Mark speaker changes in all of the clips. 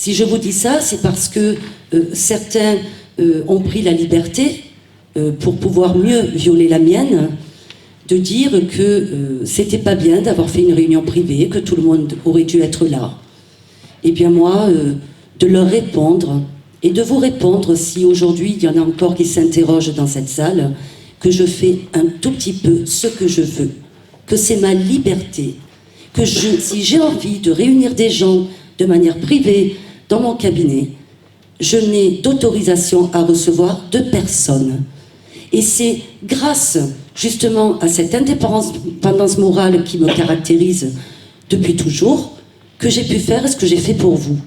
Speaker 1: Si je vous dis ça, c'est parce que certains ont pris la liberté, pour pouvoir mieux violer la mienne, de dire que c'était pas bien d'avoir fait une réunion privée, que tout le monde aurait dû être là. Et bien moi, de leur répondre, et de vous répondre si aujourd'hui il y en a encore qui s'interrogent dans cette salle, que je fais un tout petit peu ce que je veux, que c'est ma liberté, que si j'ai envie de réunir des gens de manière privée dans mon cabinet, je n'ai d'autorisation à recevoir de personne. Et c'est grâce justement à cette indépendance morale qui me caractérise depuis toujours que j'ai pu faire ce que j'ai fait pour vous.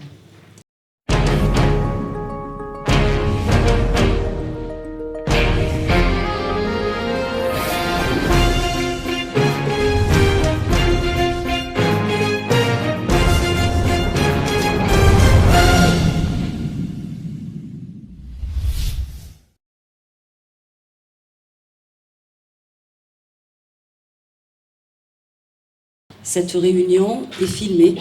Speaker 1: Cette réunion est filmée.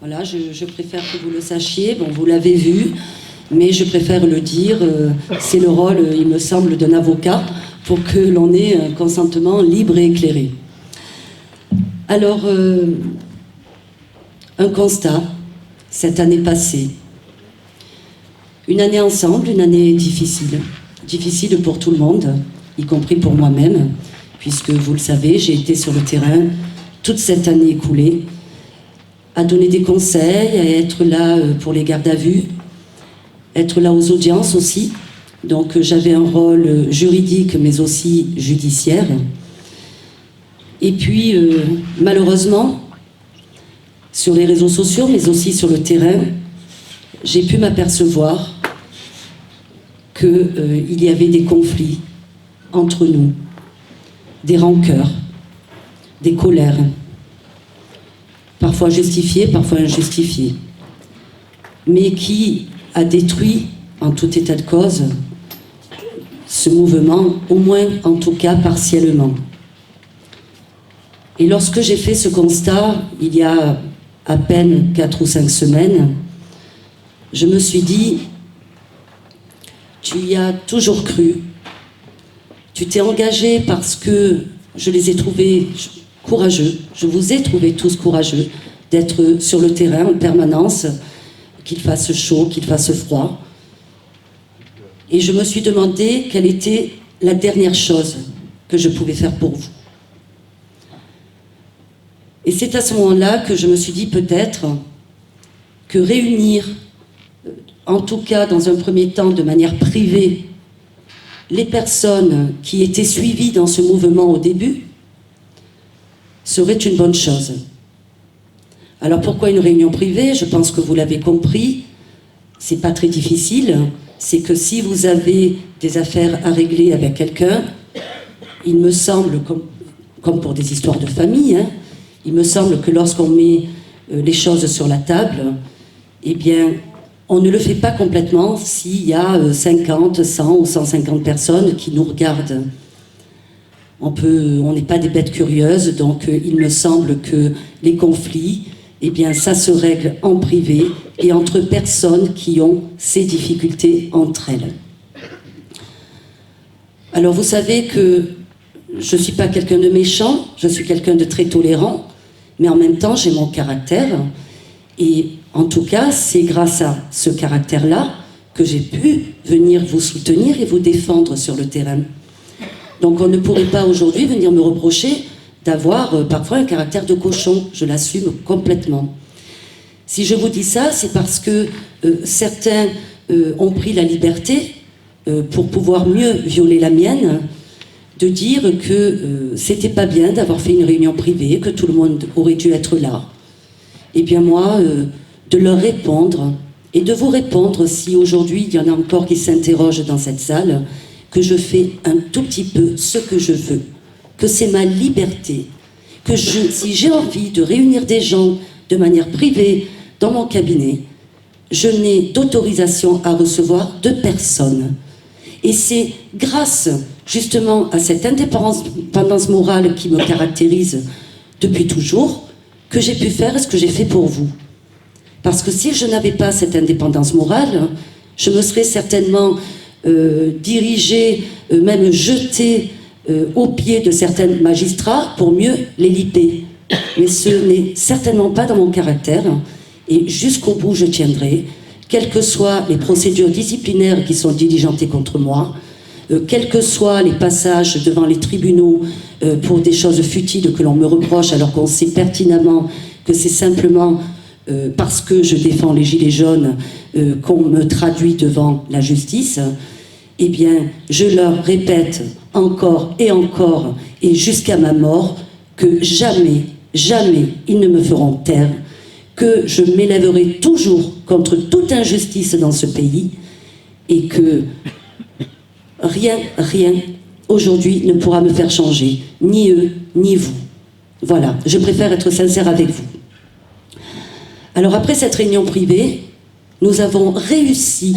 Speaker 1: Voilà, je préfère que vous le sachiez. Bon, vous l'avez vu, mais je préfère le dire. C'est le rôle, il me semble, d'un avocat pour que l'on ait un consentement libre et éclairé. Alors, un constat, cette année passée. Une année ensemble, une année difficile. Difficile pour tout le monde, y compris pour moi-même, puisque, vous le savez, j'ai été sur le terrain toute cette année écoulée, à donner des conseils, à être là pour les gardes à vue, être là aux audiences aussi. Donc j'avais un rôle juridique, mais aussi judiciaire. Et puis, malheureusement, sur les réseaux sociaux, mais aussi sur le terrain, j'ai pu m'apercevoir qu'il y avait des conflits entre nous, des rancœurs, des colères, parfois justifiées, parfois injustifiées, mais qui a détruit, en tout état de cause, ce mouvement, au moins en tout cas partiellement. Et lorsque j'ai fait ce constat, il y a à peine 4 ou 5 semaines, je me suis dit, tu y as toujours cru, tu t'es engagé parce que je les ai trouvés courageux, je vous ai trouvés tous courageux d'être sur le terrain en permanence, qu'il fasse chaud, qu'il fasse froid. Et je me suis demandé quelle était la dernière chose que je pouvais faire pour vous. Et c'est à ce moment-là que je me suis dit peut-être que réunir, en tout cas dans un premier temps de manière privée, les personnes qui étaient suivies dans ce mouvement au début, serait une bonne chose. Alors pourquoi une réunion privée? Je pense que vous l'avez compris, c'est pas très difficile. C'est que si vous avez des affaires à régler avec quelqu'un, il me semble, comme pour des histoires de famille, il me semble que lorsqu'on met les choses sur la table, eh bien, on ne le fait pas complètement s'il y a 50, 100 ou 150 personnes qui nous regardent. On n'est pas des bêtes curieuses, donc il me semble que les conflits, eh bien, ça se règle en privé et entre personnes qui ont ces difficultés entre elles. Alors vous savez que je ne suis pas quelqu'un de méchant, je suis quelqu'un de très tolérant, mais en même temps j'ai mon caractère, et en tout cas c'est grâce à ce caractère-là que j'ai pu venir vous soutenir et vous défendre sur le terrain. Donc on ne pourrait pas aujourd'hui venir me reprocher d'avoir parfois un caractère de cochon. Je l'assume complètement. Si je vous dis ça, c'est parce que certains ont pris la liberté, pour pouvoir mieux violer la mienne, de dire que c'était pas bien d'avoir fait une réunion privée, que tout le monde aurait dû être là. Et bien moi, de leur répondre, et de vous répondre si aujourd'hui il y en a encore qui s'interrogent dans cette salle, que je fais un tout petit peu ce que je veux, que c'est ma liberté, que si j'ai envie de réunir des gens de manière privée dans mon cabinet, je n'ai d'autorisation à recevoir de personne. Et c'est grâce justement à cette indépendance morale qui me caractérise depuis toujours que j'ai pu faire ce que j'ai fait pour vous. Parce que si je n'avais pas cette indépendance morale, je me serais certainement dirigée, même jetée aux pieds de certains magistrats pour mieux les liper. Mais ce n'est certainement pas dans mon caractère, et jusqu'au bout je tiendrai, quelles que soient les procédures disciplinaires qui sont diligentées contre moi, quels que soient les passages devant les tribunaux pour des choses futiles que l'on me reproche alors qu'on sait pertinemment que c'est simplement parce que je défends les gilets jaunes qu'on me traduit devant la justice, eh bien, je leur répète encore et jusqu'à ma mort que jamais, jamais ils ne me feront taire, que je m'élèverai toujours contre toute injustice dans ce pays et que rien aujourd'hui ne pourra me faire changer, ni eux, ni vous. Voilà, je préfère être sincère avec vous. Alors après cette réunion privée, nous avons réussi,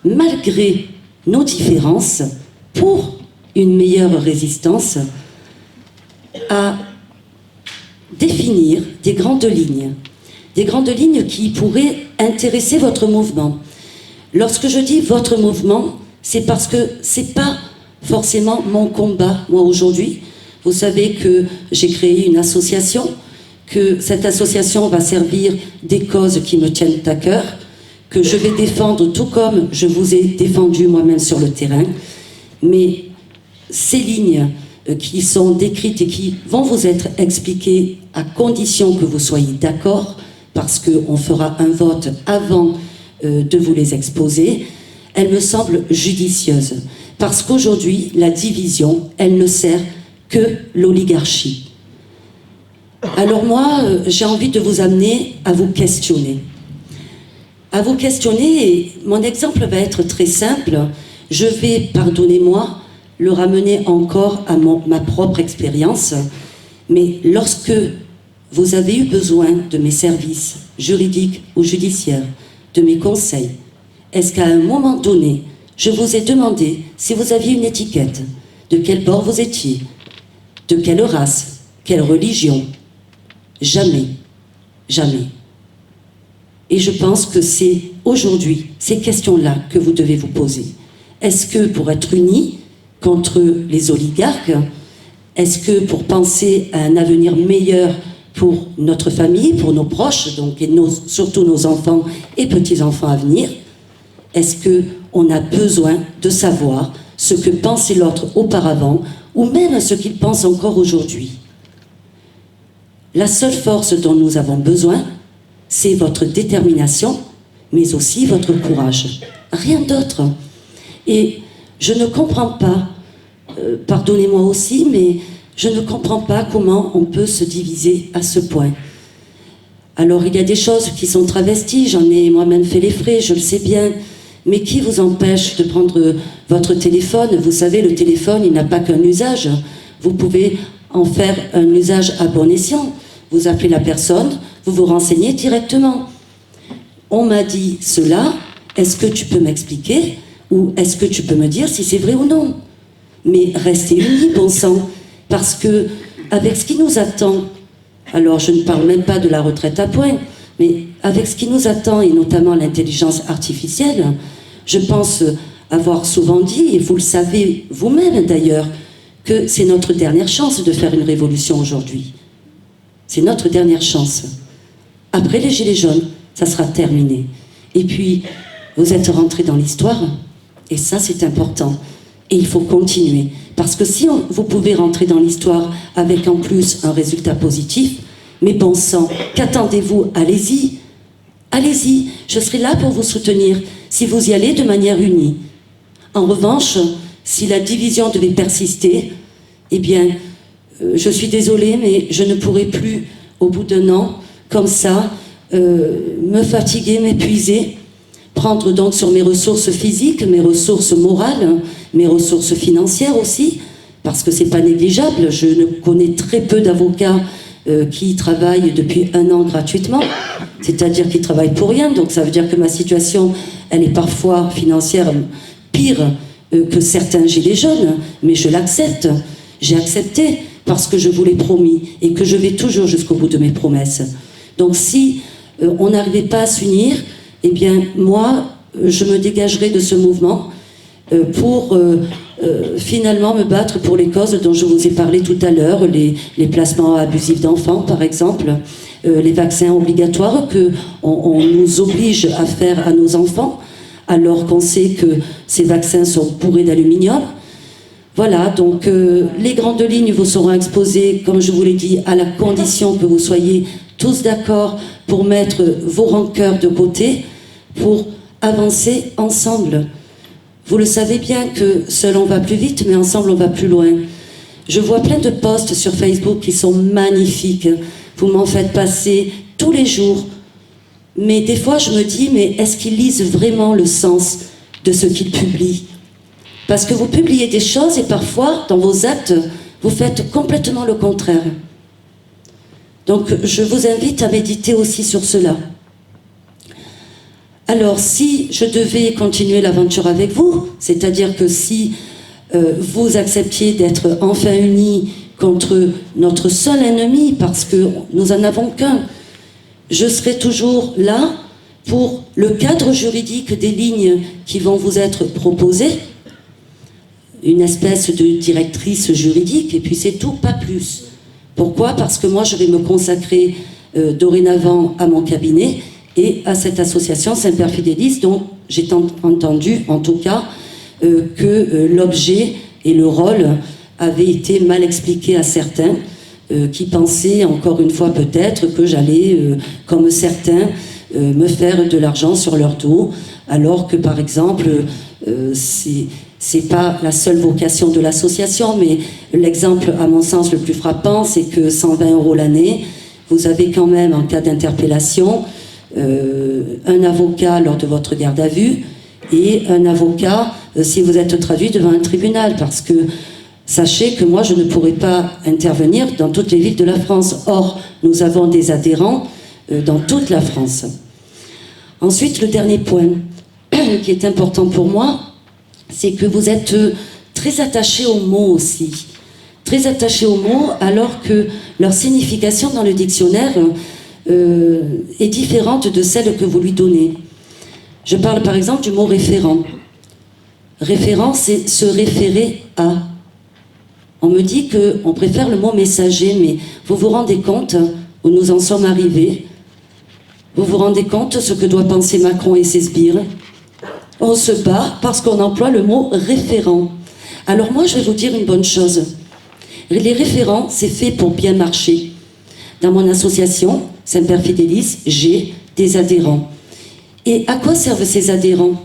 Speaker 1: malgré nos différences, pour une meilleure résistance, à définir des grandes lignes qui pourraient intéresser votre mouvement. Lorsque je dis votre mouvement, c'est parce que c'est pas forcément mon combat, moi aujourd'hui. Vous savez que j'ai créé une association, que cette association va servir des causes qui me tiennent à cœur, que je vais défendre tout comme je vous ai défendu moi-même sur le terrain. Mais ces lignes qui sont décrites et qui vont vous être expliquées à condition que vous soyez d'accord, parce qu'on fera un vote avant de vous les exposer, elles me semblent judicieuses. Parce qu'aujourd'hui, la division, elle ne sert que l'oligarchie. Alors moi, j'ai envie de vous amener à vous questionner. Et mon exemple va être très simple. Je vais, pardonnez-moi, le ramener encore à ma propre expérience. Mais lorsque vous avez eu besoin de mes services juridiques ou judiciaires, de mes conseils, est-ce qu'à un moment donné, je vous ai demandé si vous aviez une étiquette, de quel bord vous étiez, de quelle race, quelle religion? Jamais, jamais. Et je pense que c'est aujourd'hui ces questions-là que vous devez vous poser. Est-ce que pour être unis contre les oligarques, est-ce que pour penser à un avenir meilleur pour notre famille, pour nos proches, donc, et surtout nos enfants et petits-enfants à venir, est-ce qu'on a besoin de savoir ce que pensait l'autre auparavant ou même ce qu'il pense encore aujourd'hui? La seule force dont nous avons besoin, c'est votre détermination, mais aussi votre courage. Rien d'autre. Et je ne comprends pas, pardonnez-moi aussi, mais je ne comprends pas comment on peut se diviser à ce point. Alors il y a des choses qui sont travesties, j'en ai moi-même fait les frais, je le sais bien, mais qui vous empêche de prendre votre téléphone? Vous savez, le téléphone, il n'a pas qu'un usage. Vous pouvez en faire un usage à bon escient. Vous appelez la personne, vous vous renseignez directement. On m'a dit cela, est-ce que tu peux m'expliquer? Ou est-ce que tu peux me dire si c'est vrai ou non? Mais restez unis, bon sang, parce que avec ce qui nous attend, alors je ne parle même pas de la retraite à points, mais avec ce qui nous attend, et notamment l'intelligence artificielle, je pense avoir souvent dit, et vous le savez vous-même d'ailleurs, que c'est notre dernière chance de faire une révolution aujourd'hui. C'est notre dernière chance. Après les Gilets jaunes, ça sera terminé. Et puis, vous êtes rentrés dans l'histoire, et ça c'est important. Et il faut continuer. Parce que si vous pouvez rentrer dans l'histoire avec en plus un résultat positif, mais bon sang, qu'attendez-vous? Allez-y. Allez-y, je serai là pour vous soutenir si vous y allez de manière unie. En revanche, si la division devait persister, eh bien, je suis désolée, mais je ne pourrai plus, au bout d'un an, comme ça, me fatiguer, m'épuiser, prendre donc sur mes ressources physiques, mes ressources morales, mes ressources financières aussi, parce que c'est pas négligeable. Je ne connais très peu d'avocats qui travaillent depuis 1 an gratuitement, c'est-à-dire qui travaillent pour rien, donc ça veut dire que ma situation, elle est parfois financière pire que certains gilets jaunes, mais je l'accepte. J'ai accepté parce que je vous l'ai promis et que je vais toujours jusqu'au bout de mes promesses. Donc si on n'arrivait pas à s'unir, eh bien moi, je me dégagerai de ce mouvement pour finalement me battre pour les causes dont je vous ai parlé tout à l'heure, les placements abusifs d'enfants par exemple, les vaccins obligatoires qu'on nous oblige à faire à nos enfants, alors qu'on sait que ces vaccins sont bourrés d'aluminium. Voilà, donc les grandes lignes vous seront exposées, comme je vous l'ai dit, à la condition que vous soyez tous d'accord pour mettre vos rancœurs de côté, pour avancer ensemble. Vous le savez bien que seul on va plus vite, mais ensemble on va plus loin. Je vois plein de posts sur Facebook qui sont magnifiques. Vous m'en faites passer tous les jours. Mais des fois je me dis, mais est-ce qu'ils lisent vraiment le sens de ce qu'ils publient ? Parce que vous publiez des choses et parfois, dans vos actes, vous faites complètement le contraire. Donc je vous invite à méditer aussi sur cela. Alors, si je devais continuer l'aventure avec vous, c'est-à-dire que si vous acceptiez d'être enfin unis contre notre seul ennemi, parce que nous n'en avons qu'un, je serai toujours là pour le cadre juridique des lignes qui vont vous être proposées, une espèce de directrice juridique, et puis c'est tout, pas plus. Pourquoi ? Parce que moi, je vais me consacrer dorénavant à mon cabinet, et à cette association Semper Fidelis, dont j'ai entendu, en tout cas, que l'objet et le rôle avaient été mal expliqués à certains, qui pensaient, encore une fois peut-être, que j'allais, comme certains, me faire de l'argent sur leur dos, alors que, par exemple, c'est pas la seule vocation de l'association, mais l'exemple, à mon sens, le plus frappant, c'est que 120 € l'année, vous avez quand même, en cas d'interpellation, un avocat lors de votre garde à vue et un avocat si vous êtes traduit devant un tribunal, parce que sachez que moi je ne pourrai pas intervenir dans toutes les villes de la France. Or, nous avons des adhérents dans toute la France. Ensuite, le dernier point qui est important pour moi, c'est que vous êtes très attachés aux mots aussi. Très attachés aux mots, alors que leur signification dans le dictionnaire est différente de celle que vous lui donnez. Je parle par exemple du mot référent. Référent, c'est se référer à. On me dit qu'on préfère le mot messager, mais vous vous rendez compte où nous en sommes arrivés? Vous vous rendez compte ce que doit penser Macron et ses sbires? On se bat parce qu'on emploie le mot référent. Alors moi, je vais vous dire une bonne chose. Les référents, c'est fait pour bien marcher. Dans mon association, Semper Fidelis, j'ai des adhérents. Et à quoi servent ces adhérents?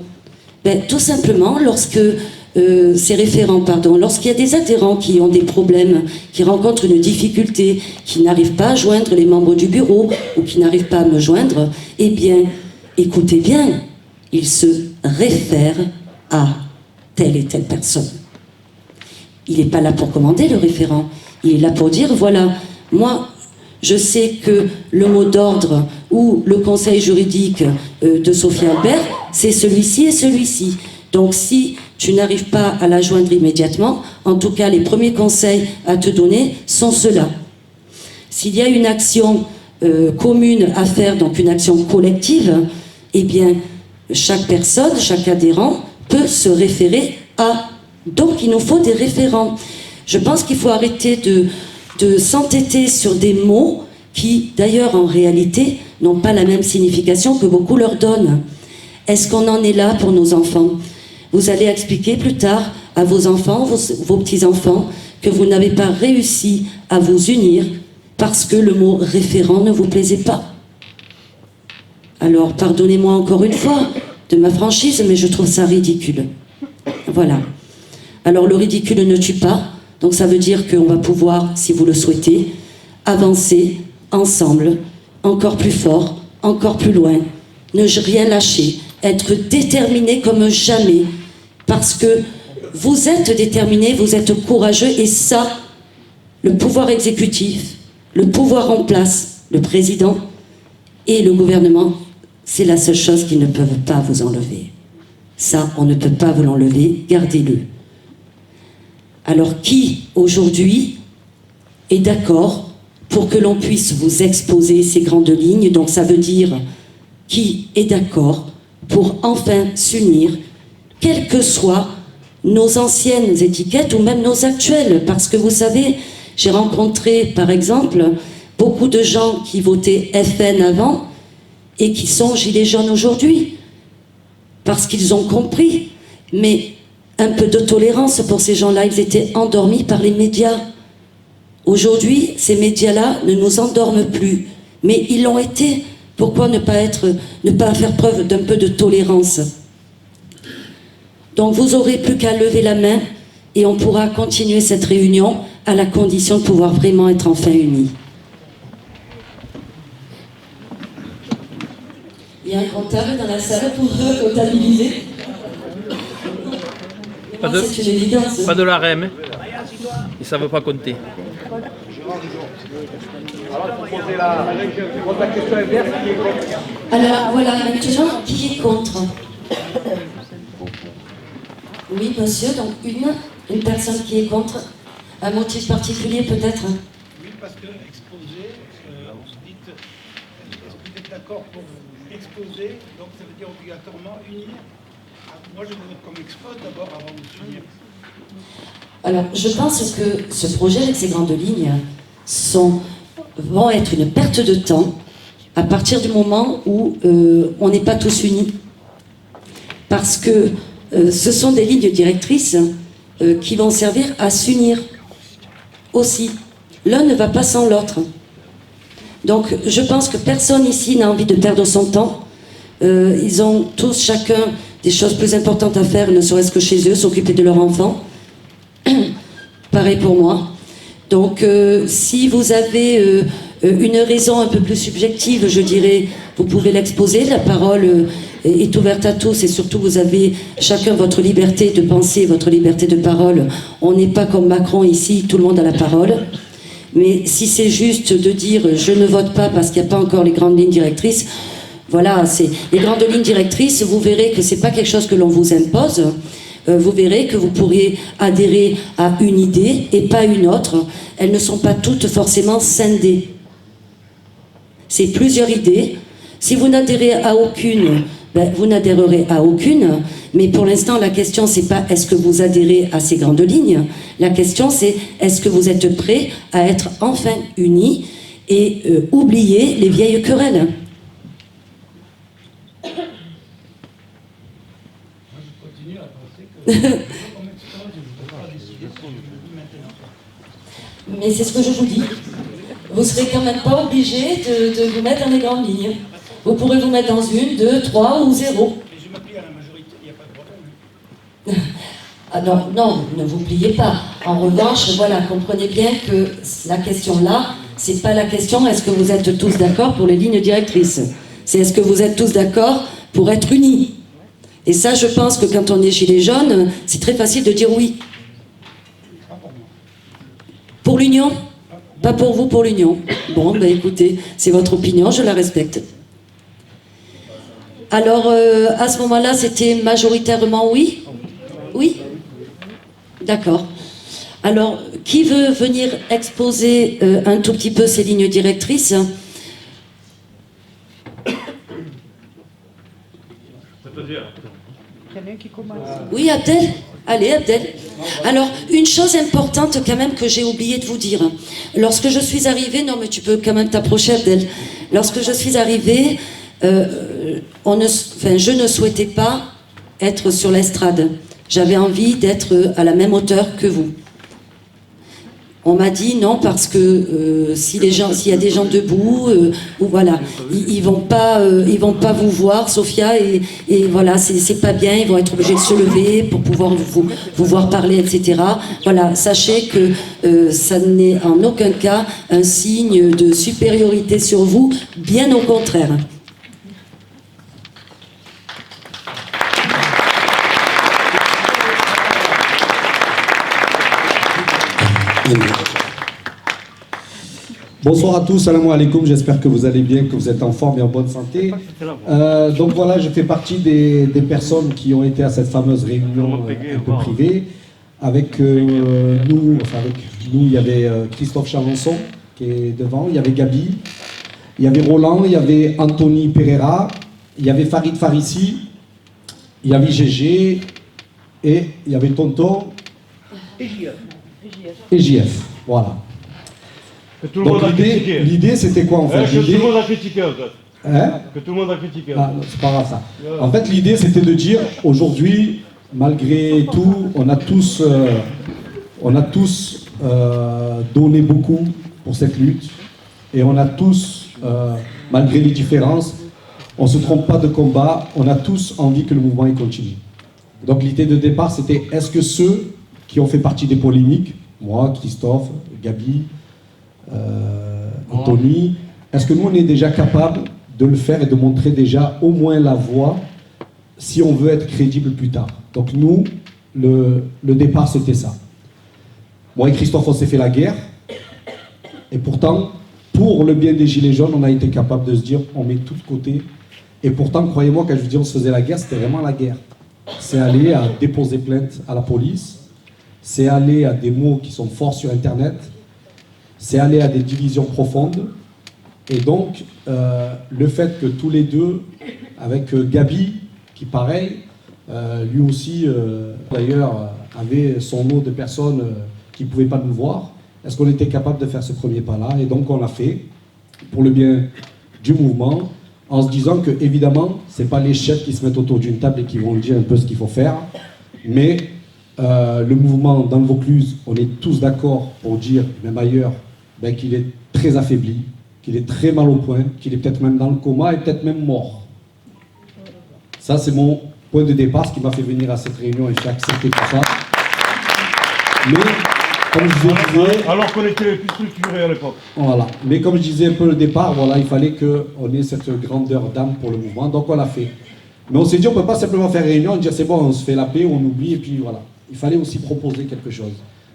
Speaker 1: Tout simplement, lorsqu'il y a des adhérents qui ont des problèmes, qui rencontrent une difficulté, qui n'arrivent pas à joindre les membres du bureau, ou qui n'arrivent pas à me joindre, eh bien, écoutez bien, ils se réfèrent à telle et telle personne. Il n'est pas là pour commander, le référent. Il est là pour dire, voilà, moi, je sais que le mot d'ordre ou le conseil juridique de Sophie Albert, c'est celui-ci et celui-ci. Donc si tu n'arrives pas à la joindre immédiatement, en tout cas les premiers conseils à te donner sont ceux-là. S'il y a une action commune à faire, donc une action collective, eh bien chaque personne, chaque adhérent peut se référer à. Donc il nous faut des référents. Je pense qu'il faut arrêter de s'entêter sur des mots qui, d'ailleurs, en réalité, n'ont pas la même signification que beaucoup leur donnent. Est-ce qu'on en est là pour nos enfants? Vous allez expliquer plus tard à vos enfants, vos petits-enfants, que vous n'avez pas réussi à vous unir parce que le mot référent ne vous plaisait pas. Alors, pardonnez-moi encore une fois de ma franchise, mais je trouve ça ridicule. Voilà. Alors, le ridicule ne tue pas. Donc ça veut dire qu'on va pouvoir, si vous le souhaitez, avancer ensemble, encore plus fort, encore plus loin, ne rien lâcher, être déterminé comme jamais, parce que vous êtes déterminé, vous êtes courageux, et ça, le pouvoir exécutif, le pouvoir en place, le président et le gouvernement, c'est la seule chose qu'ils ne peuvent pas vous enlever. Ça, on ne peut pas vous l'enlever, gardez-le. Alors qui, aujourd'hui, est d'accord pour que l'on puisse vous exposer ces grandes lignes. Donc ça veut dire qui est d'accord pour enfin s'unir, quelles que soient nos anciennes étiquettes ou même nos actuelles. Parce que vous savez, j'ai rencontré par exemple beaucoup de gens qui votaient FN avant et qui sont gilets jaunes aujourd'hui, parce qu'ils ont compris. Mais un peu de tolérance pour ces gens-là, ils étaient endormis par les médias. Aujourd'hui, ces médias-là ne nous endorment plus, mais ils l'ont été. Pourquoi ne pas faire preuve d'un peu de tolérance? Donc vous aurez plus qu'à lever la main et on pourra continuer cette réunion à la condition de pouvoir vraiment être enfin unis. Il y a un comptable dans la salle pour comptabiliser. C'est une évidence.
Speaker 2: Pas de la REM, hein. Ils ne savent pas compter.
Speaker 1: Alors voilà, maintenant, qui est contre? Oui, monsieur, donc une personne qui est contre. Un motif particulier peut-être?
Speaker 3: Oui, parce que exposer, vous dites, est-ce que vous êtes d'accord pour exposer, donc ça veut dire obligatoirement unir? Moi je vote comme expose d'abord avant de s'unir.
Speaker 1: Alors, je pense que ce projet avec ces grandes lignes vont être une perte de temps à partir du moment où on n'est pas tous unis. Parce que ce sont des lignes directrices qui vont servir à s'unir aussi. L'un ne va pas sans l'autre. Donc, je pense que personne ici n'a envie de perdre son temps. Ils ont tous, chacun, des choses plus importantes à faire, ne serait-ce que chez eux, s'occuper de leurs enfants. Pareil pour moi. Donc, si vous avez une raison un peu plus subjective, je dirais, vous pouvez l'exposer. La parole est ouverte à tous et surtout, vous avez chacun votre liberté de penser, votre liberté de parole. On n'est pas comme Macron ici, tout le monde a la parole. Mais si c'est juste de dire « je ne vote pas parce qu'il n'y a pas encore les grandes lignes directrices », voilà, c'est les grandes lignes directrices, vous verrez que ce n'est pas quelque chose que l'on vous impose. Vous verrez que vous pourriez adhérer à une idée et pas une autre. Elles ne sont pas toutes forcément scindées. C'est plusieurs idées. Si vous n'adhérez à aucune, ben, vous n'adhérerez à aucune. Mais pour l'instant, la question, c'est pas est-ce que vous adhérez à ces grandes lignes. La question, c'est est-ce que vous êtes prêts à être enfin unis et oublier les vieilles querelles. Mais c'est ce que je vous dis. Vous ne serez quand même pas obligé de vous mettre dans les grandes lignes. Vous pourrez vous mettre dans une, deux, trois ou zéro.
Speaker 3: Mais je me plie à la majorité, il n'y a pas de problème.
Speaker 1: Ah non, non, ne vous pliez pas. En revanche, voilà, comprenez bien que la question là, c'est pas la question est-ce que vous êtes tous d'accord pour les lignes directrices. C'est est-ce que vous êtes tous d'accord pour être unis. Et ça, je pense que quand on est gilet jaune, c'est très facile de dire oui. Pour l'union? Pas pour vous, pour l'union. Bon, ben écoutez, c'est votre opinion, je la respecte. Alors, à ce moment-là, c'était majoritairement oui? Oui? D'accord. Alors, qui veut venir exposer un tout petit peu ces lignes directrices? Oui, Abdel? Allez, Abdel. Alors, une chose importante quand même que j'ai oublié de vous dire. Lorsque je suis arrivée, non mais tu peux quand même t'approcher, Abdel. Lorsque je suis arrivée, je ne souhaitais pas être sur l'estrade. J'avais envie d'être à la même hauteur que vous. On m'a dit non parce que s'il y a des gens debout, ou voilà, ils vont pas vous voir, Sophia, et voilà, c'est pas bien. Ils vont être obligés de se lever pour pouvoir vous voir parler, etc. Voilà, sachez que ça n'est en aucun cas un signe de supériorité sur vous, bien au contraire.
Speaker 4: Bonsoir à tous, salam alaikum, j'espère que vous allez bien, que vous êtes en forme et en bonne santé. Donc voilà, je fais partie des personnes qui ont été à cette fameuse réunion un peu privée. Avec nous, il y avait Christophe Chalençon, qui est devant, il y avait Gabi, il y avait Roland, il y avait Anthony Pereira, il y avait Farid Farissi, il y avait GG, et il y avait Tonton et JF. Voilà.
Speaker 5: Que tout le monde a critiqué.
Speaker 4: L'idée, c'était quoi en fait?
Speaker 5: Que tout le monde a critiqué en fait.
Speaker 4: Hein?
Speaker 5: Que tout le monde a critiqué.
Speaker 4: Ah, c'est pas grave ça. En fait, l'idée, c'était de dire, aujourd'hui, malgré tout, on a tous donné beaucoup pour cette lutte. Et on a tous, malgré les différences, on ne se trompe pas de combat, on a tous envie que le mouvement il continue. Donc l'idée de départ, c'était, est-ce que ceux qui ont fait partie des polémiques, moi, Christophe, Gabi, Anthony, est-ce que nous, on est déjà capable de le faire et de montrer déjà au moins la voie si on veut être crédible plus tard? Donc nous, le départ, c'était ça. Moi et Christophe, on s'est fait la guerre. Et pourtant, pour le bien des Gilets jaunes, on a été capable de se dire, on met tout de côté. Et pourtant, croyez-moi, quand je vous dis on se faisait la guerre, c'était vraiment la guerre. C'est aller à déposer plainte à la police, c'est aller à des mots qui sont forts sur Internet, c'est aller à des divisions profondes. Et donc, le fait que tous les deux, avec Gabi, qui pareil, lui aussi, d'ailleurs, avait son lot de personnes qui ne pouvaient pas nous voir, est-ce qu'on était capable de faire ce premier pas-là? Et donc, on l'a fait pour le bien du mouvement, en se disant que, évidemment, ce n'est pas les chefs qui se mettent autour d'une table et qui vont dire un peu ce qu'il faut faire, mais le mouvement dans le Vaucluse, on est tous d'accord pour dire, même ailleurs, ben, qu'il est très affaibli, qu'il est très mal au point, qu'il est peut-être même dans le coma et peut-être même mort. Ça, c'est mon point de départ, ce qui m'a fait venir à cette réunion et faire accepter tout ça. Mais, comme je vous disais...
Speaker 5: Alors qu'on était les plus structurés à l'époque.
Speaker 4: Voilà. Mais comme je disais un peu au départ, voilà, il fallait qu'on ait cette grandeur d'âme pour le mouvement, donc on l'a fait. Mais on s'est dit, on ne peut pas simplement faire réunion et dire c'est bon, on se fait la paix, on oublie, et puis voilà. Il fallait aussi proposer quelque chose.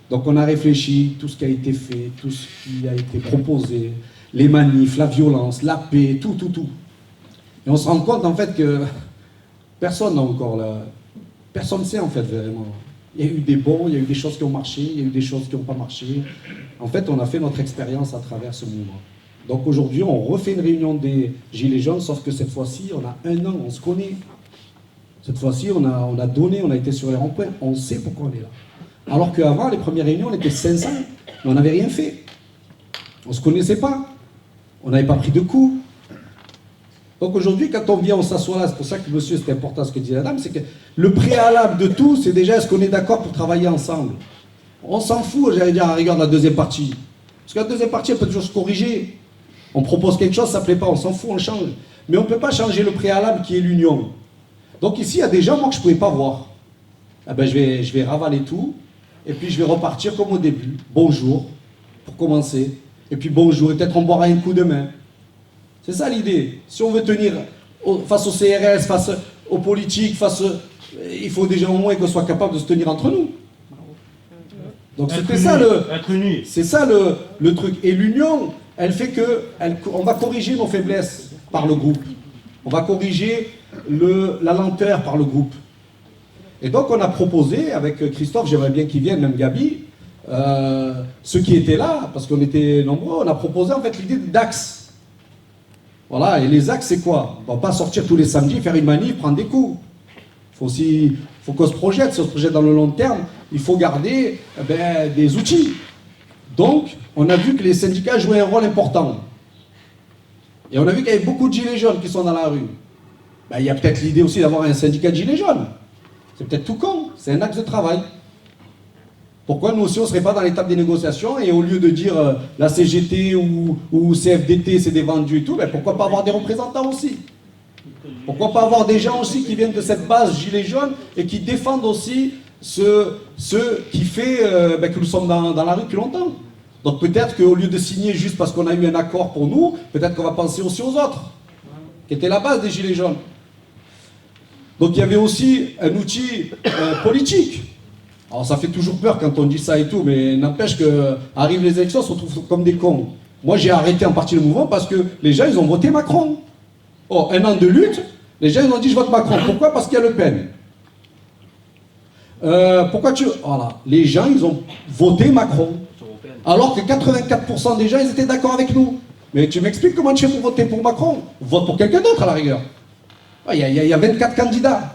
Speaker 4: Donc on a réfléchi, tout ce qui a été fait, tout ce qui a été proposé, les manifs, la violence, la paix, tout. Et on se rend compte en fait que personne n'a encore personne ne sait en fait vraiment. Il y a eu des bons, il y a eu des choses qui ont marché, il y a eu des choses qui n'ont pas marché. En fait, on a fait notre expérience à travers ce mouvement. Donc aujourd'hui, on refait une réunion des Gilets jaunes, sauf que cette fois-ci, on a 1 an, on se connaît. Cette fois-ci, on a donné, on a été sur les ronds-points, on sait pourquoi on est là. Alors qu'avant, les premières réunions, on était 500, mais on n'avait rien fait. On ne se connaissait pas. On n'avait pas pris de coups. Donc aujourd'hui, quand on vient, on s'assoit là, c'est pour ça que monsieur, c'est important ce que dit la dame, c'est que le préalable de tout, c'est déjà est-ce qu'on est d'accord pour travailler ensemble. On s'en fout, j'allais dire, à la rigueur de la deuxième partie. Parce que la deuxième partie, elle peut toujours se corriger. On propose quelque chose, ça ne plaît pas, on s'en fout, on change. Mais on ne peut pas changer le préalable qui est l'union. Donc ici, il y a des gens, moi, que je ne pouvais pas voir. Eh ben, je vais ravaler tout, et puis je vais repartir comme au début. Bonjour, pour commencer. Et puis bonjour, et peut-être on boira un coup de main. C'est ça l'idée. Si on veut tenir face au CRS, face aux politiques, il faut déjà au moins qu'on soit capable de se tenir entre nous. Donc c'était ça c'est ça le truc. Et l'union, elle fait que on va corriger nos faiblesses par le groupe. On va corriger la lenteur par le groupe. Et donc on a proposé avec Christophe, j'aimerais bien qu'il vienne, même Gabi, ceux qui étaient là, parce qu'on était nombreux, on a proposé en fait l'idée d'axes. Voilà, et les axes, c'est quoi? On ne va pas sortir tous les samedis, faire une manif, prendre des coups. Il faut qu'on se projette. Si on se projette dans le long terme, il faut garder des outils. Donc, on a vu que les syndicats jouaient un rôle important. Et on a vu qu'il y avait beaucoup de gilets jaunes qui sont dans la rue. Il y a peut-être l'idée aussi d'avoir un syndicat de gilets jaunes. C'est peut-être tout con, c'est un axe de travail. Pourquoi nous aussi on ne serait pas dans l'étape des négociations et au lieu de dire la CGT ou CFDT c'est des vendus et tout, pourquoi pas avoir des représentants aussi? Pourquoi pas avoir des gens aussi qui viennent de cette base gilets jaunes et qui défendent aussi ce qui fait que nous sommes dans la rue depuis longtemps. Donc peut-être qu'au lieu de signer juste parce qu'on a eu un accord pour nous, peut-être qu'on va penser aussi aux autres, qui étaient la base des gilets jaunes. Donc il y avait aussi un outil politique. Alors ça fait toujours peur quand on dit ça et tout, mais n'empêche qu'arrivent les élections, on se retrouve comme des cons. Moi j'ai arrêté en partie le mouvement parce que les gens ils ont voté Macron. Oh, 1 an de lutte, les gens ils ont dit je vote Macron. Pourquoi? Parce qu'il y a Le Pen. Pourquoi Voilà, les gens ils ont voté Macron. Alors que 84% des gens, ils étaient d'accord avec nous. Mais tu m'expliques comment tu fais pour voter pour Macron? Vote pour quelqu'un d'autre à la rigueur. Il y a 24 candidats.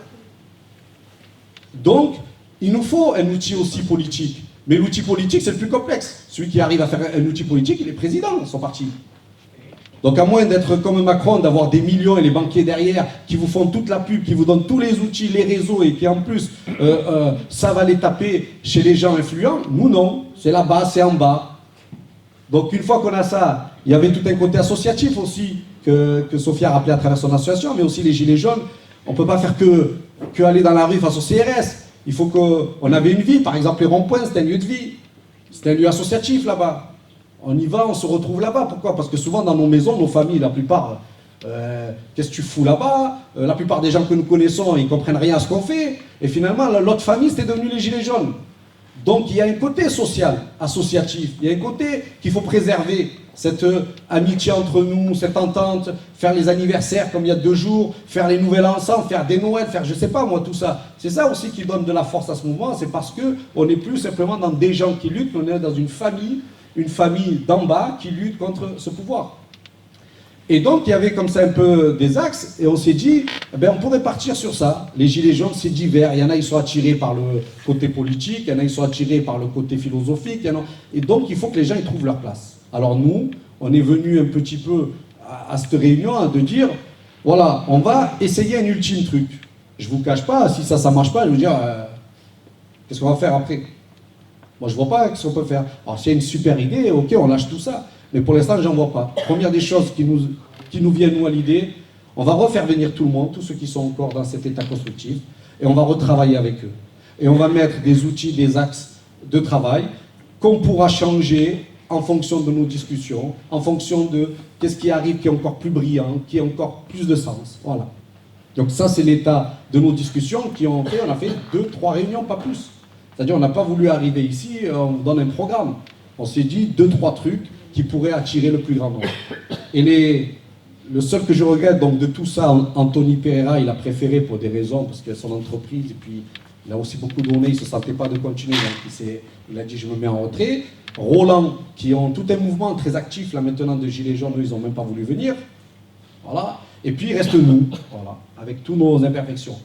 Speaker 4: Donc, il nous faut un outil aussi politique. Mais l'outil politique, c'est le plus complexe. Celui qui arrive à faire un outil politique, il est président de son parti. Donc à moins d'être comme Macron, d'avoir des millions et les banquiers derrière qui vous font toute la pub, qui vous donnent tous les outils, les réseaux et qui en plus ça va les taper chez les gens influents, nous non, c'est là-bas, c'est en bas. Donc une fois qu'on a ça, il y avait tout un côté associatif aussi que Sophia a rappelé à travers son association, mais aussi les Gilets jaunes. On ne peut pas faire que aller dans la rue face au CRS. Il faut qu'on avait une vie, par exemple les ronds-points, c'était un lieu de vie. C'était un lieu associatif là-bas. On y va, on se retrouve là-bas. Pourquoi? Parce que souvent dans nos maisons, nos familles, la plupart, qu'est-ce que tu fous là-bas? La plupart des gens que nous connaissons, ils ne comprennent rien à ce qu'on fait. Et finalement, l'autre famille, c'était devenu les Gilets jaunes. Donc il y a un côté social, associatif. Il y a un côté qu'il faut préserver. Cette amitié entre nous, cette entente, faire les anniversaires comme il y a 2 jours, faire les nouvelles ensemble, faire des Noëls, faire je sais pas moi tout ça. C'est ça aussi qui donne de la force à ce mouvement, c'est parce qu'on n'est plus simplement dans des gens qui luttent, on est dans une famille d'en bas qui lutte contre ce pouvoir. Et donc il y avait comme ça un peu des axes, et on s'est dit, on pourrait partir sur ça. Les Gilets jaunes, c'est divers, il y en a ils sont attirés par le côté politique, il y en a ils sont attirés par le côté philosophique, et donc il faut que les gens y trouvent leur place. Alors nous, on est venu un petit peu à cette réunion de dire, voilà, on va essayer un ultime truc. Je vous cache pas, si ça marche pas, je veux dire, qu'est-ce qu'on va faire après? Moi je vois pas ce qu'on peut faire. Alors s'il y a une super idée, ok, on lâche tout ça. Mais pour l'instant, j'en vois pas. Première des choses qui nous viennent nous à l'idée, on va refaire venir tout le monde, tous ceux qui sont encore dans cet état constructif, et on va retravailler avec eux. Et on va mettre des outils, des axes de travail qu'on pourra changer en fonction de nos discussions, en fonction de qu'est-ce qui arrive qui est encore plus brillant, qui a encore plus de sens. Voilà. Donc ça, c'est l'état de nos discussions qui ont fait, on a fait 2-3 réunions, pas plus. C'est-à-dire, on n'a pas voulu arriver ici, on vous donne un programme. On s'est dit 2-3 trucs qui pourraient attirer le plus grand nombre. Et le seul que je regrette donc de tout ça, Anthony Pereira, il a préféré pour des raisons, parce qu'il a son entreprise, et puis il a aussi beaucoup donné, il ne se sentait pas de continuer, donc il a dit je me mets en retrait. Roland, qui ont tout un mouvement très actif là maintenant de Gilets jaunes, eux, ils n'ont même pas voulu venir. Voilà. Et puis il reste nous, voilà, avec tous nos imperfections.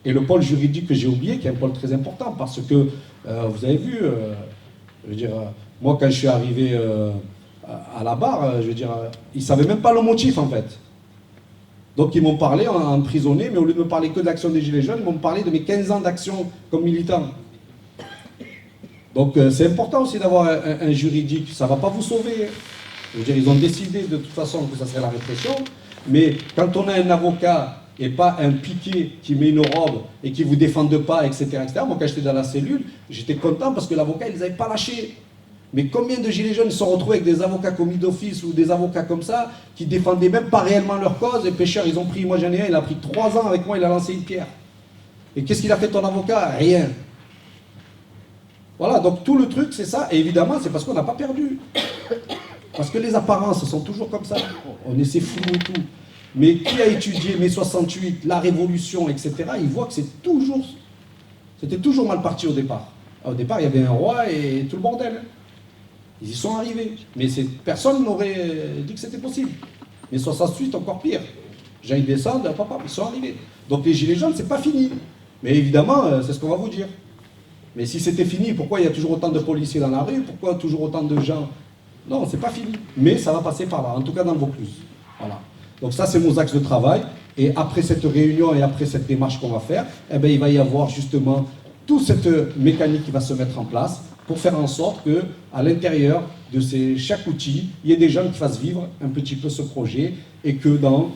Speaker 4: Et le pôle juridique que j'ai oublié, qui est un pôle très important, parce que vous avez vu, je veux dire, moi quand je suis arrivé à la barre, je veux dire, ils ne savaient même pas le motif en fait. Donc ils m'ont parlé en prisonnier, mais au lieu de me parler que de l'action des Gilets jaunes, ils m'ont parlé de mes 15 ans d'action comme militant. Donc c'est important aussi d'avoir un juridique, ça ne va pas vous sauver. Je veux dire, ils ont décidé de toute façon que ça serait la répression, mais quand on a un avocat et pas un piqué qui met une robe et qui ne vous défende pas, etc., etc. Moi quand j'étais dans la cellule, j'étais content parce que l'avocat, il ne les avait pas lâchés. Mais combien de Gilets jaunes se sont retrouvés avec des avocats commis d'office ou des avocats comme ça, qui défendaient même pas réellement leur cause, et pêcheurs, ils ont pris, moi j'en ai un, il a pris 3 ans avec moi, il a lancé une pierre. Et qu'est-ce qu'il a fait ton avocat? Rien. Voilà, donc tout le truc c'est ça, et évidemment c'est parce qu'on n'a pas perdu. Parce que les apparences sont toujours comme ça, on essaie flou et tout. Mais qui a étudié mai 68, la Révolution, etc., il voit que c'était toujours mal parti au départ. Au départ, il y avait un roi et tout le bordel. Ils y sont arrivés. Mais personne n'aurait dit que c'était possible. Mais 68, encore pire. J'aille descendre, papa, ils sont arrivés. Donc les Gilets jaunes, c'est pas fini. Mais évidemment, c'est ce qu'on va vous dire. Mais si c'était fini, pourquoi il y a toujours autant de policiers dans la rue? Pourquoi toujours autant de gens? Non, c'est pas fini. Mais ça va passer par là, en tout cas dans le Vaucluse. Voilà. Donc ça, c'est nos axes de travail. Et après cette réunion et après cette démarche qu'on va faire, eh bien, il va y avoir justement toute cette mécanique qui va se mettre en place pour faire en sorte qu'à l'intérieur de chaque outil, il y ait des gens qui fassent vivre un petit peu ce projet et que dans,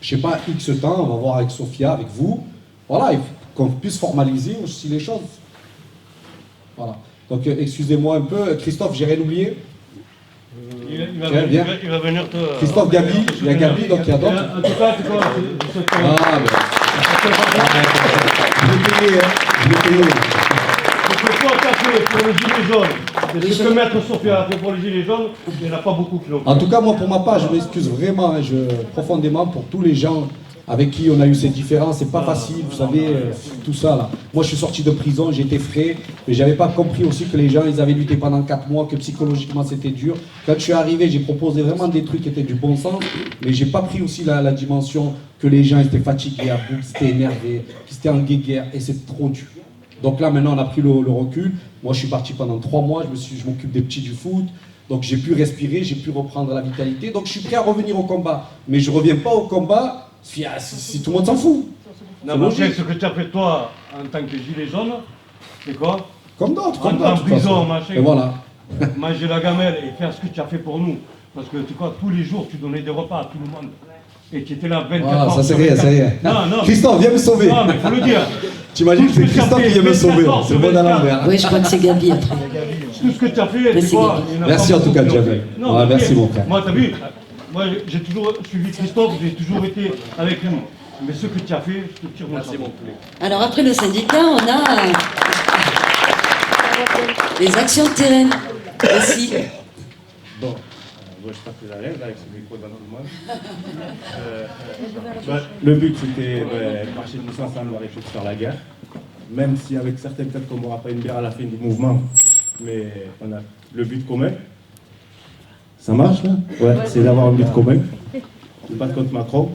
Speaker 4: je ne sais pas, X temps, on va voir avec Sophia, avec vous, voilà, qu'on puisse formaliser aussi les choses. Voilà. Donc, excusez-moi un peu. Christophe, j'ai rien oublié.
Speaker 5: Il va venir te...
Speaker 4: Christophe, Gabi, il y a Gabi, donc il y a d'autres.
Speaker 5: En tout cas, je sais pas.
Speaker 4: Ah, je l'ai payé, hein. Je l'ai payé.
Speaker 5: Ce que toi t'as fait pour les Gilets jaunes, et ce que Maître Sophia a fait pour les Gilets jaunes, il n'y en a pas beaucoup qui l'ont fait.
Speaker 4: En tout cas, moi, pour ma part, je m'excuse vraiment, profondément pour tous les gens avec qui on a eu ces différences. C'est pas facile, vous savez, tout ça là. Moi, je suis sorti de prison, j'étais frais, mais j'avais pas compris aussi que les gens, ils avaient lutté pendant 4 mois, que psychologiquement c'était dur. Quand je suis arrivé, j'ai proposé vraiment des trucs qui étaient du bon sens, mais j'ai pas pris aussi la dimension que les gens étaient fatigués à bout, qu'ils étaient énervés, qu'ils étaient en guéguerre, et c'est trop dur. Donc là, maintenant, on a pris le recul. Moi, je suis parti pendant 3 mois, je m'occupe des petits du foot. Donc j'ai pu respirer, j'ai pu reprendre la vitalité. Donc je suis prêt à revenir au combat. Mais je ne reviens pas au combat si tout le monde s'en fout.
Speaker 5: Non, mais après, ce que tu as fait toi, en tant que gilet jaune, c'est quoi?
Speaker 4: Comme d'autres,
Speaker 5: en prison, machin.
Speaker 4: Et voilà.
Speaker 5: Manger la gamelle et faire ce que tu as fait pour nous. Parce que tu vois, tous les jours, tu donnais des repas à tout le monde. Et tu étais là 24
Speaker 4: Ah,
Speaker 5: heures.
Speaker 4: ça c'est rien, c'est rien.
Speaker 5: Non.
Speaker 4: Christophe, viens me sauver.
Speaker 5: Non, mais il faut le dire.
Speaker 4: T'imagines que c'est Christophe qui vient me sauver. C'est le bon à l'envers.
Speaker 1: Oui, je crois que c'est Gabi après.
Speaker 5: Tout ce que tu as fait,
Speaker 1: Merci,
Speaker 5: tu vois.
Speaker 1: Gabi.
Speaker 5: il y en a
Speaker 4: Merci
Speaker 5: pas
Speaker 4: en tout
Speaker 5: beaucoup
Speaker 4: cas,
Speaker 5: qui l'ont
Speaker 4: Jamel.
Speaker 5: fait. Non,
Speaker 4: Ouais,
Speaker 5: mais
Speaker 4: merci, mon frère.
Speaker 5: Moi, t'as vu, moi j'ai toujours suivi Christophe, j'ai toujours été avec lui. Mais ce que tu as fait, je te tire mon chapeau.
Speaker 1: Alors après le syndicat, on a les actions de terrain aussi.
Speaker 6: Bon, moi je suis pas très à l'aise avec ce micro dans tout le monde. Le but c'était marcher tous ensemble, arrêter de faire la guerre. Même si avec certains peut-être qu'on n'aura pas une bière à la fin du mouvement, mais on a le but commun. Ça marche là? Ouais, c'est d'avoir un but commun. Se battre contre Macron.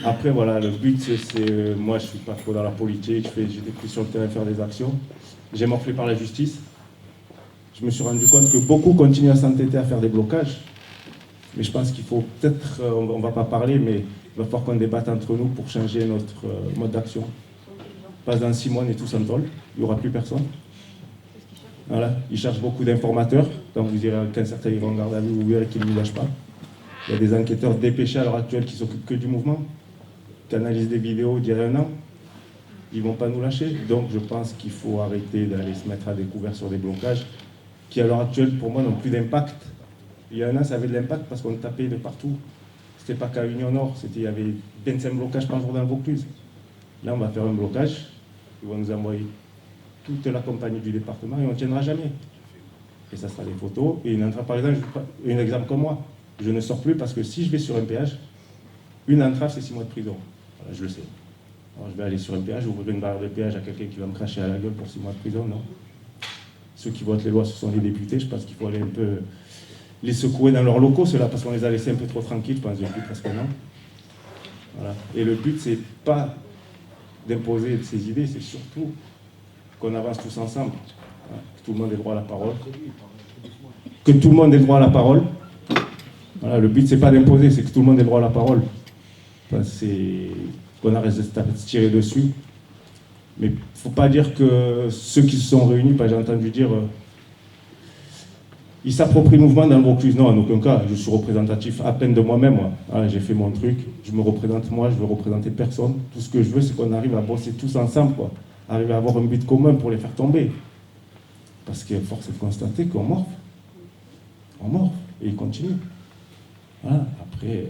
Speaker 6: Après voilà, le but c'est moi je suis pas trop dans la politique, j'étais pris sur le terrain faire des actions. J'ai morflé par la justice. Je me suis rendu compte que beaucoup continuent à s'entêter à faire des blocages. Mais je pense qu'il faut peut-être, on ne va pas parler, mais il va falloir qu'on débatte entre nous pour changer notre mode d'action. Pas dans 6 mois, on est tous en tôle, il n'y aura plus personne. Voilà, ils cherchent beaucoup d'informateurs. Quand vous irez qu'un certain ils vont en garde à vue, vous verrez qu'ils ne nous lâchent pas. Il y a des enquêteurs dépêchés à l'heure actuelle qui s'occupent que du mouvement, qui analysent des vidéos d'il y a 1 an. Ils ne vont pas nous lâcher. Donc je pense qu'il faut arrêter d'aller se mettre à découvert sur des blocages qui à l'heure actuelle pour moi n'ont plus d'impact. Il y a 1 an ça avait de l'impact parce qu'on tapait de partout. C'était pas qu'à Union Nord, il y avait 25 blocages par jour dans le Vaucluse. Là on va faire un blocage, ils vont nous envoyer toute la compagnie du département et on ne tiendra jamais. Et ça sera des photos. Et une entrave, par exemple, un exemple comme moi, je ne sors plus parce que si je vais sur un péage, une entrave c'est 6 mois de prison. Voilà, je le sais. Alors, je vais aller sur un péage, ouvrir une barrière de péage à quelqu'un qui va me cracher à la gueule pour 6 mois de prison, non. Ceux qui votent les lois, ce sont les députés. Je pense qu'il faut aller un peu les secouer dans leurs locaux, ceux-là, parce qu'on les a laissés un peu trop tranquilles, je pense, depuis presque 1 an. Voilà. Et le but, c'est pas d'imposer ses idées, c'est surtout qu'on avance tous ensemble. Voilà. Que tout le monde ait droit à la parole. Que tout le monde ait droit à la parole. Voilà. Le but, c'est pas d'imposer, c'est que tout le monde ait droit à la parole. Enfin, c'est qu'on arrête de se tirer dessus. Mais il ne faut pas dire que ceux qui se sont réunis, j'ai entendu dire, ils s'approprient le mouvement dans le Vaucluse. Non, en aucun cas. Je suis représentatif à peine de moi-même. Moi. Ah, j'ai fait mon truc, je me représente moi, je veux représenter personne. Tout ce que je veux, c'est qu'on arrive à bosser tous ensemble, quoi. Arriver à avoir un but commun pour les faire tomber. Parce que force est de constater qu'on morfe. On morfe et ils continuent. Voilà. Après,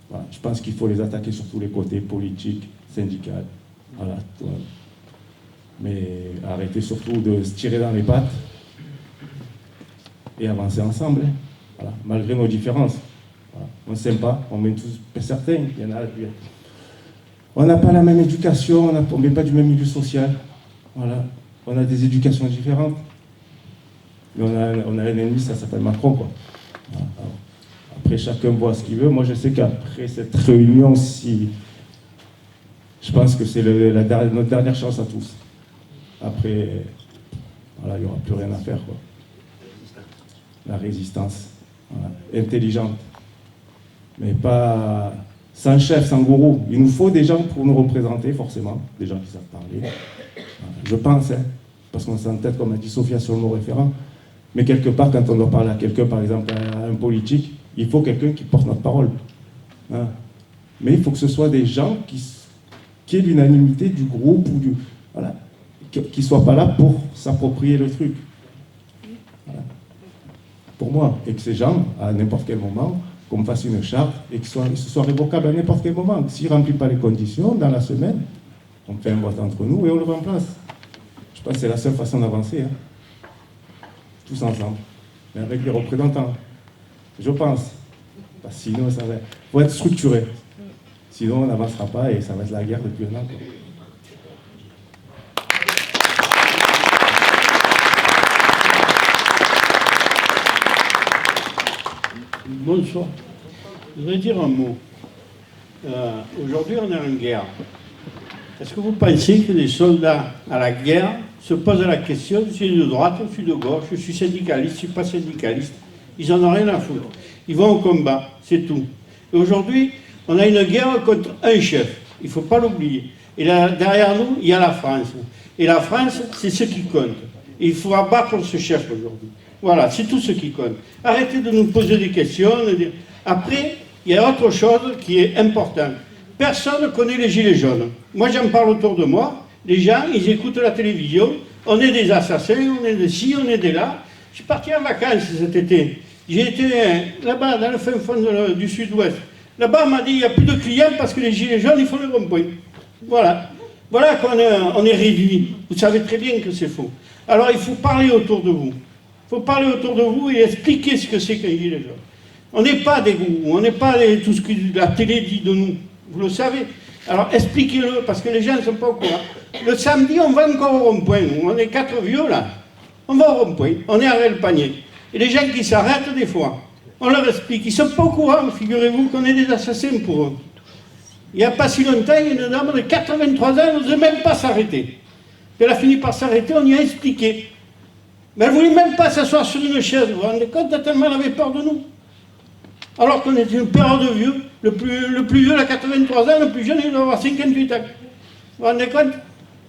Speaker 6: voilà. Je pense qu'il faut les attaquer sur tous les côtés, politiques, syndicaux. Voilà. Mais arrêtez surtout de se tirer dans les pattes et avancer ensemble. Hein. Voilà. Malgré nos différences. Voilà. On ne s'aime pas, on met tous, certains, il y en a. On n'a pas la même éducation, on ne met pas du même milieu social. Voilà. On a des éducations différentes. Mais on a un ennemi, ça s'appelle Macron. Quoi. Voilà. Alors, après, chacun voit ce qu'il veut. Moi, je sais qu'après cette réunion, si je pense que c'est notre dernière chance à tous. Après, voilà, il n'y aura plus rien à faire. Quoi. La résistance, voilà, intelligente, mais pas sans chef, sans gourou. Il nous faut des gens pour nous représenter, forcément, des gens qui savent parler. Voilà. Je pense, hein, parce qu'on s'entête, comme a dit Sophia, sur le mot référent, mais quelque part, quand on doit parler à quelqu'un, par exemple à un politique, il faut quelqu'un qui porte notre parole. Hein. Mais il faut que ce soit des gens qui aient l'unanimité du groupe, ou voilà, qui ne soient pas là pour s'approprier le truc. Voilà. Pour moi, et que ces gens, à n'importe quel moment, qu'on me fasse une charte et que ce soit révocable à n'importe quel moment. S'il ne remplit pas les conditions, dans la semaine, on fait un vote entre nous et on le remplace. Je pense que c'est la seule façon d'avancer. Hein. Tous ensemble. Mais avec des représentants. Je pense. Parce que sinon, ça va. Il faut être structuré. Sinon, on n'avancera pas et ça va être la guerre depuis un an. Quoi.
Speaker 3: Bonsoir. Je voudrais dire un mot. Aujourd'hui, on est en guerre. Est-ce que vous pensez que les soldats à la guerre se posent la question, je suis de droite, je suis de gauche, je suis syndicaliste, je ne suis pas syndicaliste? Ils n'en ont rien à foutre. Ils vont au combat, c'est tout. Et aujourd'hui, on a une guerre contre un chef. Il ne faut pas l'oublier. Et là, derrière nous, il y a la France. Et la France, c'est ce qui compte. Et il faut abattre ce chef aujourd'hui. Voilà, c'est tout ce qui compte. Arrêtez de nous poser des questions. Après, il y a autre chose qui est importante. Personne ne connaît les gilets jaunes. Moi, j'en parle autour de moi. Les gens, ils écoutent la télévision. On est des assassins, on est des ci, on est des là. Je suis parti en vacances cet été. J'ai été là-bas, dans le fin fond du sud-ouest. Là-bas, on m'a dit, il n'y a plus de clients parce que les gilets jaunes, ils font le rond-point. Voilà. Voilà qu'on est réduit. Vous savez très bien que c'est faux. Alors, il faut parler autour de vous. Il faut parler autour de vous et expliquer ce que c'est qu'un gilet jaune. On n'est pas des gourous, on n'est pas tout ce que la télé dit de nous. Vous le savez. Alors, expliquez-le, parce que les gens ne sont pas au courant. Le samedi, on va encore au rond-point. On est 4 vieux, là. On va au rond-point. On est à le panier. Et les gens qui s'arrêtent, des fois, on leur explique. Ils ne sont pas au courant, figurez-vous, qu'on est des assassins pour eux. Il n'y a pas si longtemps, une dame de 83 ans n'osait même pas s'arrêter. Elle a fini par s'arrêter, on y a expliqué. Mais elle ne voulait même pas s'asseoir sur une chaise. Vous vous rendez compte, tellement elle avait peur de nous. Alors qu'on était une paire de vieux. Le plus vieux, il a 83 ans, le plus jeune, il doit avoir 58 ans. Vous vous rendez compte?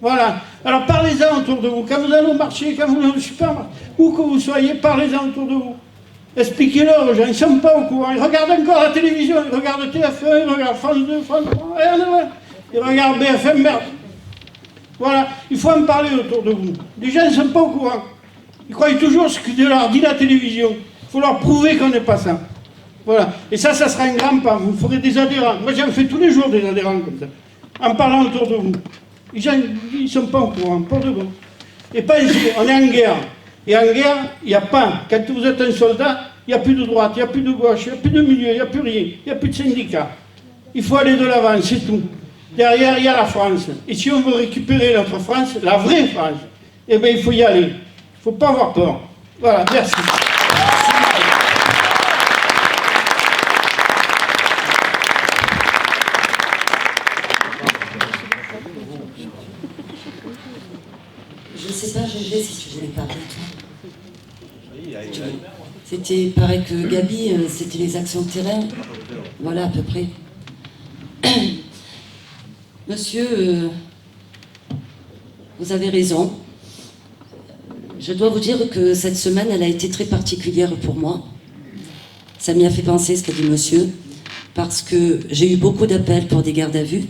Speaker 3: Voilà. Alors parlez-en autour de vous. Quand vous allez au marché, quand vous allez au supermarché, où que vous soyez, parlez-en autour de vous. Expliquez-leur aux gens, ils ne sont pas au courant. Ils regardent encore la télévision, ils regardent TF1, ils regardent France 2, France 3, ils regardent BFM, merde. Voilà, il faut en parler autour de vous. Les gens ne sont pas au courant. Ils croient toujours ce que leur dit la télévision. Il faut leur prouver qu'on n'est pas ça. Voilà. Et ça sera un grand pas. Vous ferez des adhérents. Moi, j'en fais tous les jours des adhérents comme ça. En parlant autour de vous. Les gens, ils ne sont pas au courant, pour de bon. Et pas ici, on est en guerre. Et en guerre, il n'y a pas. Quand vous êtes un soldat, il n'y a plus de droite, il n'y a plus de gauche, il n'y a plus de milieu, il n'y a plus rien. Il n'y a plus de syndicats. Il faut aller de l'avant, c'est tout. Derrière, il y a la France. Et si on veut récupérer notre France, la vraie France, eh bien, il faut y aller. Il ne faut pas avoir peur. Voilà, merci.
Speaker 1: Je ne sais pas, GG, si tu voulais parler, toi. C'était, pareil que Gabi, c'était les actions de terrain. Voilà, à peu près. Monsieur, vous avez raison. Je dois vous dire que cette semaine, elle a été très particulière pour moi. Ça m'y a fait penser, ce qu'a dit monsieur, parce que j'ai eu beaucoup d'appels pour des gardes à vue.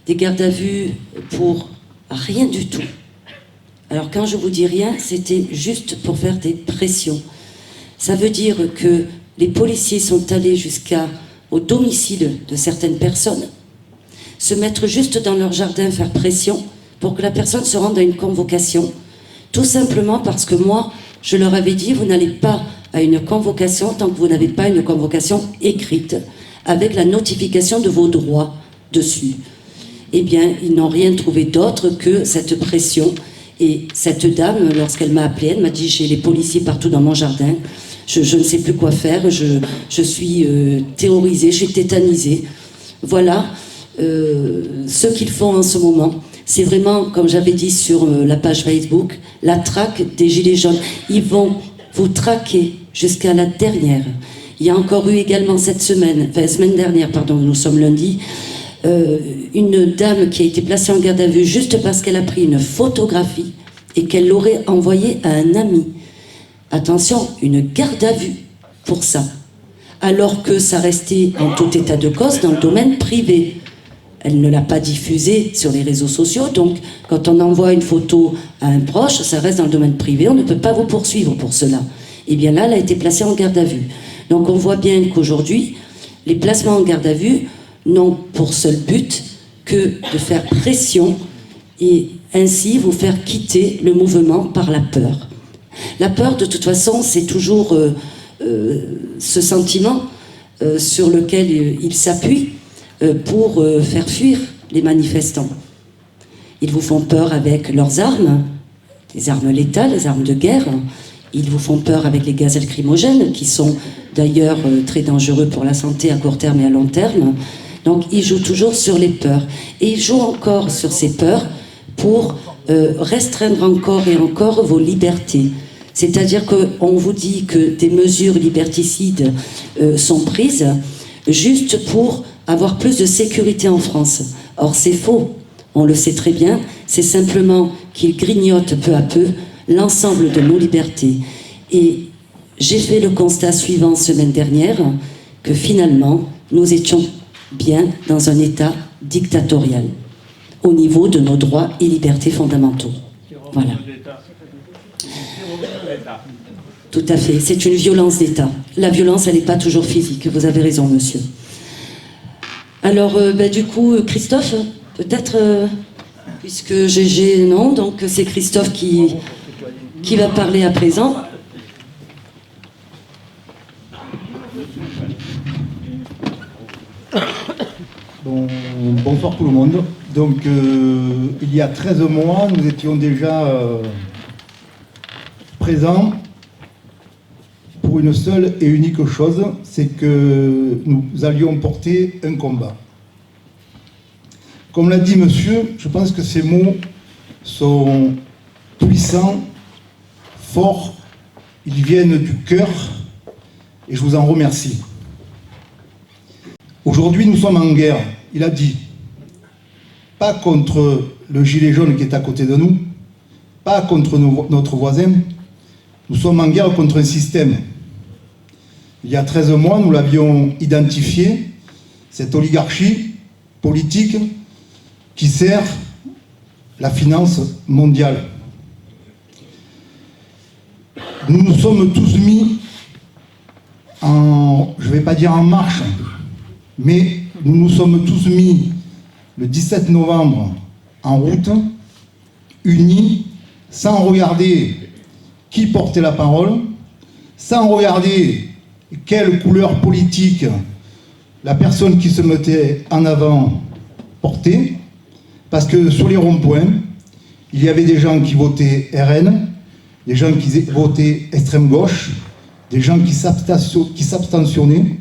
Speaker 1: Des gardes à vue pour rien du tout. Alors quand je vous dis rien, c'était juste pour faire des pressions. Ça veut dire que les policiers sont allés jusqu'au domicile de certaines personnes, se mettre juste dans leur jardin, faire pression pour que la personne se rende à une convocation. Tout simplement parce que moi, je leur avais dit, vous n'allez pas à une convocation tant que vous n'avez pas une convocation écrite, avec la notification de vos droits dessus. Eh bien, ils n'ont rien trouvé d'autre que cette pression. Et cette dame, lorsqu'elle m'a appelée, elle m'a dit, j'ai les policiers partout dans mon jardin, je ne sais plus quoi faire, je suis terrorisée, je suis tétanisée. Voilà ce qu'ils font en ce moment. C'est vraiment, comme j'avais dit sur la page Facebook, la traque des gilets jaunes. Ils vont vous traquer jusqu'à la dernière. Il y a encore eu également cette semaine, enfin semaine dernière, pardon, nous sommes lundi, une dame qui a été placée en garde à vue juste parce qu'elle a pris une photographie et qu'elle l'aurait envoyée à un ami. Attention, une garde à vue pour ça. Alors que ça restait en tout état de cause dans le domaine privé. Elle ne l'a pas diffusée sur les réseaux sociaux, donc quand on envoie une photo à un proche, ça reste dans le domaine privé, on ne peut pas vous poursuivre pour cela. Et bien là, elle a été placée en garde à vue. Donc on voit bien qu'aujourd'hui, les placements en garde à vue n'ont pour seul but que de faire pression et ainsi vous faire quitter le mouvement par la peur. La peur, de toute façon, c'est toujours ce sentiment sur lequel il s'appuie pour faire fuir les manifestants. Ils vous font peur avec leurs armes, les armes létales, les armes de guerre. Ils vous font peur avec les gaz lacrymogènes, qui sont d'ailleurs très dangereux pour la santé à court terme et à long terme. Donc ils jouent toujours sur les peurs. Et ils jouent encore sur ces peurs pour restreindre encore et encore vos libertés. C'est-à-dire qu'on vous dit que des mesures liberticides sont prises juste pour avoir plus de sécurité en France. Or c'est faux, on le sait très bien, c'est simplement qu'ils grignotent peu à peu l'ensemble de nos libertés. Et j'ai fait le constat suivant semaine dernière, que finalement nous étions bien dans un État dictatorial au niveau de nos droits et libertés fondamentaux. Voilà. Tout à fait, c'est une violence d'État. La violence, elle n'est pas toujours physique, vous avez raison, monsieur. Alors, du coup, Christophe, peut-être, puisque GG, non, donc c'est Christophe qui va parler à présent.
Speaker 7: Bonsoir tout le monde. Donc, il y a 13 mois, nous étions déjà présents pour une seule et unique chose, c'est que nous allions porter un combat. Comme l'a dit monsieur, je pense que ces mots sont puissants, forts, ils viennent du cœur et je vous en remercie. Aujourd'hui, nous sommes en guerre, il a dit, pas contre le gilet jaune qui est à côté de nous, pas contre notre voisin, nous sommes en guerre contre un système. Il y a 13 mois, nous l'avions identifié, cette oligarchie politique qui sert la finance mondiale. Nous nous sommes tous mis en, je ne vais pas dire en marche, mais nous nous sommes tous mis le 17 novembre en route, unis, sans regarder qui portait la parole, sans regarder quelle couleur politique la personne qui se mettait en avant portait, parce que sur les ronds-points, il y avait des gens qui votaient RN, des gens qui votaient extrême gauche, des gens qui s'abstentionnaient,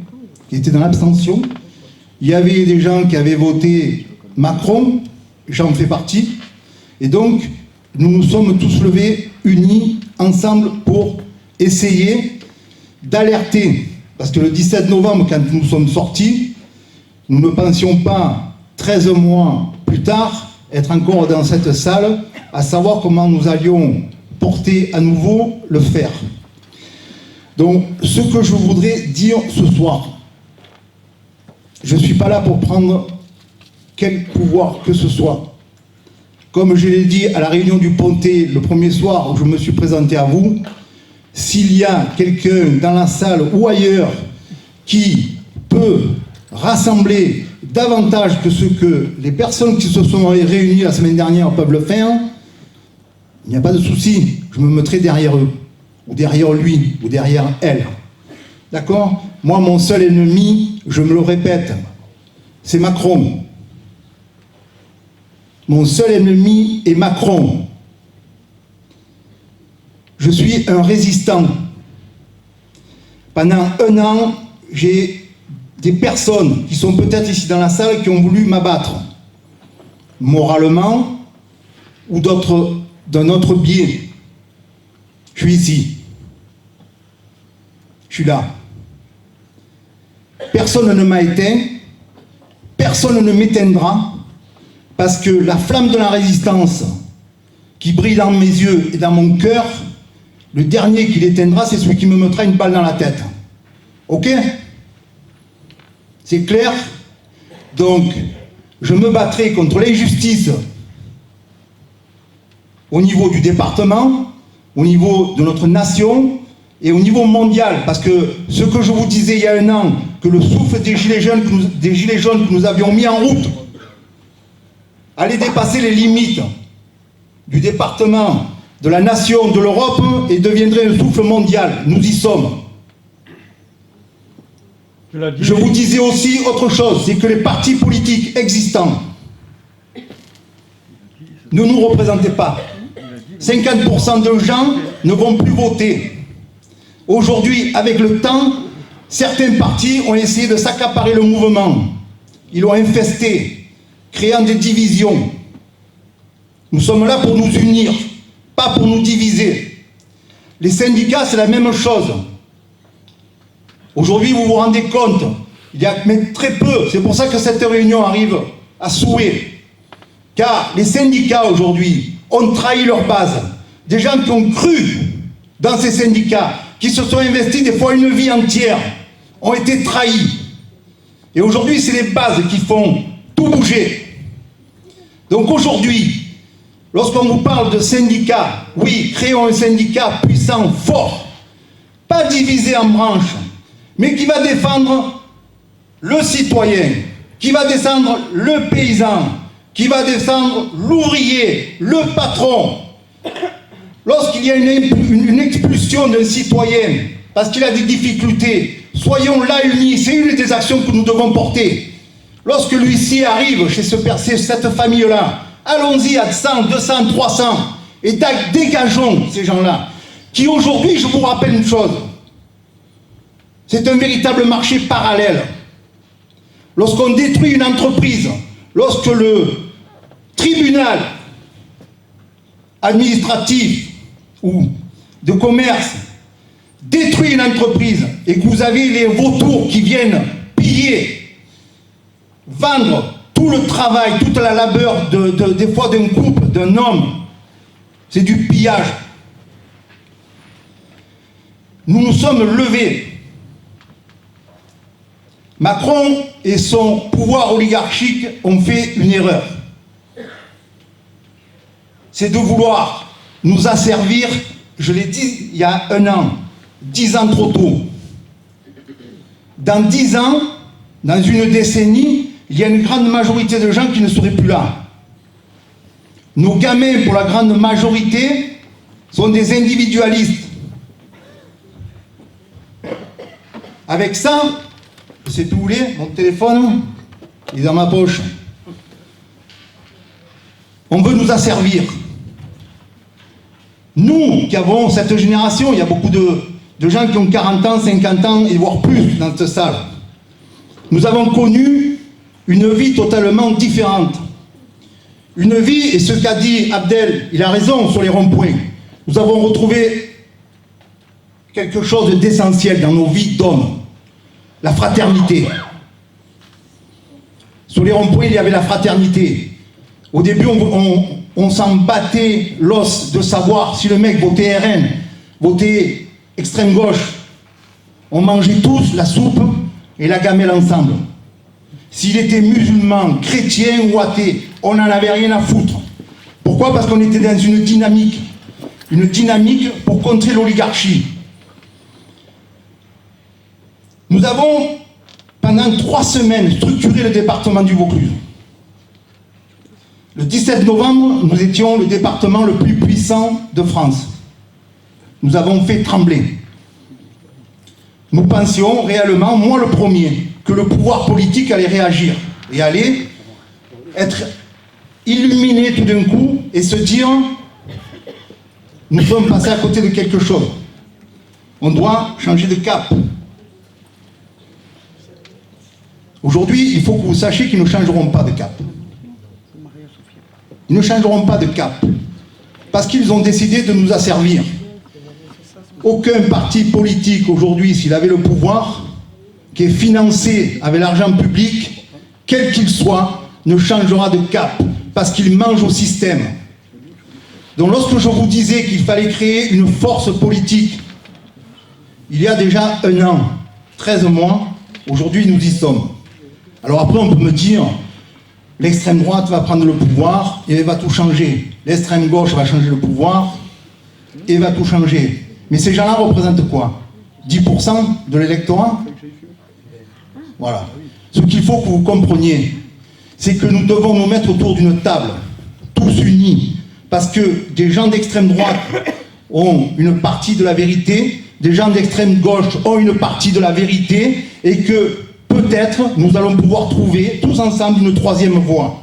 Speaker 7: qui étaient dans l'abstention. Il y avait des gens qui avaient voté Macron, j'en fais partie, et donc nous nous sommes tous levés, unis, ensemble, pour essayer d'alerter, parce que le 17 novembre, quand nous sommes sortis, nous ne pensions pas, 13 mois plus tard, être encore dans cette salle, à savoir comment nous allions porter à nouveau le fer. Donc, ce que je voudrais dire ce soir, je ne suis pas là pour prendre quel pouvoir que ce soit. Comme je l'ai dit à la réunion du Pontet le premier soir où je me suis présenté à vous, s'il y a quelqu'un dans la salle ou ailleurs qui peut rassembler davantage que ce que les personnes qui se sont réunies la semaine dernière peuvent le faire, il n'y a pas de souci, je me mettrai derrière eux, ou derrière lui, ou derrière elle. D'accord ? Moi, mon seul ennemi, je me le répète, c'est Macron. Mon seul ennemi est Macron. Je suis un résistant. Pendant un an, j'ai des personnes qui sont peut-être ici dans la salle qui ont voulu m'abattre, moralement ou d'un autre biais. Je suis ici. Je suis là. Personne ne m'a éteint, personne ne m'éteindra, parce que la flamme de la résistance qui brille dans mes yeux et dans mon cœur, le dernier qui l'éteindra, c'est celui qui me mettra une balle dans la tête. Ok ? C'est clair ? Donc, je me battrai contre l'injustice au niveau du département, au niveau de notre nation et au niveau mondial. Parce que ce que je vous disais il y a un an, que le souffle des gilets jaunes que nous avions mis en route allait dépasser les limites du département, de la nation, de l'Europe et deviendrait un souffle mondial. Nous y sommes.
Speaker 5: Tu l'as dit.
Speaker 7: Je vous disais aussi autre chose, c'est que les partis politiques existants ne nous représentaient pas. 50% de gens ne vont plus voter. Aujourd'hui, avec le temps, certains partis ont essayé de s'accaparer le mouvement. Ils l'ont infesté, créant des divisions. Nous sommes là pour nous unir, pas pour nous diviser. Les syndicats, c'est la même chose. Aujourd'hui, vous vous rendez compte, il y a mais très peu, c'est pour ça que cette réunion arrive à souhait. Car les syndicats aujourd'hui ont trahi leur base. Des gens qui ont cru dans ces syndicats, qui se sont investis des fois une vie entière, ont été trahis. Et aujourd'hui, c'est les bases qui font tout bouger. Donc aujourd'hui, lorsqu'on vous parle de syndicats, oui, créons un syndicat puissant, fort, pas divisé en branches, mais qui va défendre le citoyen, qui va défendre le paysan, qui va défendre l'ouvrier, le patron. Lorsqu'il y a une expulsion d'un citoyen, parce qu'il a des difficultés, soyons là unis, c'est une des actions que nous devons porter. Lorsque l'huissier arrive chez cette famille-là, allons-y à 100, 200, 300, et dégageons ces gens-là, qui aujourd'hui, je vous rappelle une chose, c'est un véritable marché parallèle. Lorsqu'on détruit une entreprise, lorsque le tribunal administratif ou de commerce détruit une entreprise et que vous avez les vautours qui viennent piller, vendre tout le travail, toute la labeur des fois d'un couple, d'un homme, c'est du pillage. Nous nous sommes levés. Macron et son pouvoir oligarchique ont fait une erreur. C'est de vouloir nous asservir, je l'ai dit il y a 1 an, 10 ans trop tôt. Dans 10 ans, dans une décennie, il y a une grande majorité de gens qui ne seraient plus là. Nos gamins, pour la grande majorité, sont des individualistes. Avec ça, je sais plus où il est, mon téléphone, il est dans ma poche. On veut nous asservir. Nous, qui avons cette génération, il y a beaucoup de gens qui ont 40 ans, 50 ans, et voire plus dans cette salle. Nous avons connu une vie totalement différente. Une vie, et ce qu'a dit Abdel, il a raison sur les ronds-points. Nous avons retrouvé quelque chose d'essentiel dans nos vies d'hommes. La fraternité. Sur les ronds-points, il y avait la fraternité. Au début, on s'en battait l'os de savoir si le mec votait RN, votait extrême gauche. On mangeait tous la soupe et la gamelle ensemble. S'il était musulman, chrétien ou athée, on n'en avait rien à foutre. Pourquoi? Parce qu'on était dans une dynamique pour contrer l'oligarchie. Nous avons, pendant 3 semaines, structuré le département du Vaucluse. Le 17 novembre, nous étions le département le plus puissant de France. Nous avons fait trembler. Nous pensions réellement, moi le premier, que le pouvoir politique allait réagir et allait être illuminé tout d'un coup et se dire « Nous sommes passés à côté de quelque chose. On doit changer de cap. » Aujourd'hui, il faut que vous sachiez qu'ils ne changeront pas de cap. Ils ne changeront pas de cap. Parce qu'ils ont décidé de nous asservir. Aucun parti politique aujourd'hui, s'il avait le pouvoir, qui est financé avec l'argent public, quel qu'il soit, ne changera de cap. Parce qu'il mange au système. Donc lorsque je vous disais qu'il fallait créer une force politique, il y a déjà 1 an, 13 mois, aujourd'hui nous y sommes. Alors après on peut me dire, l'extrême droite va prendre le pouvoir et elle va tout changer. L'extrême gauche va changer le pouvoir et va tout changer. Mais ces gens-là représentent quoi? 10% de l'électorat? Voilà. Ce qu'il faut que vous compreniez, c'est que nous devons nous mettre autour d'une table, tous unis, parce que des gens d'extrême droite ont une partie de la vérité, des gens d'extrême gauche ont une partie de la vérité, et que peut-être nous allons pouvoir trouver tous ensemble une troisième voie.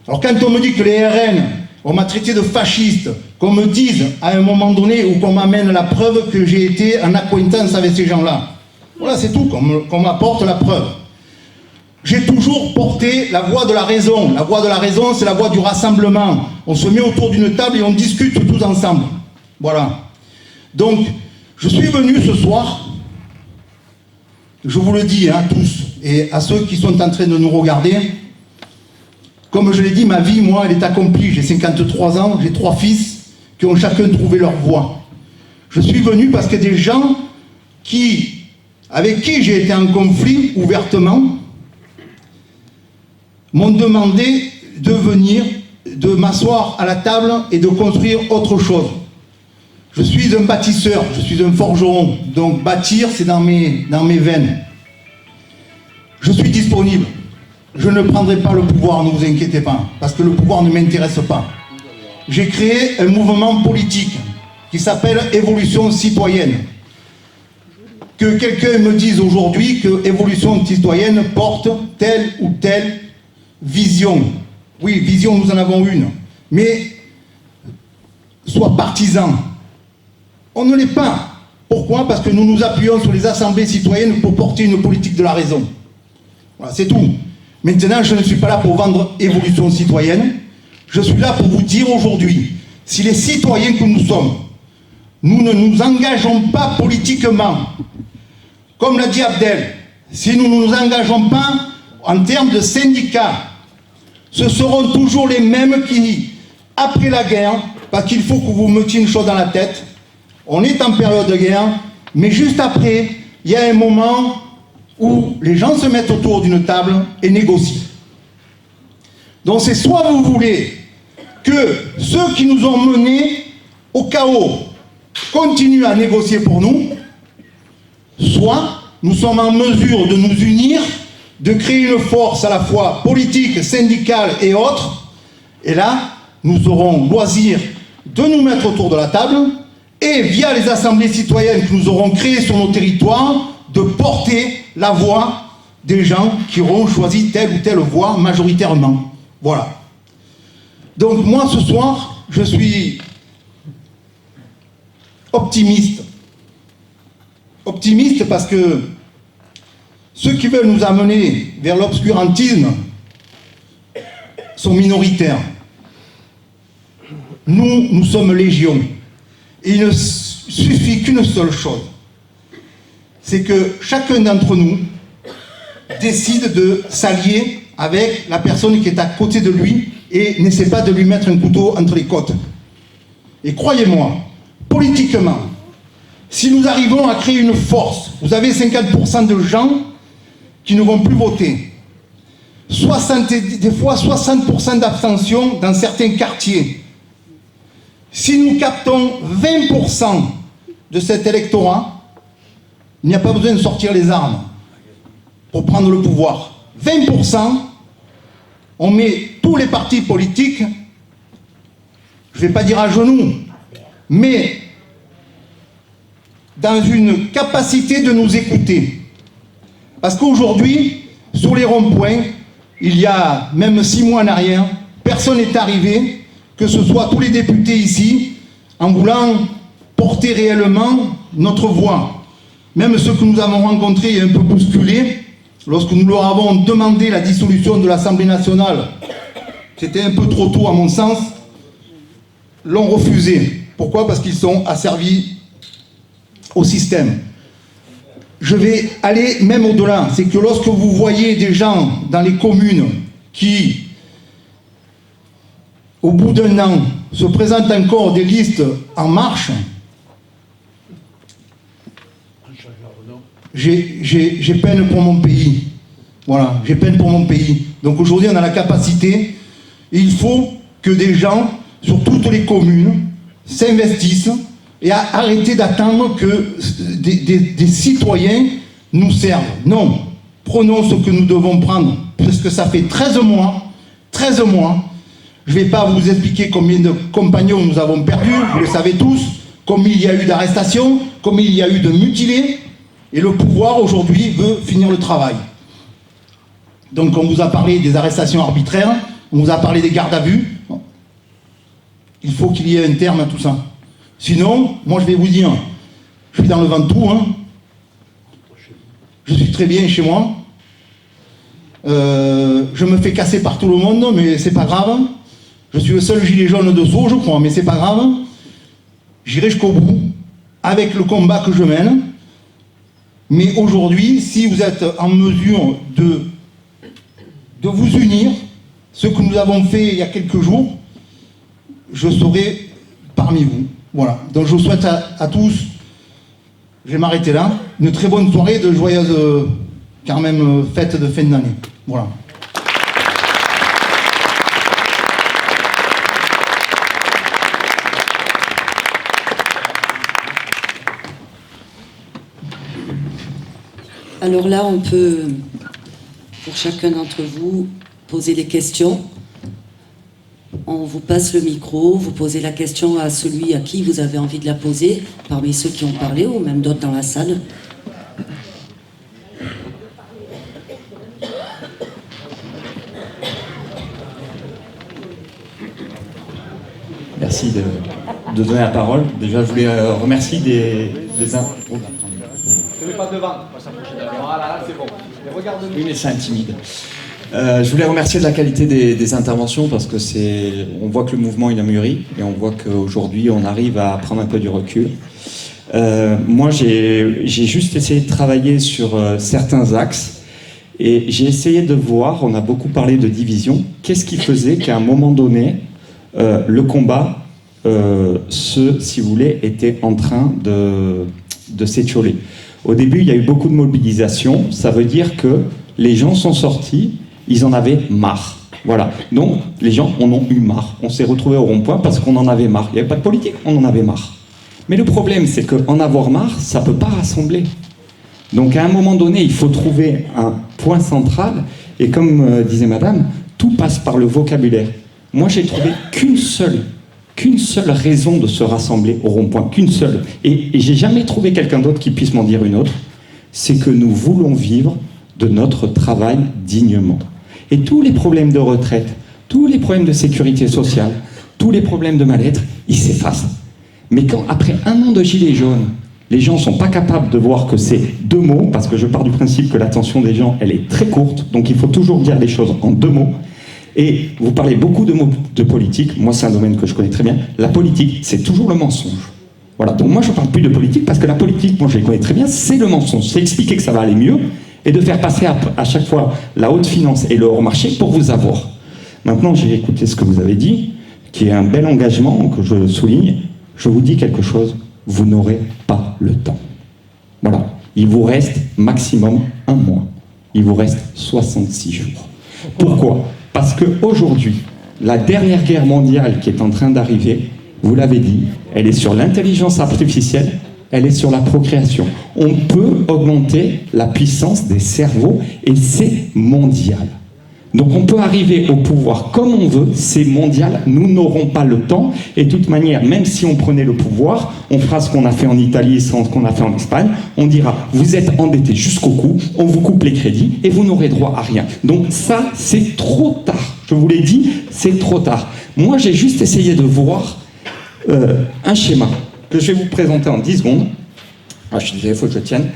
Speaker 7: Alors quand on me dit que les RN, on m'a traité de fasciste, qu'on me dise à un moment donné ou qu'on m'amène la preuve que j'ai été en accointance avec ces gens-là, voilà, c'est tout, qu'on m'apporte la preuve. J'ai toujours porté la voix de la raison. La voix de la raison, c'est la voix du rassemblement. On se met autour d'une table et on discute tous ensemble. Voilà. Donc, je suis venu ce soir, je vous le dis à tous, et à ceux qui sont en train de nous regarder, comme je l'ai dit, ma vie, moi, elle est accomplie. J'ai 53 ans, j'ai 3 fils qui ont chacun trouvé leur voie. Je suis venu parce que des gens avec qui j'ai été en conflit ouvertement, m'ont demandé de venir, de m'asseoir à la table et de construire autre chose. Je suis un bâtisseur, je suis un forgeron, donc bâtir, c'est dans mes veines. Je suis disponible. Je ne prendrai pas le pouvoir, ne vous inquiétez pas, parce que le pouvoir ne m'intéresse pas. J'ai créé un mouvement politique qui s'appelle Évolution Citoyenne. Que quelqu'un me dise aujourd'hui que Évolution Citoyenne porte telle ou telle vision. Oui, vision, nous en avons une. Mais soit partisan. On ne l'est pas. Pourquoi? Parce que nous nous appuyons sur les assemblées citoyennes pour porter une politique de la raison. Voilà, c'est tout. Maintenant, je ne suis pas là pour vendre Évolution Citoyenne. Je suis là pour vous dire aujourd'hui, si les citoyens que nous sommes, nous ne nous engageons pas politiquement, comme l'a dit Abdel, si nous ne nous engageons pas en termes de syndicats, ce seront toujours les mêmes qui, après la guerre, parce qu'il faut que vous mettiez une chose dans la tête, on est en période de guerre, mais juste après, il y a un moment où les gens se mettent autour d'une table et négocient. Donc c'est soit vous voulez que ceux qui nous ont menés au chaos continuent à négocier pour nous, soit nous sommes en mesure de nous unir, de créer une force à la fois politique, syndicale et autre, et là, nous aurons loisir de nous mettre autour de la table, et via les assemblées citoyennes que nous aurons créées sur nos territoires, de porter la voix des gens qui auront choisi telle ou telle voie majoritairement. Voilà. Donc moi, ce soir, je suis optimiste. Optimiste parce que ceux qui veulent nous amener vers l'obscurantisme sont minoritaires. Nous sommes légion. Et il ne suffit qu'une seule chose. C'est que chacun d'entre nous décide de s'allier avec la personne qui est à côté de lui et n'essaie pas de lui mettre un couteau entre les côtes. Et croyez-moi, politiquement, si nous arrivons à créer une force, vous avez 50% de gens qui ne vont plus voter, des fois 60% d'abstention dans certains quartiers. Si nous captons 20% de cet électorat, il n'y a pas besoin de sortir les armes pour prendre le pouvoir. 20%, on met tous les partis politiques, je ne vais pas dire à genoux, mais dans une capacité de nous écouter. Parce qu'aujourd'hui, sur les ronds-points, il y a même 6 mois en arrière, personne n'est arrivé, que ce soit tous les députés ici, en voulant porter réellement notre voix. Même ceux que nous avons rencontrés et un peu bousculés, lorsque nous leur avons demandé la dissolution de l'Assemblée nationale, c'était un peu trop tôt à mon sens, l'ont refusé. Pourquoi? Parce qu'ils sont asservis au système. Je vais aller même au-delà. C'est que lorsque vous voyez des gens dans les communes qui, au bout d'un an, se présentent encore des listes en marche, j'ai peine pour mon pays. Voilà, j'ai peine pour mon pays. Donc aujourd'hui, on a la capacité, et il faut que des gens, sur toutes les communes, s'investissent et arrêter d'attendre que des citoyens nous servent. Non, prenons ce que nous devons prendre, parce que ça fait 13 mois, je ne vais pas vous expliquer combien de compagnons nous avons perdus, vous le savez tous, combien il y a eu d'arrestations, combien il y a eu de mutilés. Et le pouvoir, aujourd'hui, veut finir le travail. Donc on vous a parlé des arrestations arbitraires, on vous a parlé des gardes à vue. Il faut qu'il y ait un terme à tout ça. Sinon, moi je vais vous dire, je suis dans le Ventoux, hein. Je suis très bien chez moi. Je me fais casser par tout le monde, mais c'est pas grave. Je suis le seul gilet jaune de Sceaux, je crois, mais c'est pas grave. J'irai jusqu'au bout, avec le combat que je mène. Mais aujourd'hui, si vous êtes en mesure de vous unir, ce que nous avons fait il y a quelques jours, je serai parmi vous. Voilà. Donc je vous souhaite à tous, je vais m'arrêter là, une très bonne soirée, de joyeuses quand même fêtes de fin d'année. Voilà.
Speaker 1: Alors là, on peut, pour chacun d'entre vous, poser des questions. On vous passe le micro, vous posez la question à celui à qui vous avez envie de la poser, parmi ceux qui ont parlé ou même d'autres dans la salle.
Speaker 8: Merci de donner la parole. Déjà, je voulais remercier des
Speaker 4: Pas devant, pas s'approcher de là, là, c'est bon.
Speaker 8: Oui, mais ça intimide. Je voulais remercier de la qualité des interventions parce que on voit que le mouvement il a mûri et on voit qu'aujourd'hui on arrive à prendre un peu du recul. Moi, j'ai juste essayé de travailler sur certains axes et j'ai essayé de voir, on a beaucoup parlé de division, qu'est-ce qui faisait qu'à un moment donné, le combat, si vous voulez, était en train de s'étioler. Au début, il y a eu beaucoup de mobilisation, ça veut dire que les gens sont sortis, ils en avaient marre. Voilà. Donc, les gens en ont eu marre. On s'est retrouvés au rond-point parce qu'on en avait marre. Il n'y avait pas de politique, on en avait marre. Mais le problème, c'est qu'en avoir marre, ça ne peut pas rassembler. Donc, à un moment donné, il faut trouver un point central. Et comme disait madame, tout passe par le vocabulaire. Moi, j'ai trouvé qu'une seule raison de se rassembler au rond-point, qu'une seule. Et j'ai jamais trouvé quelqu'un d'autre qui puisse m'en dire une autre. C'est que nous voulons vivre de notre travail dignement. Et tous les problèmes de retraite, tous les problèmes de sécurité sociale, tous les problèmes de mal-être, ils s'effacent. Mais quand, après un an de gilets jaunes, les gens ne sont pas capables de voir que c'est deux mots, parce que je pars du principe que l'attention des gens, elle est très courte, donc il faut toujours dire les choses en deux mots. Et vous parlez beaucoup de mots de politique, moi c'est un domaine que je connais très bien, la politique, c'est toujours le mensonge. Voilà, donc moi je ne parle plus de politique, parce que la politique, moi je les connais très bien, c'est le mensonge, c'est expliquer que ça va aller mieux, et de faire passer à chaque fois la haute finance et le hors-marché pour vous avoir. Maintenant, j'ai écouté ce que vous avez dit, qui est un bel engagement que je souligne. Je vous dis quelque chose, vous n'aurez pas le temps. Voilà, il vous reste maximum un mois. Il vous reste 66 jours. Pourquoi ? Parce qu'aujourd'hui, la dernière guerre mondiale qui est en train d'arriver, vous l'avez dit, elle est sur l'intelligence artificielle, elle est sur la procréation. On peut augmenter la puissance des cerveaux et c'est mondial. Donc on peut arriver au pouvoir comme on veut, c'est mondial, nous n'aurons pas le temps et de toute manière, même si on prenait le pouvoir, on fera ce qu'on a fait en Italie, ce qu'on a fait en Espagne, on dira vous êtes endettés jusqu'au cou, on vous coupe les crédits et vous n'aurez droit à rien. Donc ça, c'est trop tard. Je vous l'ai dit, c'est trop tard. Moi, j'ai juste essayé de voir un schéma que je vais vous présenter en 10 secondes. Ah, je suis désolé, il faut que je tienne.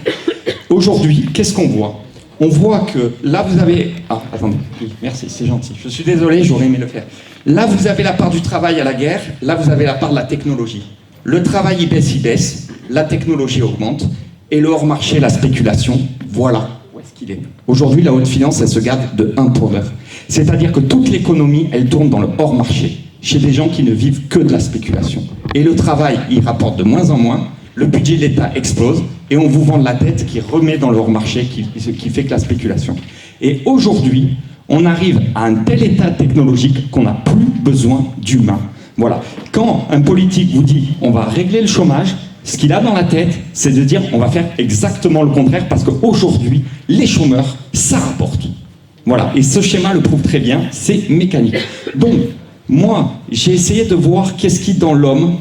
Speaker 8: Aujourd'hui, qu'est-ce qu'on voit ? On voit que là, vous avez... Ah, attendez, oui, merci, c'est gentil. Je suis désolé, j'aurais aimé le faire. Là, vous avez la part du travail à la guerre. Là, vous avez la part de la technologie. Le travail, il baisse. La technologie augmente. Et le hors-marché, la spéculation, voilà où est-ce qu'il est. Aujourd'hui, la haute finance, elle se garde de 1 pour 9. C'est-à-dire que toute l'économie, elle tourne dans le hors-marché, chez des gens qui ne vivent que de la spéculation. Et le travail, il rapporte de moins en moins. Le budget de l'État explose et on vous vend de la dette qui remet dans le hors-marché, qui fait que la spéculation. Et aujourd'hui, on arrive à un tel état technologique qu'on n'a plus besoin d'humains. Voilà. Quand un politique vous dit on va régler le chômage, ce qu'il a dans la tête, c'est de dire on va faire exactement le contraire parce qu'aujourd'hui, les chômeurs, ça rapporte. Voilà. Et ce schéma le prouve très bien, c'est mécanique. Donc, moi, j'ai essayé de voir qu'est-ce qui, dans l'homme,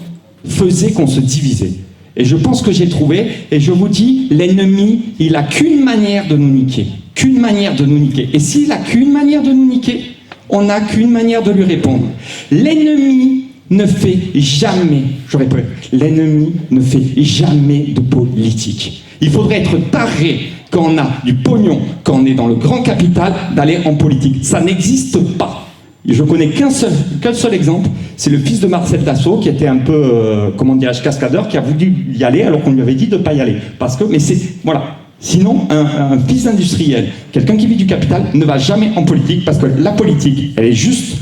Speaker 8: faisait qu'on se divisait. Et je pense que j'ai trouvé, et je vous dis, l'ennemi, il a qu'une manière de nous niquer. Qu'une manière de nous niquer. Et s'il a qu'une manière de nous niquer, on n'a qu'une manière de lui répondre. L'ennemi ne fait jamais, je répète, l'ennemi ne fait jamais de politique. Il faudrait être taré quand on a du pognon, quand on est dans le grand capital, d'aller en politique. Ça n'existe pas. Je connais qu'un seul exemple, c'est le fils de Marcel Dassault qui était un peu, comment dirais-je, cascadeur, qui a voulu y aller alors qu'on lui avait dit de ne pas y aller. Parce que, mais c'est, voilà. Sinon, un fils d'industriel, quelqu'un qui vit du capital, ne va jamais en politique parce que la politique, elle est juste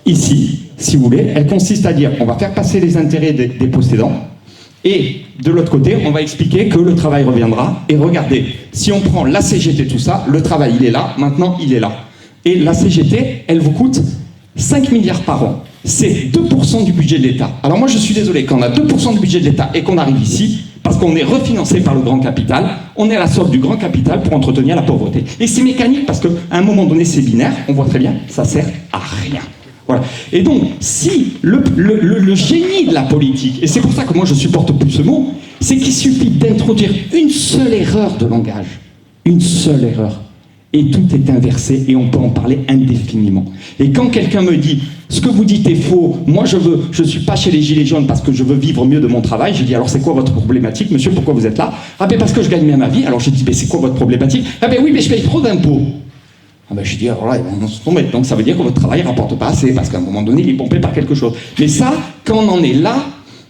Speaker 8: ici, si vous voulez. Elle consiste à dire, on va faire passer les intérêts des possédants et de l'autre côté, on va expliquer que le travail reviendra. Et regardez, si on prend la CGT, tout ça, le travail, il est là, maintenant, il est là. Et la CGT, elle vous coûte 5 milliards par an. C'est 2% du budget de l'État. Alors moi, je suis désolé, quand on a 2% du budget de l'État et qu'on arrive ici, parce qu'on est refinancé par le grand capital, on est à la solde du grand capital pour entretenir la pauvreté. Et c'est mécanique parce qu'à un moment donné, c'est binaire, on voit très bien, ça sert à rien. Voilà. Et donc, si le génie de la politique, et c'est pour ça que moi je supporte plus ce mot, c'est qu'il suffit d'introduire une seule erreur de langage, une seule erreur, et tout est inversé et on peut en parler indéfiniment. Et quand quelqu'un me dit « ce que vous dites est faux, moi je suis pas chez les Gilets jaunes parce que je veux vivre mieux de mon travail », je dis « alors c'est quoi votre problématique, monsieur, pourquoi vous êtes là ?»« Ah ben parce que je gagne bien ma vie », alors je dis « mais c'est quoi votre problématique ?»« Ah ben oui, mais je paye trop d'impôts ». Ah ben je dis « alors là, ils vont se tomber, donc ça veut dire que votre travail ne rapporte pas assez, parce qu'à un moment donné, il est pompé par quelque chose. » Mais ça, quand on en est là,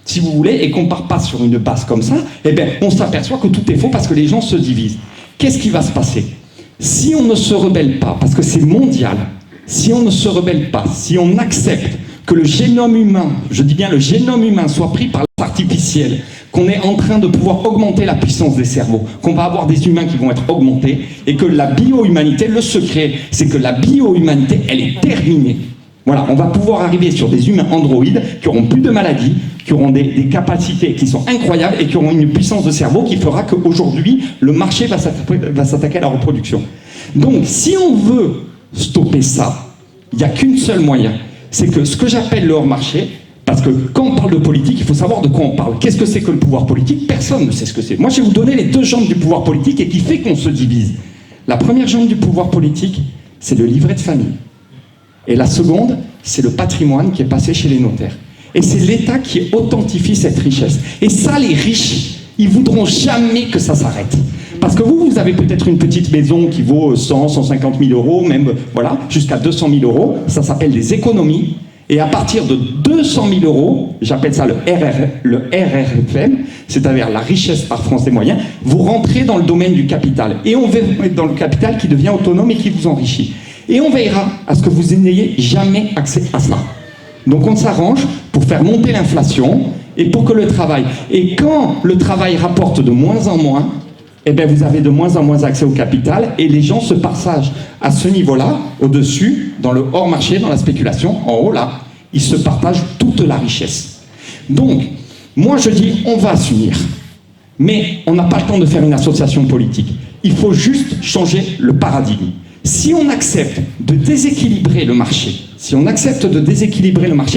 Speaker 8: si vous voulez, et qu'on part pas sur une base comme ça, eh bien on s'aperçoit que tout est faux parce que les gens se divisent. Qu'est-ce qui va se passer ? Si on ne se rebelle pas, parce que c'est mondial, si on ne se rebelle pas, si on accepte que le génome humain, je dis bien le génome humain, soit pris par l'artificiel, qu'on est en train de pouvoir augmenter la puissance des cerveaux, qu'on va avoir des humains qui vont être augmentés, et que la bio-humanité, le secret, c'est que la bio-humanité, elle est terminée. Voilà, on va pouvoir arriver sur des humains androïdes qui auront plus de maladies, qui auront des capacités qui sont incroyables et qui auront une puissance de cerveau qui fera qu'aujourd'hui, le marché va s'attaquer à la reproduction. Donc, si on veut stopper ça, il n'y a qu'une seule moyen. C'est que ce que j'appelle le hors-marché, parce que quand on parle de politique, il faut savoir de quoi on parle. Qu'est-ce que c'est que le pouvoir politique? Personne ne sait ce que c'est. Moi, je vais vous donner les deux jambes du pouvoir politique et qui fait qu'on se divise. La première jambe du pouvoir politique, c'est le livret de famille. Et la seconde, c'est le patrimoine qui est passé chez les notaires. Et c'est l'État qui authentifie cette richesse. Et ça, les riches, ils voudront jamais que ça s'arrête. Parce que vous avez peut-être une petite maison qui vaut 100, 150 000 euros, même, voilà, jusqu'à 200 000 euros. Ça s'appelle des économies. Et à partir de 200 000 euros, j'appelle ça le RRFM, c'est-à-dire la richesse par Français moyen, vous rentrez dans le domaine du capital. Et on va être dans le capital qui devient autonome et qui vous enrichit. Et on veillera à ce que vous n'ayez jamais accès à cela. Donc on s'arrange pour faire monter l'inflation et pour que le travail... Et quand le travail rapporte de moins en moins, eh bien vous avez de moins en moins accès au capital et les gens se partagent à ce niveau-là, au-dessus, dans le hors-marché, dans la spéculation, en haut là, ils se partagent toute la richesse. Donc, moi je dis, on va s'unir. Mais on n'a pas le temps de faire une association politique. Il faut juste changer le paradigme. Si on accepte de déséquilibrer le marché,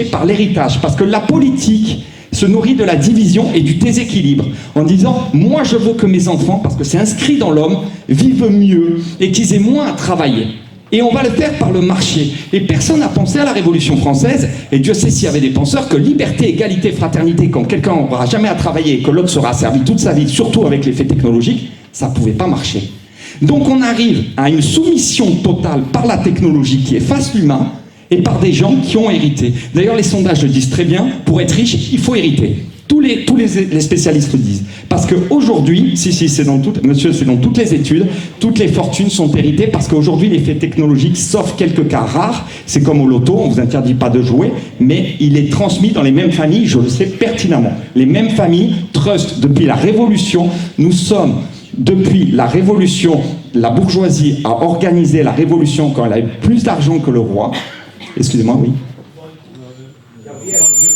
Speaker 8: par l'héritage, parce que la politique se nourrit de la division et du déséquilibre, en disant « moi je veux que mes enfants, parce que c'est inscrit dans l'homme, vivent mieux et qu'ils aient moins à travailler ». Et on va le faire par le marché. Et personne n'a pensé à la Révolution française, et Dieu sait s'il y avait des penseurs, que liberté, égalité, fraternité, quand quelqu'un n'aura jamais à travailler et que l'autre sera servi toute sa vie, surtout avec l'effet technologique, ça ne pouvait pas marcher. Donc on arrive à une soumission totale par la technologie qui efface l'humain et par des gens qui ont hérité. D'ailleurs les sondages le disent très bien, pour être riche, il faut hériter. Tous les spécialistes le disent. Parce qu'aujourd'hui, c'est dans toutes les études, toutes les fortunes sont héritées parce qu'aujourd'hui l'effet technologique, sauf quelques cas rares, c'est comme au loto, on ne vous interdit pas de jouer, mais il est transmis dans les mêmes familles, je le sais pertinemment. Les mêmes familles, trust, depuis la Révolution, nous sommes... Depuis la Révolution, la bourgeoisie a organisé la Révolution quand elle a eu plus d'argent que le roi. Excusez-moi, oui.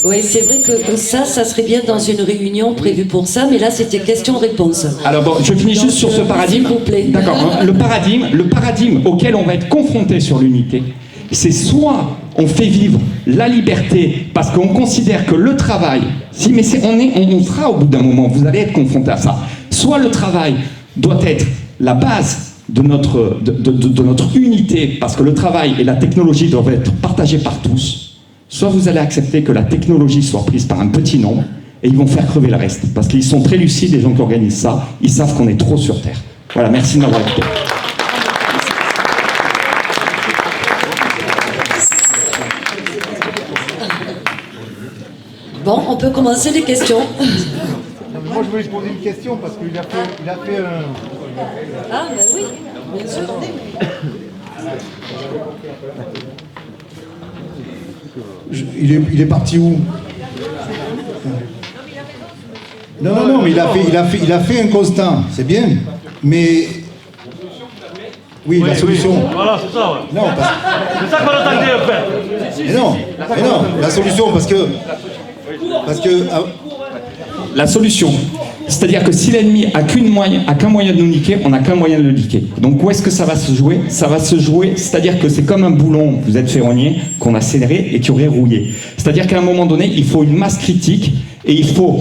Speaker 1: Oui, c'est vrai que ça serait bien dans une réunion prévue pour ça, mais là, c'était question-réponse.
Speaker 8: Alors bon, je finis juste sur ce paradigme.
Speaker 1: S'il vous plaît.
Speaker 8: D'accord, le paradigme auquel on va être confronté sur l'unité, c'est soit on fait vivre la liberté parce qu'on considère que le travail, si mais on sera au bout d'un moment, vous allez être confronté à ça, soit le travail doit être la base de notre unité, parce que le travail et la technologie doivent être partagés par tous, soit vous allez accepter que la technologie soit prise par un petit nombre, et ils vont faire crever le reste, parce qu'ils sont très lucides, les gens qui organisent ça, ils savent qu'on est trop sur Terre. Voilà, merci de m'avoir écouté.
Speaker 1: Bon, on peut commencer les questions.
Speaker 7: Moi, je voulais te poser une question parce qu'il a fait un...
Speaker 1: Ah, ben oui, bien sûr.
Speaker 7: Il est parti où? Non, mais il a fait un constat, c'est bien, mais... Oui, la solution.
Speaker 5: Voilà, c'est ça, ouais.
Speaker 7: Non,
Speaker 5: C'est ça qu'on attendait, en fait.
Speaker 7: mais non, la solution, parce que
Speaker 8: La solution, c'est-à-dire que si l'ennemi a qu'un moyen de nous niquer, on n'a qu'un moyen de le niquer. Donc où est-ce que ça va se jouer? Ça va se jouer, c'est-à-dire que c'est comme un boulon, vous êtes ferronnier, qu'on a scellé et qui aurait rouillé. C'est-à-dire qu'à un moment donné, il faut une masse critique et il faut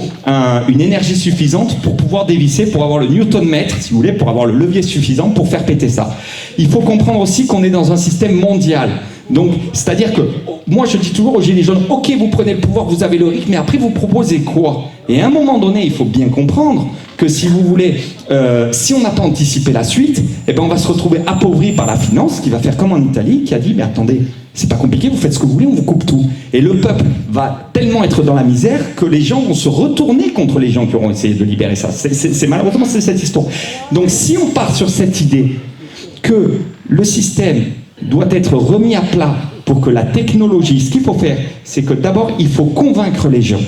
Speaker 8: une énergie suffisante pour pouvoir dévisser, pour avoir le newton-mètre, si vous voulez, pour avoir le levier suffisant pour faire péter ça. Il faut comprendre aussi qu'on est dans un système mondial. Donc, c'est-à-dire que, moi je dis toujours aux Gilets jaunes, ok, vous prenez le pouvoir, vous avez le rythme, mais après vous proposez quoi? Et à un moment donné, il faut bien comprendre que si vous voulez, si on n'a pas anticipé la suite, eh ben on va se retrouver appauvri par la finance, qui va faire comme en Italie, qui a dit, mais attendez, c'est pas compliqué, vous faites ce que vous voulez, on vous coupe tout. Et le peuple va tellement être dans la misère que les gens vont se retourner contre les gens qui auront essayé de libérer ça. Malheureusement, c'est cette histoire. Donc si on part sur cette idée que le système doit être remis à plat pour que la technologie, ce qu'il faut faire, c'est que d'abord, il faut convaincre les gens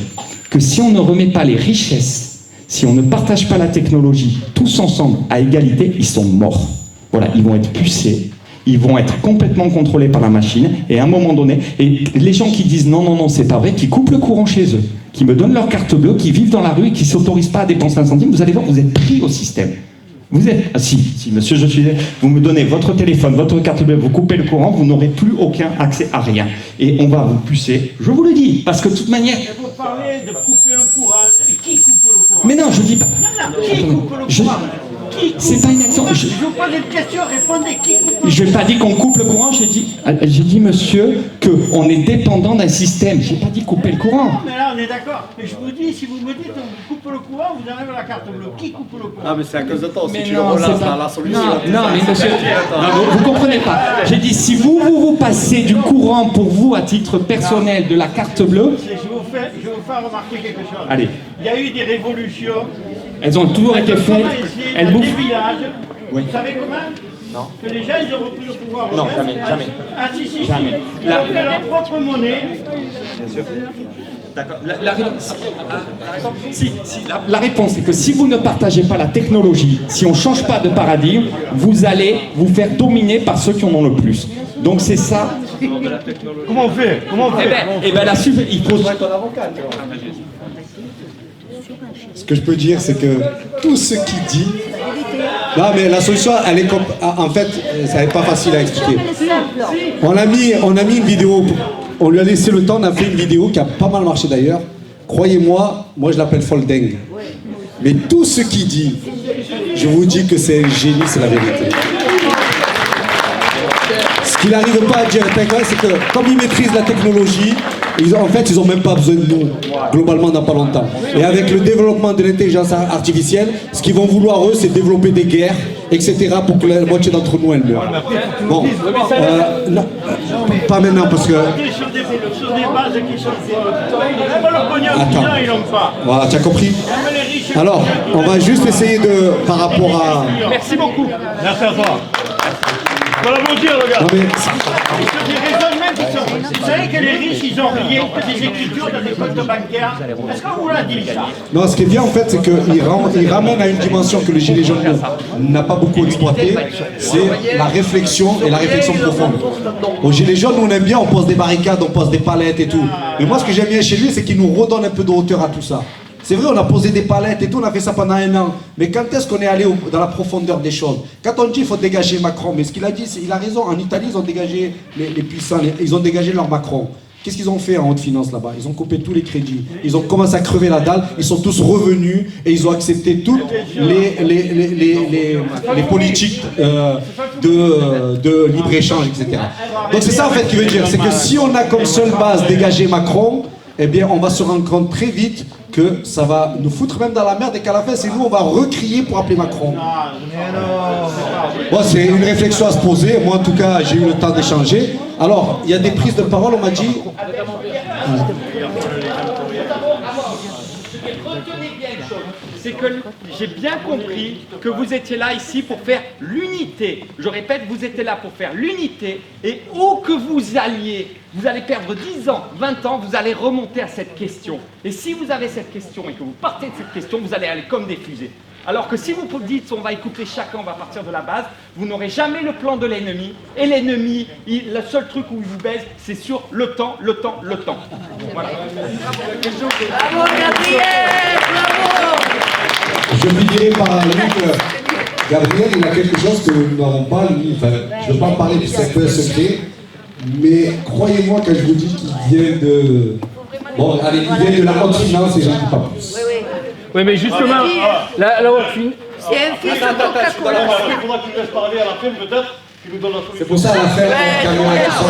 Speaker 8: que si on ne remet pas les richesses, si on ne partage pas la technologie, tous ensemble, à égalité, ils sont morts. Voilà, ils vont être pucés, ils vont être complètement contrôlés par la machine, et à un moment donné, et les gens qui disent non, c'est pas vrai, qui coupent le courant chez eux, qui me donnent leur carte bleue, qui vivent dans la rue et qui ne s'autorisent pas à dépenser un centime, vous allez voir, vous êtes pris au système. Vous êtes... Ah, si, monsieur, vous me donnez votre téléphone, votre carte bleue, vous coupez le courant, vous n'aurez plus aucun accès à rien. Et on va vous pucer, je vous le dis, parce que de toute manière...
Speaker 3: Vous parlez de couper le courant. Qui coupe le courant?
Speaker 8: Mais non, je dis pas...
Speaker 3: Qui coupe le courant?
Speaker 8: C'est pas une action...
Speaker 3: Je vous pose une question, répondez qui coupe le courant?
Speaker 8: Je n'ai pas dit qu'on coupe le courant, j'ai dit, monsieur, qu'on est dépendant d'un système. Je n'ai pas dit couper le courant.
Speaker 3: Non, mais là on est d'accord. Mais je vous dis, si vous me dites on coupe le courant, vous enlevez la carte bleue. Qui coupe le courant?
Speaker 9: Ah mais c'est à cause de toi, si tu le
Speaker 8: non,
Speaker 9: relances
Speaker 8: c'est pas...
Speaker 9: la solution.
Speaker 8: Non, mais monsieur, vous comprenez pas. J'ai dit, si vous passez du courant pour vous, à titre personnel, de la carte bleue...
Speaker 3: Je vais vous faire remarquer quelque chose.
Speaker 8: Allez.
Speaker 3: Il y a eu des révolutions.
Speaker 8: Elles ont toujours été faites. Elles
Speaker 3: Dans
Speaker 8: bouffent.
Speaker 3: des villages.
Speaker 8: Oui.
Speaker 3: Vous savez comment? Non. Que les gens, ils ont repris le pouvoir.
Speaker 8: Non,
Speaker 3: eux-mêmes.
Speaker 8: jamais.
Speaker 3: Ah si, si.
Speaker 8: Jamais.
Speaker 3: Ils ont fait leur propre monnaie.
Speaker 8: D'accord. La réponse est que si vous ne partagez pas la technologie, si on ne change pas de paradigme, vous allez vous faire dominer par ceux qui en ont le plus. Donc c'est ça.
Speaker 5: Comment on fait?
Speaker 8: Eh ben il faut...
Speaker 4: Ce que je peux dire, c'est que tout ce qu'il dit... Non, mais la solution, elle est... En fait, ça n'est pas facile à expliquer. On a mis une vidéo... On lui a laissé le temps, on a fait une vidéo qui a pas mal marché d'ailleurs. Croyez-moi, moi je l'appelle folding. Mais tout ce qu'il dit, je vous dis que c'est un génie, c'est la vérité. Ce qu'il n'arrive pas à dire, c'est que comme ils maîtrisent la technologie, ils n'ont même pas besoin de nous, globalement dans pas longtemps. Et avec le développement de l'intelligence artificielle, ce qu'ils vont vouloir eux, c'est développer des guerres, etc. pour que la moitié d'entre nous, elle meure. Bon, non, pas maintenant parce que...
Speaker 3: Sur des bases qui sont... Même le pognon,
Speaker 4: Attends.
Speaker 3: ils l'ont pas.
Speaker 4: Voilà, tu as compris? Alors, on va juste essayer de, par rapport à...
Speaker 5: Merci beaucoup. Merci à toi. Voilà mon Dieu, regarde.
Speaker 4: Non, mais...
Speaker 3: Sur des raisonnements qui sont... Vous savez que les riches, ils ont rien que des écritures dans des comptes bancaires. Est-ce qu'on vous l'a dit ça?
Speaker 4: Non, ce qui est bien en fait, c'est qu'il ramène à une dimension que le Gilet jaune n'a pas beaucoup exploité, c'est la réflexion et la réflexion profonde. Au Gilet jaune, on aime bien, on pose des barricades, on pose des palettes et tout. Mais moi, ce que j'aime bien chez lui, c'est qu'il nous redonne un peu de hauteur à tout ça. C'est vrai, on a posé des palettes et tout, on a fait ça pendant 1 an. Mais quand est-ce qu'on est allé dans la profondeur des choses? Quand on dit qu'il faut dégager Macron, mais ce qu'il a dit, il a raison. En Italie, ils ont dégagé les puissants, ils ont dégagé leur Macron. Qu'est-ce qu'ils ont fait en haute finance là-bas? Ils ont coupé tous les crédits. Ils ont commencé à crever la dalle. Ils sont tous revenus et ils ont accepté toutes les politiques de libre-échange, etc. Donc c'est ça en fait qui veut dire. C'est que si on a comme seule base dégager Macron, eh bien on va se rendre compte très vite que ça va nous foutre même dans la merde et qu'à la fin c'est nous on va recrier pour appeler Macron. Bon, c'est une réflexion à se poser. Moi en tout cas j'ai eu le temps d'échanger. Alors il y a des prises de parole, on m'a dit.
Speaker 9: Retenez bien une chose, c'est que j'ai bien compris que vous étiez là ici pour faire l'unité. Je répète, vous étiez là pour faire l'unité et où que vous alliez, vous allez perdre 10 ans, 20 ans, vous allez remonter à cette question. Et si vous avez cette question et que vous partez de cette question, vous allez aller comme des fusées. Alors que si vous dites on va écouter chacun, on va partir de la base, vous n'aurez jamais le plan de l'ennemi. Et l'ennemi, le seul truc où il vous baise, c'est sur le temps, le temps, le temps. Voilà.
Speaker 10: Bravo Gabriel, bravo.
Speaker 4: Je finirai par lui que Gabriel, il a quelque chose que nous n'aurons pas, lui. Enfin, je ne veux pas parler du cercle secret, mais croyez-moi quand je vous dis qu'il vient de... Bon, allez, il vient de la haute finance et j'en dis pas plus.
Speaker 10: Oui, oui.
Speaker 2: Oui, mais justement, la haute finance...
Speaker 10: C'est un fils de Coca-Cola.
Speaker 5: Il faudra que tu laisses parler à la fin, peut-être, qu'il nous donne la solution.
Speaker 4: C'est pour ça à la fin, caméra qui sort.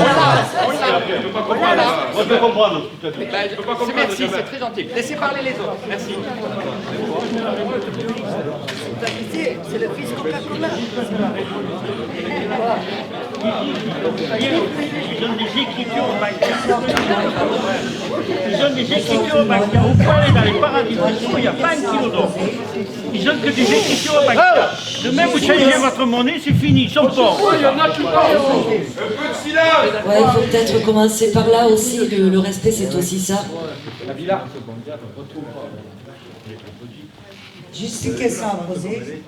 Speaker 5: Je ne peux pas comprendre. Moi, je peux comprendre.
Speaker 9: Merci, c'est très gentil. Laissez parler les autres. Merci.
Speaker 10: C'est le fils Coca-Cola.
Speaker 3: Ils ont des écritures bancaires. Ils ont des écritures bancaires. Vous pouvez aller dans les paradis fiscaux, il n'y a pas un kilo d'or. Ils ont que des écritures bancaires. Demain, vous changez votre monnaie, c'est fini, ils sont pauvres.
Speaker 1: Ouais, il faut peut-être commencer par là aussi. Le respect, c'est aussi ça.
Speaker 10: Juste une question à poser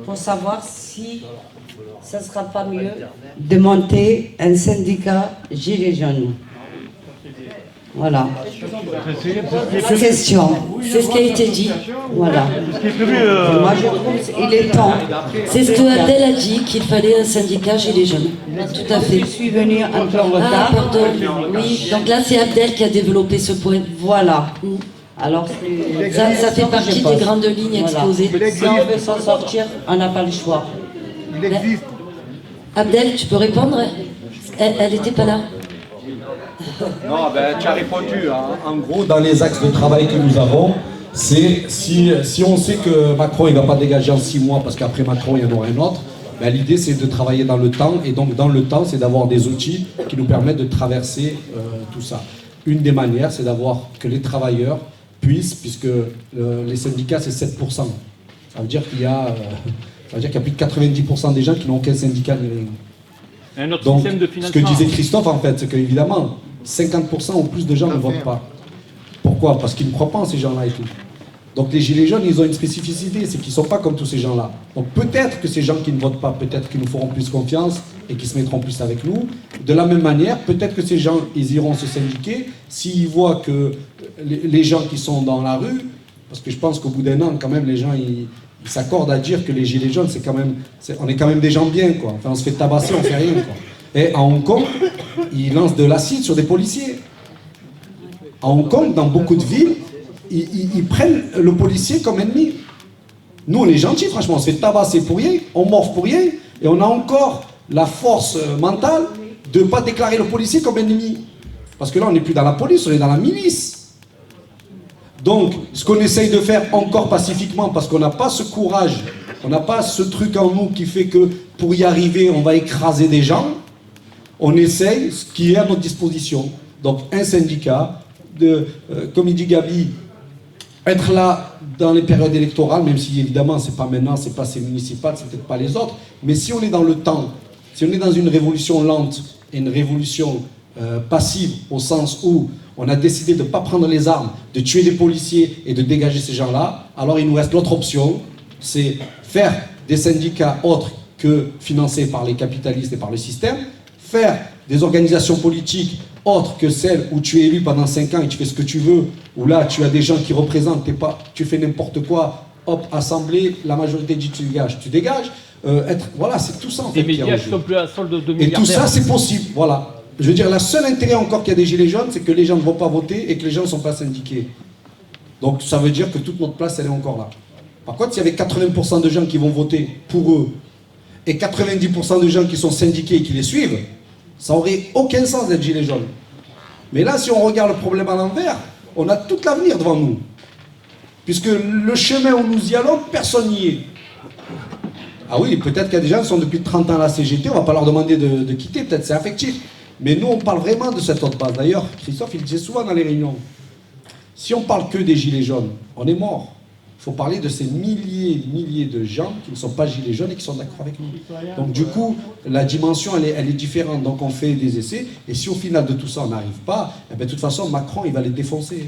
Speaker 10: pour savoir si ça ne sera pas mieux de monter un syndicat Gilets jaunes. Voilà. La question.
Speaker 1: C'est ce qui a été dit.
Speaker 10: Voilà. Moi je trouve qu'il est temps.
Speaker 1: C'est ce que Abdel a dit, qu'il fallait un syndicat Gilets jaunes. Tout à fait.
Speaker 10: Je suis venue un peu en
Speaker 1: Ah,
Speaker 10: retard.
Speaker 1: pardon. Oui, donc là, c'est Abdel qui a développé ce point.
Speaker 10: Voilà. Alors,
Speaker 1: Ça fait partie des grandes lignes exposées.
Speaker 10: Si on veut s'en sortir, on n'a pas le choix.
Speaker 1: Abdel, tu peux répondre? Elle n'était pas là.
Speaker 4: Non, ben, tu as répondu. Hein. En gros, dans les axes de travail que nous avons, c'est si on sait que Macron il ne va pas dégager en 6 mois, parce qu'après Macron, il y en aura un autre, ben, l'idée c'est de travailler dans le temps. Et donc, dans le temps, c'est d'avoir des outils qui nous permettent de traverser tout ça. Une des manières, c'est d'avoir que les travailleurs puissent, puisque les syndicats, c'est 7%. Ça veut dire qu'il y a plus de 90% des gens qui n'ont aucun syndicat ni rien.
Speaker 2: Un autre
Speaker 4: Donc,
Speaker 2: système de
Speaker 4: ce
Speaker 2: financement.
Speaker 4: que disait Christophe, en fait, c'est qu'évidemment, 50% ou plus de gens ne votent pas. Pourquoi? Parce qu'ils ne croient pas en ces gens-là et tout. Donc les Gilets jaunes, ils ont une spécificité, c'est qu'ils ne sont pas comme tous ces gens-là. Donc peut-être que ces gens qui ne votent pas, peut-être qu'ils nous feront plus confiance et qu'ils se mettront plus avec nous. De la même manière, peut-être que ces gens, ils iront se syndiquer s'ils voient que les gens qui sont dans la rue, parce que je pense qu'au bout d'un an, quand même, les gens, ils s'accordent à dire que les Gilets jaunes, on est quand même des gens bien, quoi. Enfin, on se fait tabasser, on fait rien, quoi. Et à Hong Kong, ils lancent de l'acide sur des policiers. À Hong Kong, dans beaucoup de villes, ils prennent le policier comme ennemi. Nous, on est gentils, franchement, on se fait tabasser pour rien, on morfe pour rien, et on a encore la force mentale de ne pas déclarer le policier comme ennemi. Parce que là, on n'est plus dans la police, on est dans la milice. Donc, ce qu'on essaye de faire encore pacifiquement, parce qu'on n'a pas ce courage, on n'a pas ce truc en nous qui fait que pour y arriver, on va écraser des gens, on essaye ce qui est à notre disposition. Donc, un syndicat, comme il dit Gabi, être là dans les périodes électorales, même si évidemment c'est pas maintenant, c'est pas ces municipales, c'est peut-être pas les autres, mais si on est dans le temps, si on est dans une révolution lente et une révolution passive, au sens où on a décidé de ne pas prendre les armes, de tuer des policiers et de dégager ces gens-là, alors il nous reste l'autre option, c'est faire des syndicats autres que financés par les capitalistes et par le système, faire des organisations politiques autre que celle où tu es élu pendant 5 ans et tu fais ce que tu veux, où là tu as des gens qui représentent, tu fais n'importe quoi, hop, assemblée, la majorité dit tu dégages. Voilà, c'est tout ça en fait.
Speaker 2: Les médias ne sont plus à la solde de milliardaires.
Speaker 4: Et tout ça, c'est possible, voilà. Je veux dire, le seul intérêt encore qu'il y a des gilets jaunes, c'est que les gens ne vont pas voter et que les gens ne sont pas syndiqués. Donc ça veut dire que toute notre place, elle est encore là. Par contre, s'il y avait 80% de gens qui vont voter pour eux et 90% de gens qui sont syndiqués et qui les suivent, ça n'aurait aucun sens d'être gilet jaune. Mais là, si on regarde le problème à l'envers, on a tout l'avenir devant nous. Puisque le chemin où nous y allons, personne n'y est. Ah oui, peut-être qu'il y a des gens qui sont depuis 30 ans à la CGT, on ne va pas leur demander de quitter, peut-être c'est affectif. Mais nous, on parle vraiment de cette autre base. D'ailleurs, Christophe, il disait souvent dans les réunions, si on parle que des gilets jaunes, on est mort. Il faut parler de ces milliers de gens qui ne sont pas gilets jaunes et qui sont d'accord avec nous. Donc du coup, la dimension, elle est différente. Donc on fait des essais. Et si au final de tout ça, on n'arrive pas, eh bien, de toute façon, Macron, il va les défoncer.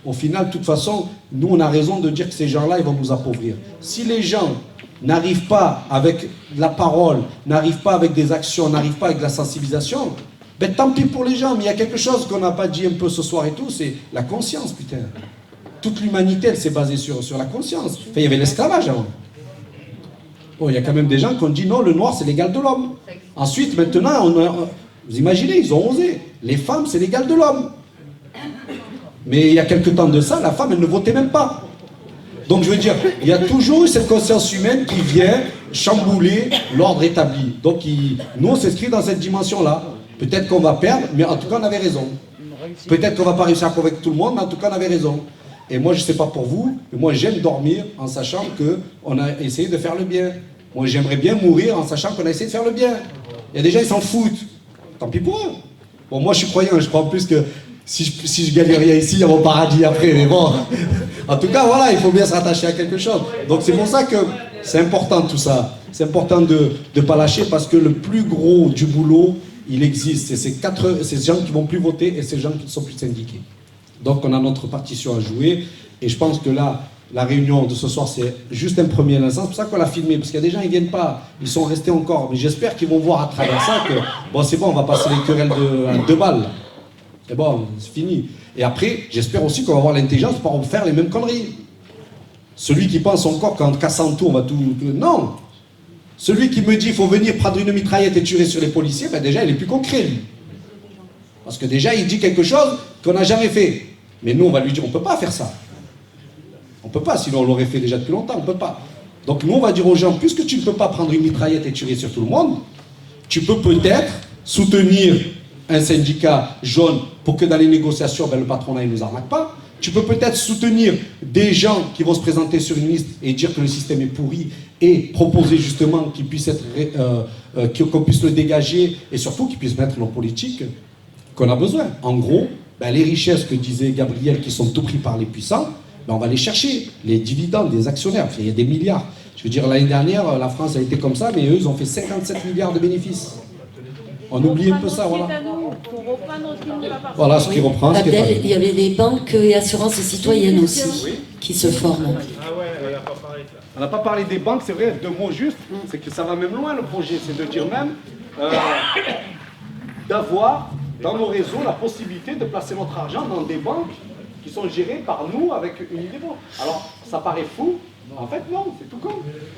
Speaker 4: Au final, de toute façon, nous, on a raison de dire que ces gens-là, ils vont nous appauvrir. Si les gens n'arrivent pas avec la parole, n'arrivent pas avec des actions, n'arrivent pas avec de la sensibilisation, ben tant pis pour les gens. Mais il y a quelque chose qu'on n'a pas dit un peu ce soir et tout, c'est la conscience, putain. Toute l'humanité, elle s'est basée sur la conscience. Enfin, il y avait l'esclavage avant. Bon, il y a quand même des gens qui ont dit non, le noir, c'est l'égal de l'homme. Ensuite, maintenant, vous imaginez, ils ont osé. Les femmes, c'est l'égal de l'homme. Mais il y a quelque temps de ça, la femme, elle ne votait même pas. Donc je veux dire, il y a toujours eu cette conscience humaine qui vient chambouler l'ordre établi. Donc nous, on s'inscrit dans cette dimension-là. Peut-être qu'on va perdre, mais en tout cas, on avait raison. Peut-être qu'on ne va pas réussir à convaincre tout le monde, mais en tout cas, on avait raison. Et moi, je ne sais pas pour vous, mais moi, j'aime dormir en sachant qu'on a essayé de faire le bien. Moi, j'aimerais bien mourir en sachant qu'on a essayé de faire le bien. Il y a des gens, ils s'en foutent. Tant pis pour eux. Bon, moi, je suis croyant, je crois en plus que si je gagne rien ici, il y a mon paradis après. Mais bon, en tout cas, voilà, il faut bien se rattacher à quelque chose. Donc, c'est pour ça que c'est important tout ça. C'est important de ne pas lâcher parce que le plus gros du boulot, il existe. C'est ces gens qui ne vont plus voter et ces gens qui ne sont plus syndiqués. Donc on a notre partition à jouer et je pense que là, la réunion de ce soir, c'est juste un premier instant. C'est pour ça qu'on l'a filmé, parce qu'il y a des gens, ils ne viennent pas, ils sont restés encore. Mais j'espère qu'ils vont voir à travers ça que, bon, c'est bon, on va passer les querelles à 2 balles. C'est bon, c'est fini. Et après, j'espère aussi qu'on va avoir l'intelligence pour faire les mêmes conneries. Celui qui pense encore qu'en cassant tout, on va tout... Non. Celui qui me dit qu'il faut venir prendre une mitraillette et tirer sur les policiers, ben déjà, il est plus concret, lui. Parce que déjà, il dit quelque chose qu'on n'a jamais fait. Mais nous, on va lui dire, on ne peut pas faire ça. On ne peut pas, sinon on l'aurait fait déjà depuis longtemps, on ne peut pas. Donc nous, on va dire aux gens, puisque tu ne peux pas prendre une mitraillette et tirer sur tout le monde, tu peux peut-être soutenir un syndicat jaune pour que dans les négociations, ben, le patronat ne nous arnaque pas. Tu peux peut-être soutenir des gens qui vont se présenter sur une liste et dire que le système est pourri et proposer justement qu'il puisse être, qu'on puisse le dégager et surtout qu'il puisse mettre nos politiques qu'on a besoin. En gros, ben, les richesses que disait Gabriel qui sont tout pris par les puissants, ben, on va les chercher, les dividendes des actionnaires. Enfin, il y a des milliards. Je veux dire, l'année dernière, la France a été comme ça, mais eux, ils ont fait 57 milliards de bénéfices. On oublie un peu ça, voilà. Voilà ce qui reprend.
Speaker 1: Abdel, il y avait les banques et assurances citoyennes aussi qui se forment.
Speaker 4: Ah ouais, elle n'a pas parlé de ça. On n'a pas parlé des banques, c'est vrai, 2 mots juste, c'est que ça va même loin le projet, c'est de dire même d'avoir dans nos réseaux la possibilité de placer notre argent dans des banques qui sont gérées par nous avec une idée bonne. Alors, ça paraît fou, en fait non, c'est tout con.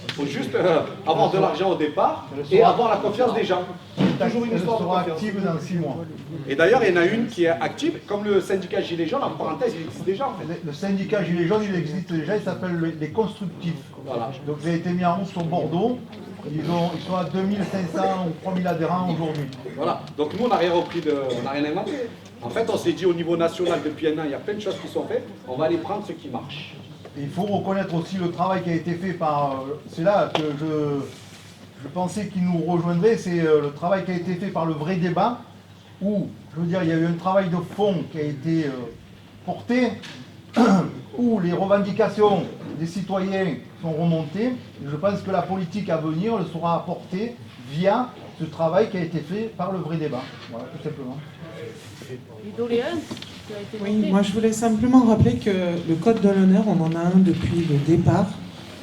Speaker 4: Il faut juste avoir de l'argent au départ et avoir la confiance des gens. Toujours une histoire de confiance.
Speaker 7: Active dans 6 mois.
Speaker 4: Et d'ailleurs, il y en a une qui est active, comme le syndicat Gilets jaunes, en parenthèse, il existe déjà en fait.
Speaker 7: Le syndicat Gilets jaunes, il existe déjà, il s'appelle les constructifs.
Speaker 4: Voilà.
Speaker 7: Donc il a été mis en route sur Bordeaux. Ils sont à 2500 ou 3000 adhérents aujourd'hui.
Speaker 4: Voilà, donc nous on n'a rien repris, on n'a rien inventé. En fait, on s'est dit au niveau national depuis un an, il y a plein de choses qui sont faites, on va aller prendre ce qui marche.
Speaker 7: Et il faut reconnaître aussi le travail qui a été fait par... c'est là que je pensais qu'il nous rejoindrait, c'est le travail qui a été fait par le vrai débat, où, je veux dire, il y a eu un travail de fond qui a été porté, où les revendications des citoyens sont remontées. Et je pense que la politique à venir le sera apportée via ce travail qui a été fait par le vrai débat. Voilà, tout simplement.
Speaker 11: Oui, moi je voulais simplement rappeler que le code de l'honneur, on en a un depuis le départ.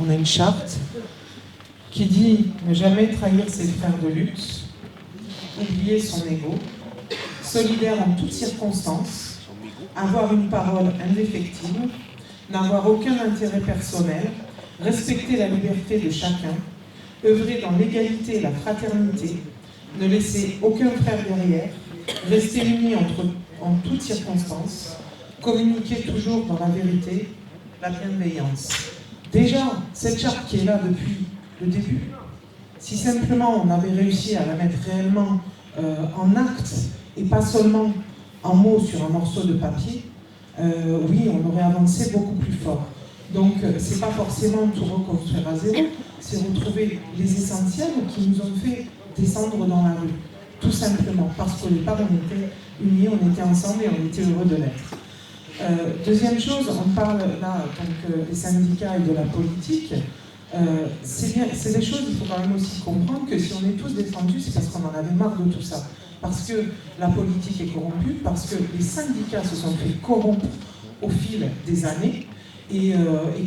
Speaker 11: On a une charte qui dit ne jamais trahir ses frères de lutte, oublier son ego, solidaire en toutes circonstances, avoir une parole indéfectible, n'avoir aucun intérêt personnel, respecter la liberté de chacun, œuvrer dans l'égalité et la fraternité, ne laisser aucun frère derrière, rester unis en toutes circonstances, communiquer toujours dans la vérité, la bienveillance. Déjà, cette charte qui est là depuis le début, si simplement on avait réussi à la mettre réellement en actes et pas seulement en mots sur un morceau de papier, oui, on aurait avancé beaucoup plus fort. Donc, c'est pas forcément tout reconstruire à zéro, c'est retrouver les essentiels qui nous ont fait descendre dans la rue. Tout simplement, parce qu'au départ, on était unis, on était ensemble et on était heureux de l'être. Deuxième chose, on parle là donc, des syndicats et de la politique. C'est des choses, il faut quand même aussi comprendre que si on est tous descendus, c'est parce qu'on en avait marre de tout ça. Parce que la politique est corrompue, parce que les syndicats se sont fait corrompre au fil des années, et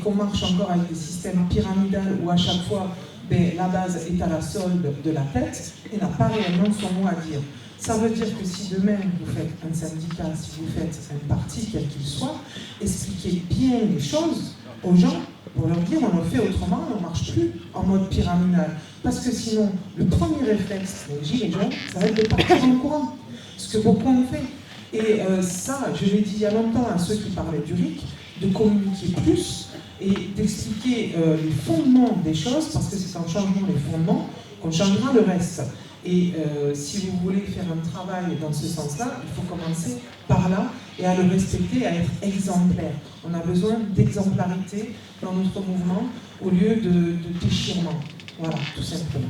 Speaker 11: qu'on marche encore avec des systèmes pyramidaux où à chaque fois, la base est à la solde de la tête et n'a pas réellement son mot à dire. Ça veut dire que si demain vous faites un syndicat, si vous faites un parti, quel qu'il soit, expliquez bien les choses aux gens pour leur dire on le fait autrement, on ne marche plus en mode pyramidal. Parce que sinon, le premier réflexe des gilets jaunes, ça va être de partir en courant. Ce que beaucoup ont fait. Et ça, je l'ai dit il y a longtemps à ceux qui parlaient du RIC, de communiquer plus et d'expliquer les fondements des choses, parce que c'est en changeant les fondements qu'on changera le reste. Et si vous voulez faire un travail dans ce sens-là, il faut commencer par là et à le respecter, à être exemplaire. On a besoin d'exemplarité dans notre mouvement au lieu de déchirement. Voilà, tout simplement.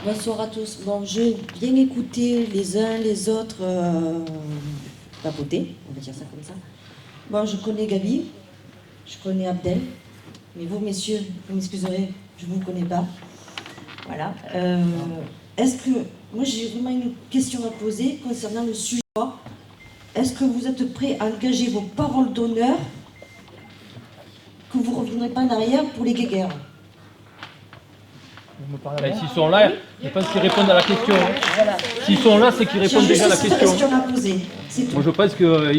Speaker 12: Bonsoir à tous. Bon, j'ai bien écouté les uns les autres papoter, on va dire ça comme ça. Bon, je connais Gabi, je connais Abdel, mais vous, messieurs, vous m'excuserez, je ne vous connais pas. Voilà. Est-ce que, moi j'ai vraiment une question à poser concernant le sujet. Est-ce que vous êtes prêts à engager vos paroles d'honneur que vous ne reviendrez pas en arrière pour les guéguerres?
Speaker 2: S'ils sont là, je pense qu'ils répondent à la question.
Speaker 12: Voilà.
Speaker 2: S'ils sont là, c'est qu'ils répondent déjà à la question.
Speaker 12: À poser.
Speaker 2: Moi, je pense que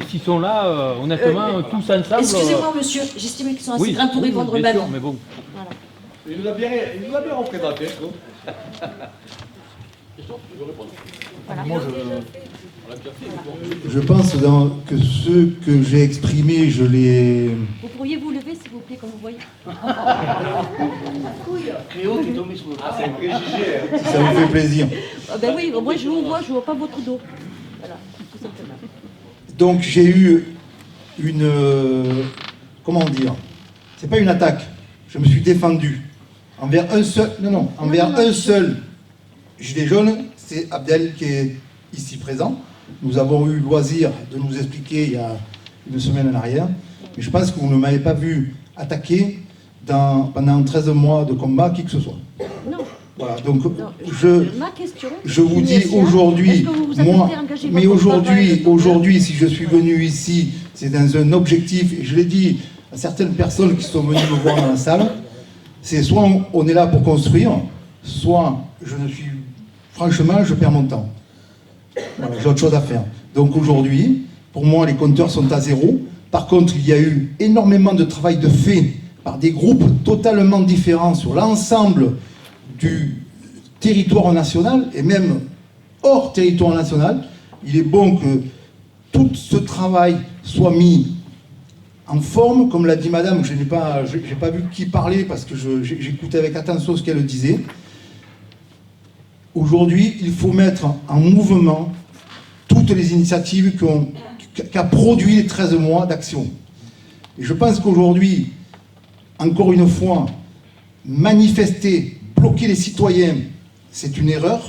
Speaker 2: s'ils sont là, honnêtement, tous ensemble.
Speaker 12: Excusez-moi, monsieur, j'estime qu'ils sont assez grands pour répondre eux-mêmes.
Speaker 2: Mais bon.
Speaker 12: Voilà.
Speaker 5: Il nous a bien représenté.
Speaker 12: Voilà.
Speaker 7: Je pense que ce que j'ai exprimé, je l'ai...
Speaker 12: Vous pourriez vous lever, s'il vous plaît, comme vous voyez.
Speaker 7: Si ça vous fait plaisir.
Speaker 12: Ben oui, moi je vous vois, je ne vois pas votre dos. Voilà, tout simplement.
Speaker 7: Donc j'ai eu une... comment dire? C'est pas une attaque. Je me suis défendu. Envers un seul... Non, envers un seul gilet jaune, c'est Abdel qui est ici présent. Nous avons eu le loisir de nous expliquer il y a une semaine en arrière. Mais je pense que vous ne m'avez pas vu attaquer pendant 13 mois de combat qui que ce soit.
Speaker 12: Non.
Speaker 7: Voilà, donc
Speaker 12: non, ma question,
Speaker 7: je vous dis aujourd'hui, moi, mais aujourd'hui, si je suis venu ici, c'est dans un objectif, et je l'ai dit à certaines personnes qui sont venues me voir dans la salle, c'est soit on est là pour construire, soit franchement, je perds mon temps. Voilà, j'ai autre chose à faire. Donc aujourd'hui, pour moi, les compteurs sont à zéro. Par contre, il y a eu énormément de travail de fait par des groupes totalement différents sur l'ensemble du territoire national et même hors territoire national. Il est bon que tout ce travail soit mis en forme, comme l'a dit madame, je n'ai pas vu qui parlait parce que j'écoutais avec attention ce qu'elle disait. Aujourd'hui, il faut mettre en mouvement toutes les initiatives qu'a produit les 13 mois d'action. Et je pense qu'aujourd'hui, encore une fois, manifester, bloquer les citoyens, c'est une erreur.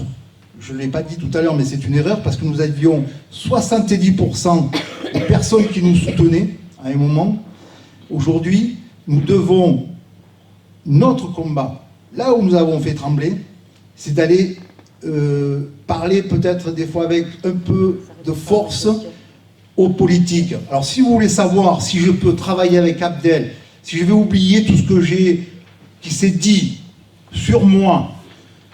Speaker 7: Je ne l'ai pas dit tout à l'heure, mais c'est une erreur parce que nous avions 70% de personnes qui nous soutenaient à un moment. Aujourd'hui, nous devons, notre combat, là où nous avons fait trembler, c'est d'aller parler peut-être des fois avec un peu de force aux politiques. Alors si vous voulez savoir si je peux travailler avec Abdel, si je vais oublier tout ce que qui s'est dit sur moi,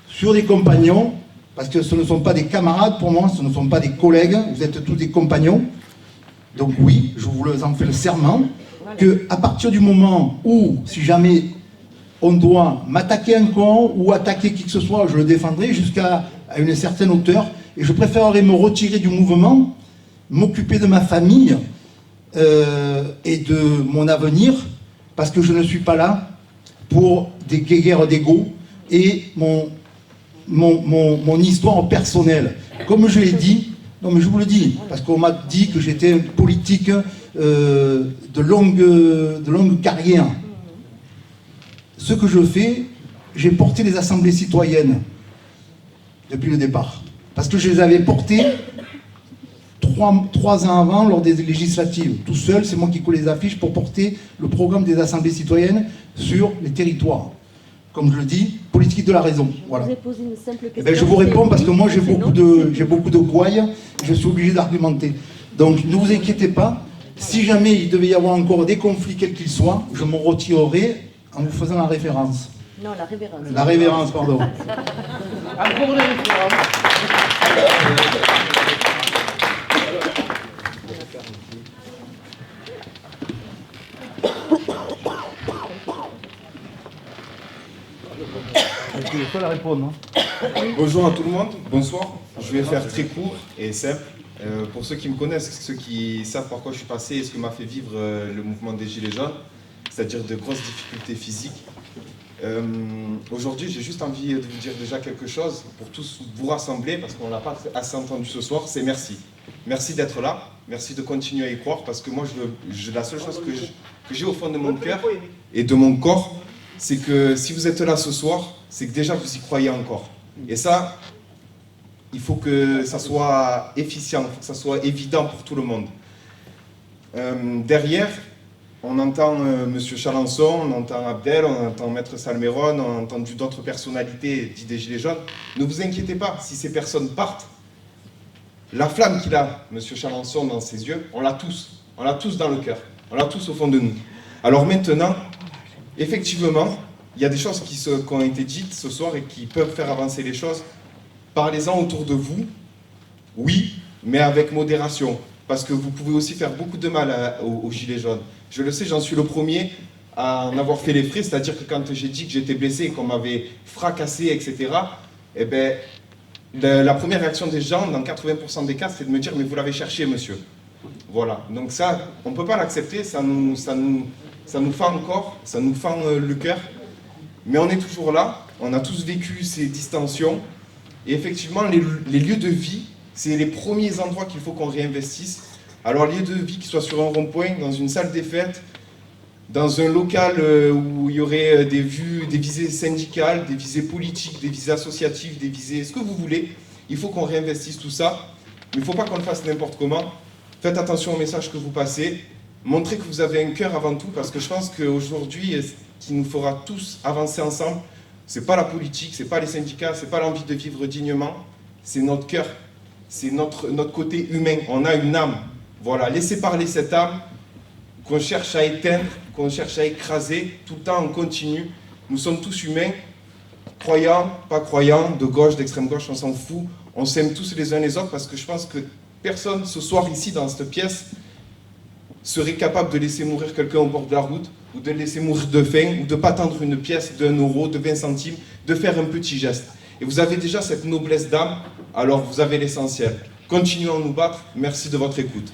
Speaker 7: sur des compagnons, parce que ce ne sont pas des camarades pour moi, ce ne sont pas des collègues, vous êtes tous des compagnons. Donc oui, je vous en fais le serment, qu'à partir du moment où, si jamais on doit m'attaquer encore ou attaquer qui que ce soit, je le défendrai jusqu'à une certaine hauteur, et je préférerais me retirer du mouvement, m'occuper de ma famille et de mon avenir, parce que je ne suis pas là pour des guerres d'ego et mon histoire personnelle. Comme je l'ai dit, non mais je vous le dis, parce qu'on m'a dit que j'étais politique de longue carrière. Ce que je fais, j'ai porté les assemblées citoyennes depuis le départ. Parce que je les avais portées 3 ans avant, lors des législatives. Tout seul, c'est moi qui colle les affiches pour porter le programme des assemblées citoyennes sur les territoires. Comme je le dis, politique de la raison. Voilà. Je vous réponds parce que moi j'ai beaucoup de gouailles, je suis obligé d'argumenter. Donc ne vous inquiétez pas, si jamais il devait y avoir encore des conflits quels qu'ils soient, je me retirerai en vous faisant la référence.
Speaker 12: Non, la révérence.
Speaker 7: La révérence, pardon.
Speaker 3: Encore les références.
Speaker 2: Je vais pas la répondre.
Speaker 6: Bonjour à tout le monde, bonsoir. Je vais faire très court et simple. Pour ceux qui me connaissent, ceux qui savent par quoi je suis passé et ce que m'a fait vivre le mouvement des Gilets jaunes, c'est-à-dire de grosses difficultés physiques. Aujourd'hui, j'ai juste envie de vous dire déjà quelque chose pour tous vous rassembler, parce qu'on ne l'a pas assez entendu ce soir, c'est merci. Merci d'être là, merci de continuer à y croire, parce que moi, la seule chose que j'ai au fond de mon cœur et de mon corps, c'est que si vous êtes là ce soir, c'est que déjà vous y croyez encore. Et ça, il faut que ça soit efficient, il faut que ça soit évident pour tout le monde. Derrière, on entend M. Chalençon, on entend Abdel, on entend Maître Salmeron, on a entendu d'autres personnalités dites des Gilets jaunes. Ne vous inquiétez pas, si ces personnes partent, la flamme qu'il a, M. Chalençon, dans ses yeux, on l'a tous dans le cœur, on l'a tous au fond de nous. Alors maintenant, effectivement, il y a des choses qui ont été dites ce soir et qui peuvent faire avancer les choses. Parlez-en autour de vous, oui, mais avec modération, parce que vous pouvez aussi faire beaucoup de mal aux Gilets jaunes. Je le sais, j'en suis le premier à en avoir fait les frais, c'est-à-dire que quand j'ai dit que j'étais blessé, qu'on m'avait fracassé, etc., eh ben, la première réaction des gens, dans 80% des cas, c'est de me dire « mais vous l'avez cherché, monsieur ». Voilà, donc ça, on ne peut pas l'accepter, ça nous fend encore, ça nous fend le cœur, mais on est toujours là, on a tous vécu ces distensions, et effectivement, les lieux de vie, c'est les premiers endroits qu'il faut qu'on réinvestisse. Alors, lieux de vie qui soient sur un rond-point, dans une salle des fêtes, dans un local où il y aurait des visées syndicales, des visées politiques, des visées associatives, des visées, ce que vous voulez, il faut qu'on réinvestisse tout ça, mais il ne faut pas qu'on le fasse n'importe comment. Faites attention au message que vous passez, montrez que vous avez un cœur avant tout, parce que je pense qu'aujourd'hui, ce qui nous fera tous avancer ensemble, c'est pas la politique, c'est pas les syndicats, c'est pas l'envie de vivre dignement, c'est notre cœur, c'est notre côté humain, on a une âme. Voilà, laissez parler cette âme qu'on cherche à éteindre, qu'on cherche à écraser, tout le temps on continue. Nous sommes tous humains, croyants, pas croyants, de gauche, d'extrême gauche, on s'en fout. On s'aime tous les uns les autres parce que je pense que personne ce soir ici dans cette pièce serait capable de laisser mourir quelqu'un au bord de la route, ou de laisser mourir de faim, ou de ne pas tendre une pièce d'1 euro, de 20 centimes, de faire un petit geste. Et vous avez déjà cette noblesse d'âme, alors vous avez l'essentiel. Continuons à nous battre, merci de votre écoute.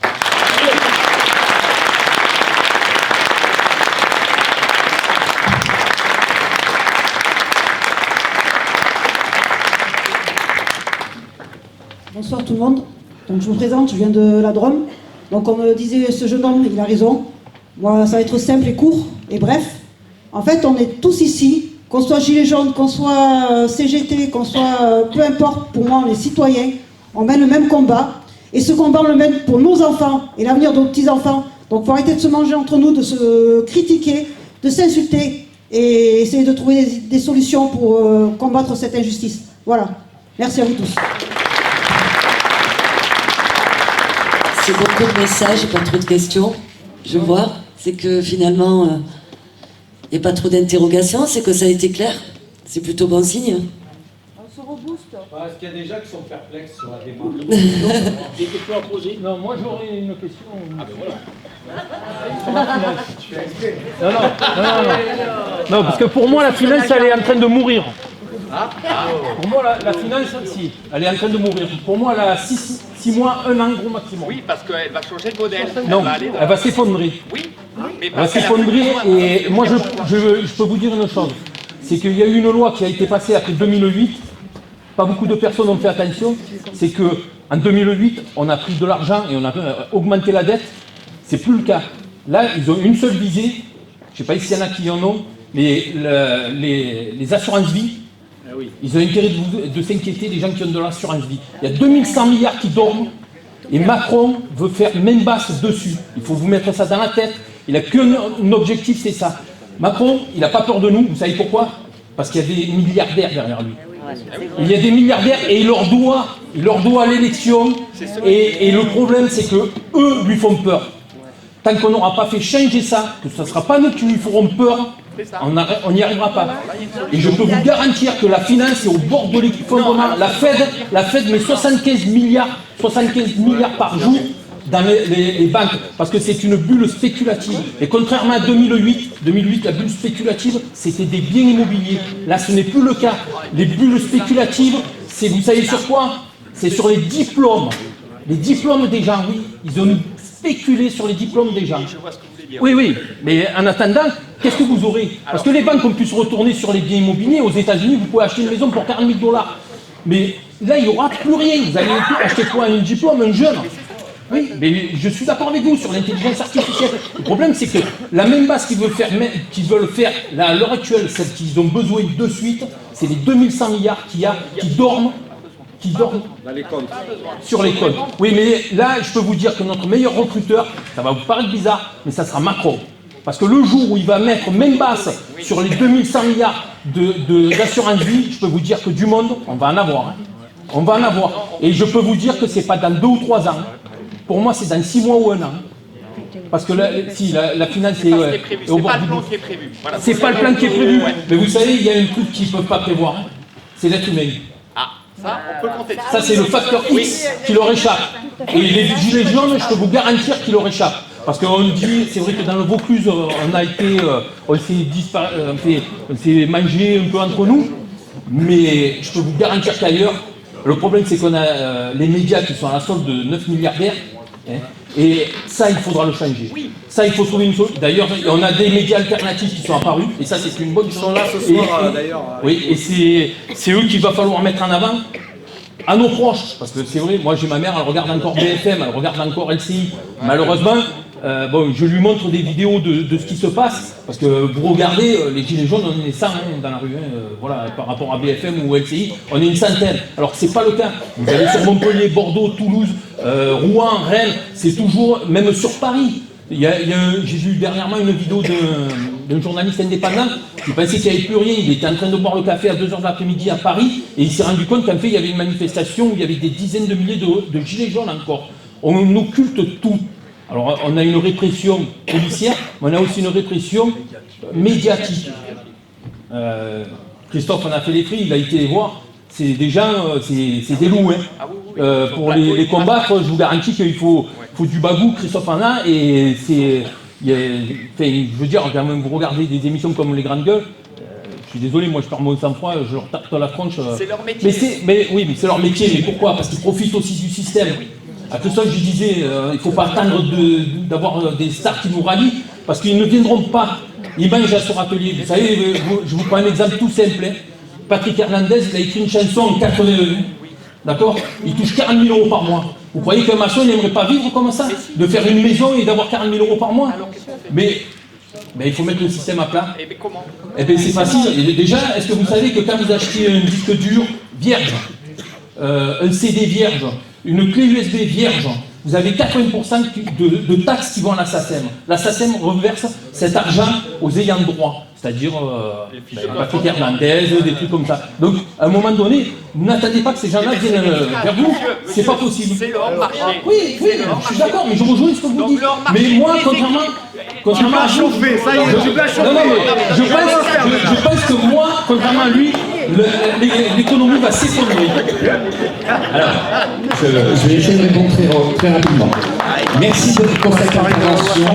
Speaker 13: Bonsoir tout le monde. Donc je vous présente, je viens de la Drôme. Donc on me disait, ce jeune homme, il a raison. Moi, ça va être simple et court et bref. En fait, on est tous ici, qu'on soit Gilets jaunes, qu'on soit CGT, qu'on soit peu importe, pour moi, on est citoyens. On mène le même combat. Et ce combat, on le mène pour nos enfants et l'avenir de nos petits-enfants. Donc il faut arrêter de se manger entre nous, de se critiquer, de s'insulter et essayer de trouver des solutions pour combattre cette injustice. Voilà. Merci à vous tous.
Speaker 1: J'ai beaucoup de messages, pas trop de questions. Je vois. C'est que finalement, il n'y a pas trop d'interrogations. C'est que ça a été clair. C'est plutôt bon signe.
Speaker 13: On se rebooste.
Speaker 2: Est-ce qu'il y a des gens qui sont perplexes sur la démarche? Des questions à poser? Non, moi j'aurais une question. Ah ben voilà. Non, parce que pour moi la finance elle est en train de mourir. Pour moi la finance, si, elle est en train de mourir. Pour moi elle a 6 mois, 1 an gros maximum.
Speaker 9: Oui, parce qu'elle va changer de modèle.
Speaker 2: Non, elle va s'effondrer.
Speaker 9: Oui, mais
Speaker 2: Elle va s'effondrer et moi je peux vous dire une chose. C'est qu'il y a eu une loi qui a été passée après 2008. Pas beaucoup de personnes ont fait attention. C'est qu'en 2008, on a pris de l'argent et on a augmenté la dette. C'est plus le cas. Là, ils ont une seule visée. Je ne sais pas s'il y en a qui en ont, mais les assurances vie, ils ont intérêt de s'inquiéter des gens qui ont de l'assurance vie. Il y a 2100 milliards qui dorment et Macron veut faire main basse dessus. Il faut vous mettre ça dans la tête. Il n'a qu'un objectif, c'est ça. Macron, il n'a pas peur de nous. Vous savez pourquoi? Parce qu'il y a des milliardaires derrière lui. Il y a des milliardaires et il leur doit l'élection. Et le problème, c'est que eux lui font peur. Tant qu'on n'aura pas fait changer ça, que ce ne sera pas nous qui lui ferons peur, on n'y arrivera pas. Et je peux vous garantir que la finance est au bord de l'effondrement. La Fed met 75 milliards par jour dans les banques, parce que c'est une bulle spéculative. Et contrairement à 2008, la bulle spéculative, c'était des biens immobiliers. Là, ce n'est plus le cas. Les bulles spéculatives, c'est, vous savez sur quoi? C'est sur les diplômes. Les diplômes des gens, oui. Ils ont spéculé sur les diplômes des gens. Oui, mais en attendant, qu'est-ce que vous aurez? Parce que les banques ont pu se retourner sur les biens immobiliers. Aux États-Unis, vous pouvez acheter une maison pour 40 000 $. Mais là, il n'y aura plus rien. Vous allez acheter quoi? Un diplôme, un jeune? Oui, mais je suis d'accord avec vous sur l'intelligence artificielle. Le problème, c'est que la même base qu'ils veulent faire là, à l'heure actuelle, celle qu'ils ont besoin de suite, c'est les 2100 milliards qu'il y a qui dorment dans les comptes. Sur les comptes. Oui, mais là, je peux vous dire que notre meilleur recruteur, ça va vous paraître bizarre, mais ça sera Macron. Parce que le jour où il va mettre main basse sur les 2100 milliards d'assurance vie, je peux vous dire que du monde, on va en avoir. On va en avoir. Et je peux vous dire que c'est pas dans 2 ou 3 ans. Pour moi, c'est dans 6 mois ou 1 an. Parce que la finance est au bord du bout. C'est pas le plan qui est prévu. Mais vous savez, il y a un truc qu'ils ne peuvent pas prévoir. C'est l'être humain.
Speaker 9: Ça, on peut compter.
Speaker 2: Ça, c'est le facteur X qui leur échappe. Et les gilets jaunes, je peux vous garantir qu'ils leur échappent. Parce qu'on dit, c'est vrai que dans le Vaucluse, on s'est mangé un peu entre nous. Mais je peux vous garantir qu'ailleurs, le problème, c'est qu'on a les médias qui sont à la solde de 9 milliardaires. Et ça, il faudra le changer. Ça, il faut trouver une solution. D'ailleurs, on a des médias alternatifs qui sont apparus, et ça, c'est une bonne chose. Ils sont là ce soir, d'ailleurs. Oui, et c'est eux qu'il va falloir mettre en avant à nos proches. Parce que c'est vrai, moi, j'ai ma mère, elle regarde encore BFM, elle regarde encore LCI. Malheureusement, je lui montre des vidéos de ce qui se passe, parce que vous regardez, les gilets jaunes, on est 100 dans la rue, voilà, par rapport à BFM ou LCI, on est une centaine. Alors que c'est pas le cas. Vous allez sur Montpellier, Bordeaux, Toulouse, Rouen, Rennes, c'est toujours, même sur Paris. J'ai vu dernièrement une vidéo d'un journaliste indépendant qui pensait qu'il n'y avait plus rien. Il était en train de boire le café à 2h de l'après-midi à Paris et il s'est rendu compte qu'en fait il y avait une manifestation où il y avait des dizaines de milliers de gilets jaunes encore. On occulte tout. Alors on a une répression policière, mais on a aussi une répression médiatique. Christophe en a fait les prix, il a été les voir. C'est des gens, c'est des loups. Pour les combattre, je vous garantis qu'il faut du bagou, Christophe en a, et je veux dire, quand même, vous regardez des émissions comme Les Grandes Gueules, je suis désolé, moi je perds mon sang-froid, je leur tape dans la tronche.
Speaker 9: C'est leur métier.
Speaker 2: Mais c'est leur métier, mais pourquoi? Parce qu'ils profitent aussi du système. À Christophe, je disais, il ne faut pas attendre d'avoir des stars qui nous rallient, parce qu'ils ne viendront pas. Ils mangent à ce râtelier. Vous savez, je vous prends un exemple tout simple. Patrick Hernandez, il a écrit une chanson en 81. D'accord? Il touche 40 000 € par mois. Vous croyez qu'un maçon n'aimerait pas vivre comme ça? De faire une maison et d'avoir 40 000 € par mois? Mais il faut mettre le système à plat.
Speaker 9: Et comment?
Speaker 2: Eh bien c'est facile. Et déjà, est-ce que vous savez que quand vous achetez un disque dur vierge, un CD vierge, une clé USB vierge, vous avez 80% de taxes qui vont à la SACEM. La SACEM reverse cet argent aux ayants droit, c'est-à-dire Patrick Hernandez, des trucs comme ça. Donc, à un moment donné, n'attendez pas que ces gens-là viennent vers vous, c'est pas possible.
Speaker 9: C'est le hors-marché.
Speaker 2: Oui, je suis d'accord, mais je rejoins ce que vous dites. Mais moi, contrairement à vous,
Speaker 3: ça y est, tu vas chauffer.
Speaker 2: non, mais je pense que moi, contrairement à lui, l'économie va s'effondrer.
Speaker 8: Alors, je vais essayer de répondre très rapidement. Merci pour cette intervention.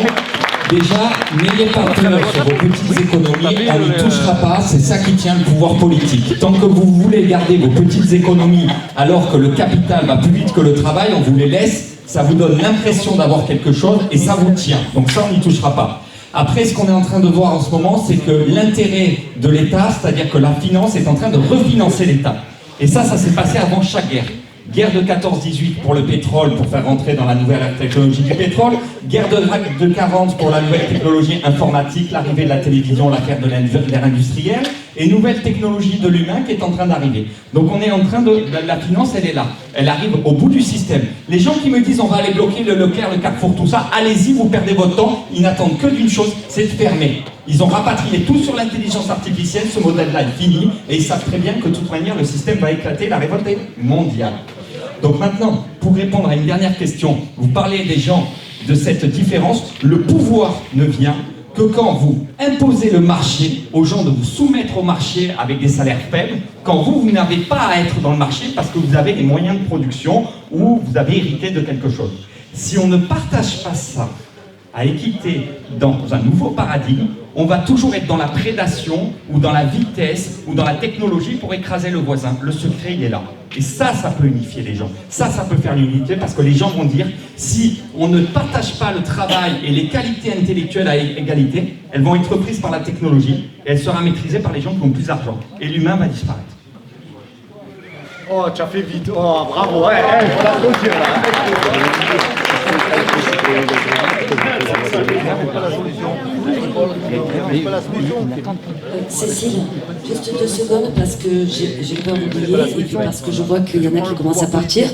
Speaker 8: Déjà, n'ayez pas peur sur vos petites économies, on n'y touchera pas, c'est ça qui tient le pouvoir politique. Tant que vous voulez garder vos petites économies alors que le capital va plus vite que le travail, on vous les laisse, ça vous donne l'impression d'avoir quelque chose et ça vous tient. Donc ça, on n'y touchera pas. Après, ce qu'on est en train de voir en ce moment, c'est que l'intérêt de l'État, c'est-à-dire que la finance est en train de refinancer l'État. Et ça s'est passé avant chaque guerre. Guerre de 14-18 pour le pétrole, pour faire rentrer dans la nouvelle technologie du pétrole. Guerre de 40 pour la nouvelle technologie informatique, l'arrivée de la télévision, l'affaire de l'ère industrielle. Et nouvelle technologie de l'humain qui est en train d'arriver. Donc on est en train de... La finance, elle est là. Elle arrive au bout du système. Les gens qui me disent on va aller bloquer le Leclerc, le Carrefour, tout ça, allez-y, vous perdez votre temps. Ils n'attendent que d'une chose, c'est de fermer. Ils ont rapatrié tout sur l'intelligence artificielle, ce modèle-là est fini. Et ils savent très bien que de toute manière, le système va éclater, la révolte est mondiale. Donc maintenant, pour répondre à une dernière question, vous parlez des gens de cette différence, le pouvoir ne vient que quand vous imposez le marché aux gens de vous soumettre au marché avec des salaires faibles, quand vous n'avez pas à être dans le marché parce que vous avez les moyens de production ou vous avez hérité de quelque chose. Si on ne partage pas ça à équité dans un nouveau paradigme, on va toujours être dans la prédation ou dans la vitesse ou dans la technologie pour écraser le voisin. Le secret, il est là. Et ça peut unifier les gens. Ça peut faire l'unité parce que les gens vont dire si on ne partage pas le travail et les qualités intellectuelles à égalité, elles vont être prises par la technologie et elle sera maîtrisée par les gens qui ont plus d'argent. Et l'humain va disparaître.
Speaker 3: Oh, tu as fait vite. Oh, bravo. Ouais, faut l'applaudir là.
Speaker 1: Cécile, juste 2 secondes parce que j'ai peur d'oublier et puis parce que je vois qu'il y en a qui commencent à partir.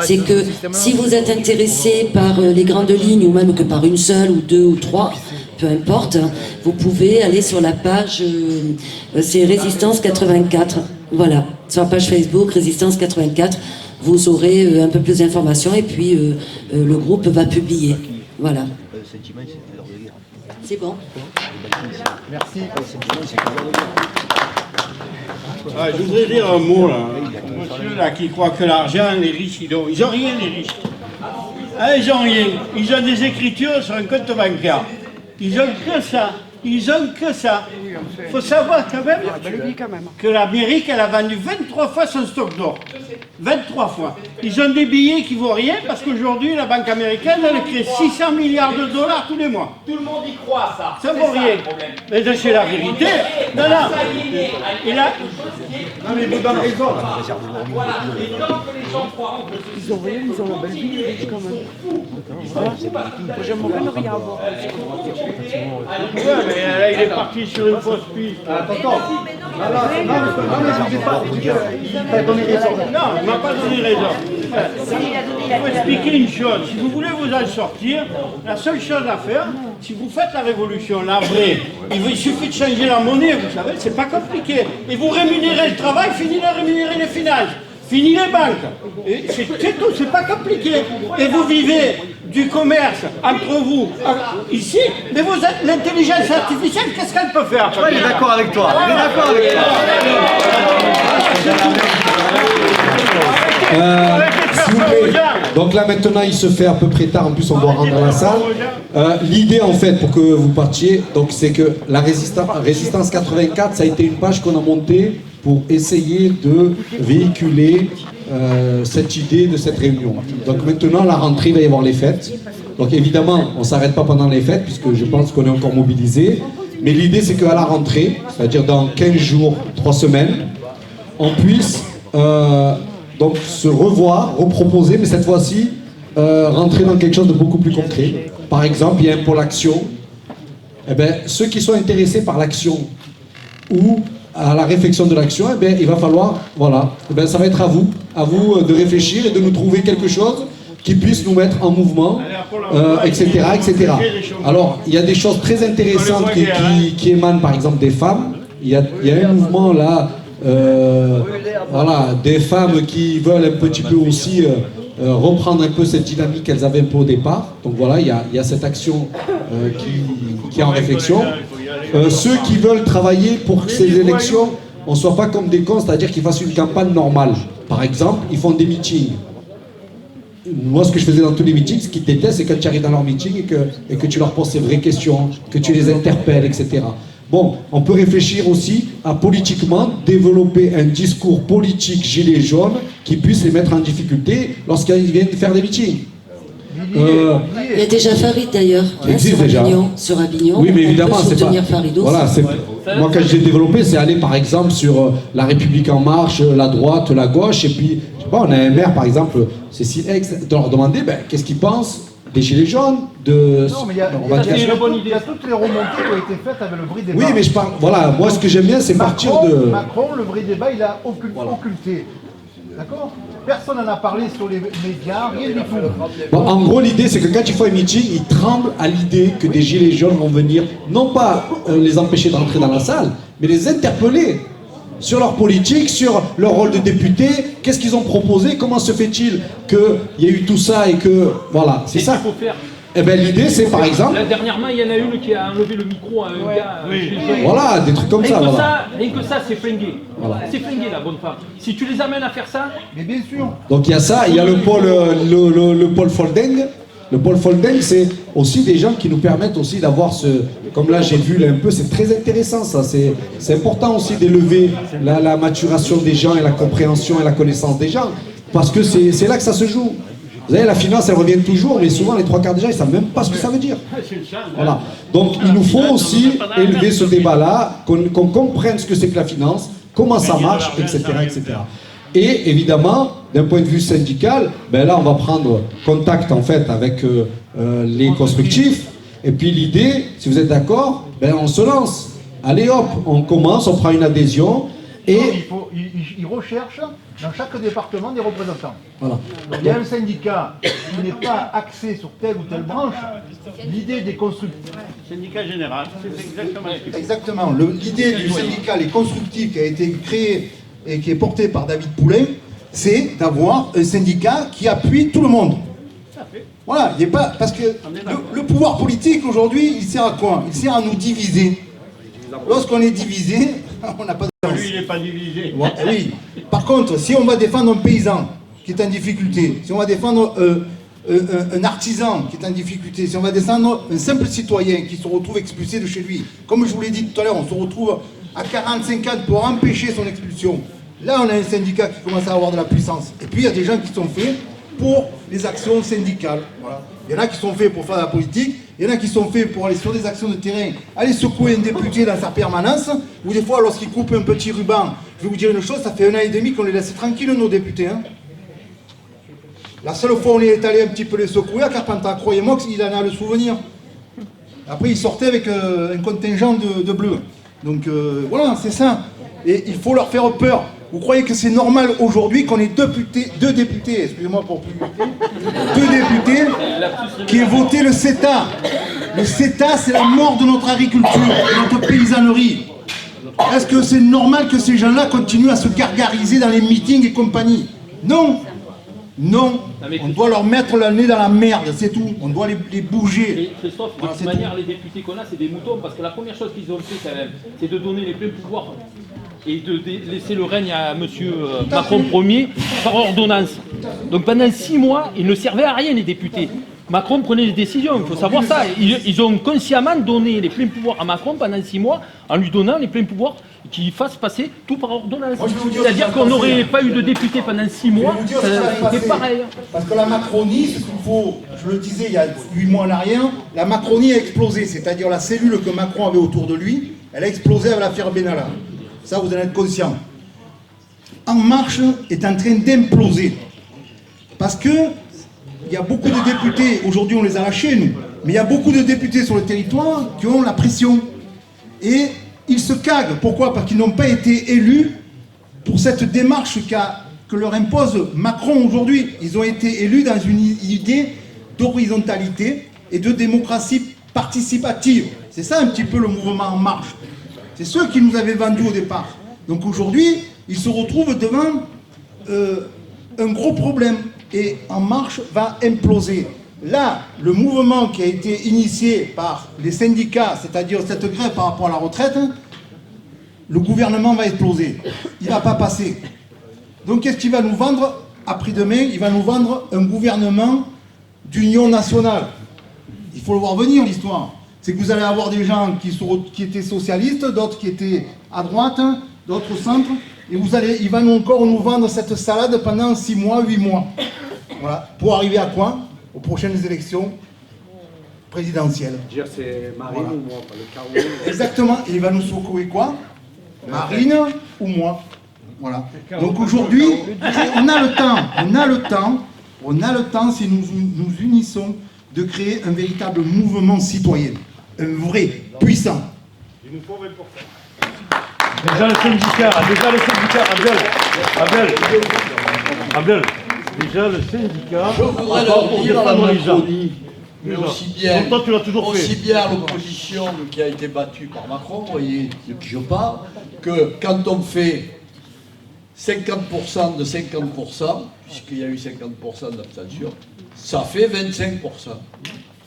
Speaker 1: C'est que si vous êtes intéressé par les grandes lignes ou même que par une seule ou 2 ou 3, peu importe, vous pouvez aller sur la page, c'est Résistance 84. Voilà, sur la page Facebook Résistance 84, vous aurez un peu plus d'informations et puis le groupe va publier. Voilà. C'est bon.
Speaker 3: Merci. Je voudrais dire un mot là. Monsieur là qui croit que l'argent, les riches, ils ont rien les riches. Ah, ils ont rien. Ils ont des écritures sur un compte bancaire. Ils ont que ça. Ils ont que ça. Il faut savoir quand même que l'Amérique, elle a vendu 23 fois son stock d'or. 23 fois. Ils ont des billets qui ne vaut rien parce qu'aujourd'hui, la banque américaine, elle crée 600 milliards de dollars tous les mois.
Speaker 9: Tout le monde y croit, ça.
Speaker 3: Ça vaut rien. Mais c'est la vérité. Non. Et là... Non, mais vous donnez raison.
Speaker 9: Voilà. Et tant que les gens croiront que
Speaker 14: ils ont rien, ils ont la belle vie, les riches quand même. J'aimerais ne rien avoir.
Speaker 3: Ouais, mais là, il est parti sur une fausse piste. Attends. Non, il ne m'a pas donné raison. Il faut expliquer une chose. Si vous voulez vous en sortir, la seule chose à faire, si vous faites la révolution, la vraie, il suffit de changer la monnaie, vous savez, c'est pas compliqué. Et vous rémunérez le travail, fini de rémunérer les finances. Fini les banques. Et c'est tout, c'est pas compliqué. Et vous vivez du commerce entre vous, ici, mais vous êtes l'intelligence artificielle, qu'est-ce qu'elle peut faire?
Speaker 14: Il est d'accord avec toi. Il est d'accord avec toi.
Speaker 4: S'il vous plaît. Donc là maintenant il se fait à peu près tard, en plus on doit rendre la salle. L'idée en fait pour que vous partiez, donc c'est que la Résistance 84, ça a été une page qu'on a montée pour essayer de véhiculer cette idée de cette réunion. Donc maintenant la rentrée, il va y avoir les fêtes. Donc évidemment on ne s'arrête pas pendant les fêtes puisque je pense qu'on est encore mobilisés. Mais l'idée c'est qu'à la rentrée, c'est-à-dire dans 15 jours, 3 semaines, on puisse donc se revoir, reproposer, mais cette fois-ci, rentrer dans quelque chose de beaucoup plus concret. Par exemple, il y a un pôle action. Eh bien, ceux qui sont intéressés par l'action ou à la réflexion de l'action, eh bien, il va falloir, voilà, eh bien, ça va être à vous de réfléchir et de nous trouver quelque chose qui puisse nous mettre en mouvement, etc., etc. Alors, il y a des choses très intéressantes qui émanent, par exemple, des femmes. Il y a un mouvement là, voilà, des femmes qui veulent un petit peu aussi reprendre un peu cette dynamique qu'elles avaient un peu au départ. Donc voilà, il y a cette action qui est en réflexion. Ceux qui veulent travailler pour que ces élections, on ne soit pas comme des cons, c'est-à-dire qu'ils fassent une campagne normale. Par exemple, ils font des meetings. Moi, ce que je faisais dans tous les meetings, ce qu'ils détestent, c'est quand tu arrives dans leur meeting et que tu leur poses ces vraies questions, que tu les interpelles, etc. Bon, on peut réfléchir aussi à politiquement développer un discours politique gilet jaune qui puisse les mettre en difficulté lorsqu'ils viennent faire des meetings.
Speaker 1: Il y a déjà Farid d'ailleurs, sur Avignon.
Speaker 4: Oui, mais évidemment,
Speaker 1: on peut
Speaker 4: c'est pas.
Speaker 1: Farid
Speaker 4: Voilà, moi, quand j'ai développé, c'est aller par exemple sur La République en marche, la droite, la gauche, et puis, je sais pas, on a un maire par exemple, Cécile Aix, de leur demander qu'est-ce qu'ils pensent des gilets jaunes, de.
Speaker 15: Non, mais il y a toutes les remontées qui ont été faites avec le vrai débat.
Speaker 4: Oui, mais je parle. Voilà, moi, ce que j'aime bien, c'est partir de.
Speaker 15: Macron, le vrai débat, il a occulté. D'accord? Personne n'en a parlé sur les médias, rien du tout.
Speaker 4: Bon, en gros, l'idée, c'est que quand ils font un meeting, ils tremblent à l'idée que des gilets jaunes vont venir, non pas les empêcher d'entrer dans la salle, mais les interpeller sur leur politique, sur leur rôle de député, qu'est-ce qu'ils ont proposé, comment se fait-il qu'il y ait eu tout ça et que... Voilà, c'est ça.
Speaker 2: Qu'il faut faire.
Speaker 4: Eh bien, l'idée, c'est par exemple...
Speaker 2: Là, dernièrement, il y en a une qui a enlevé le micro à un gars.
Speaker 4: Voilà, des trucs comme ça.
Speaker 2: Rien que ça, c'est flingué. Voilà. C'est flingué, la bonne femme. Si tu les amènes à faire ça...
Speaker 15: Mais bien sûr.
Speaker 4: Donc il y a ça, il y a le pôle Folding. Le pôle Folding, c'est aussi des gens qui nous permettent aussi d'avoir ce... Comme là, j'ai vu là, un peu, c'est très intéressant ça. C'est important aussi d'élever la maturation des gens et la compréhension et la connaissance des gens. Parce que c'est là que ça se joue. Vous savez, la finance, elle revient toujours, mais souvent, les 3 quarts des gens, ils ne savent même pas ce que ça veut dire. Voilà. Donc, il nous faut aussi élever ce débat-là, qu'on comprenne ce que c'est que la finance, comment ça marche, etc., etc. Et évidemment, d'un point de vue syndical, ben là, on va prendre contact, en fait, avec les constructifs. Et puis, l'idée, si vous êtes d'accord, ben on se lance. Allez, hop, on commence, on prend une adhésion. Et
Speaker 15: ils recherchent dans chaque département des représentants.
Speaker 4: Voilà.
Speaker 15: Donc, il y a un syndicat qui n'est pas axé sur telle ou telle branche. L'idée des constructifs.
Speaker 3: Syndicat général, c'est exactement ce qu'il
Speaker 7: Exactement. L'idée du syndicat, les constructifs, qui a été créé et qui est porté par David Poulain, c'est d'avoir un syndicat qui appuie tout le monde. Voilà, il n'est pas. Parce que le pouvoir politique aujourd'hui, il sert à quoi? Il sert à nous diviser. Lorsqu'on est divisé, on n'a pas de chance.
Speaker 3: Lui, il n'est pas divisé.
Speaker 7: Ouais, oui. Par contre, si on va défendre un paysan qui est en difficulté, si on va défendre un artisan qui est en difficulté, si on va défendre un simple citoyen qui se retrouve expulsé de chez lui, comme je vous l'ai dit tout à l'heure, on se retrouve à 45 ans pour empêcher son expulsion. Là, on a un syndicat qui commence à avoir de la puissance. Et puis, il y a des gens qui sont faits pour les actions syndicales. Voilà. Il y en a qui sont faits pour faire de la politique, il y en a qui sont faits pour aller sur des actions de terrain, aller secouer un député dans sa permanence, ou des fois, lorsqu'il coupe un petit ruban, je vais vous dire une chose, ça fait 1 an et demi qu'on les laisse tranquilles, nos députés. Hein. La seule fois où on est allé un petit peu les secouer, à Carpentras, croyez-moi qu'il en a le souvenir. Après, il sortait avec un contingent de bleus. Donc voilà, c'est ça. Et il faut leur faire peur. Vous croyez que c'est normal aujourd'hui qu'on ait deux députés, excusez-moi pour plus deux députés qui aient voté le CETA. Le CETA, c'est la mort de notre agriculture, de notre paysannerie. Est-ce que c'est normal que ces gens-là continuent à se gargariser dans les meetings et compagnie? Non. Non. On doit leur mettre le nez dans la merde, c'est tout. On doit les bouger.
Speaker 2: Christophe, de toute manière, les députés qu'on a, c'est des moutons, parce que la première chose qu'ils ont fait, quand même, c'est de donner les pleins pouvoirs et de laisser le règne à M. Macron Ier par ordonnance. Donc pendant 6 mois, ils ne servaient à rien, les députés. Macron prenait des décisions, il faut savoir ça. Ils ont consciemment donné les pleins pouvoirs à Macron pendant 6 mois, en lui donnant les pleins pouvoirs qu'il fasse passer tout par ordonnance. C'est-à-dire qu'on n'aurait pas eu de député pendant 6 mois, c'était pareil.
Speaker 7: Parce que la Macronie, ce qu'il faut, je le disais il y a 8 mois en arrière, la Macronie a explosé, c'est-à-dire la cellule que Macron avait autour de lui, elle a explosé avec l'affaire Benalla. Ça, vous en êtes conscient. En Marche est en train d'imploser. Parce que il y a beaucoup de députés, aujourd'hui on les a lâchés nous, mais il y a beaucoup de députés sur le territoire qui ont la pression. Et ils se caguent. Pourquoi? Parce qu'ils n'ont pas été élus pour cette démarche qu'a que leur impose Macron aujourd'hui. Ils ont été élus dans une idée d'horizontalité et de démocratie participative. C'est ça un petit peu le mouvement En Marche. C'est ceux qui nous avaient vendu au départ. Donc aujourd'hui, ils se retrouvent devant un gros problème. Et En Marche va imploser. Là, le mouvement qui a été initié par les syndicats, c'est-à-dire cette grève par rapport à la retraite, le gouvernement va exploser. Il ne va pas passer. Donc qu'est-ce qu'il va nous vendre après-demain? Il va nous vendre un gouvernement d'union nationale. Il faut le voir venir, l'histoire. C'est que vous allez avoir des gens qui étaient socialistes, d'autres qui étaient à droite, d'autres au centre, et il va encore nous vendre cette salade pendant 6 mois, 8 mois. Voilà. Pour arriver à quoi? Aux prochaines élections présidentielles.
Speaker 4: Dire c'est Marine
Speaker 7: Voilà.
Speaker 4: ou moi, pas le chaos.
Speaker 7: Exactement. Et il va nous secouer quoi? Marine ou moi. Voilà. Donc aujourd'hui, on a le temps, si nous nous unissons, de créer un véritable mouvement citoyen. Un vrai, puissant.
Speaker 6: Il nous faut 20%.
Speaker 5: Déjà le syndicat, Abdel, déjà le syndicat,
Speaker 16: Je voudrais leur dire à la Macronie, mais
Speaker 5: Déjà.
Speaker 16: aussi bien,
Speaker 5: Donc toi, tu l'as toujours
Speaker 16: aussi
Speaker 5: fait.
Speaker 16: bien l'opposition qui a été battue par Macron, vous voyez de qui je parle, que quand on fait 50% de 50%, puisqu'il y a eu 50% d'abstention, ça fait 25%.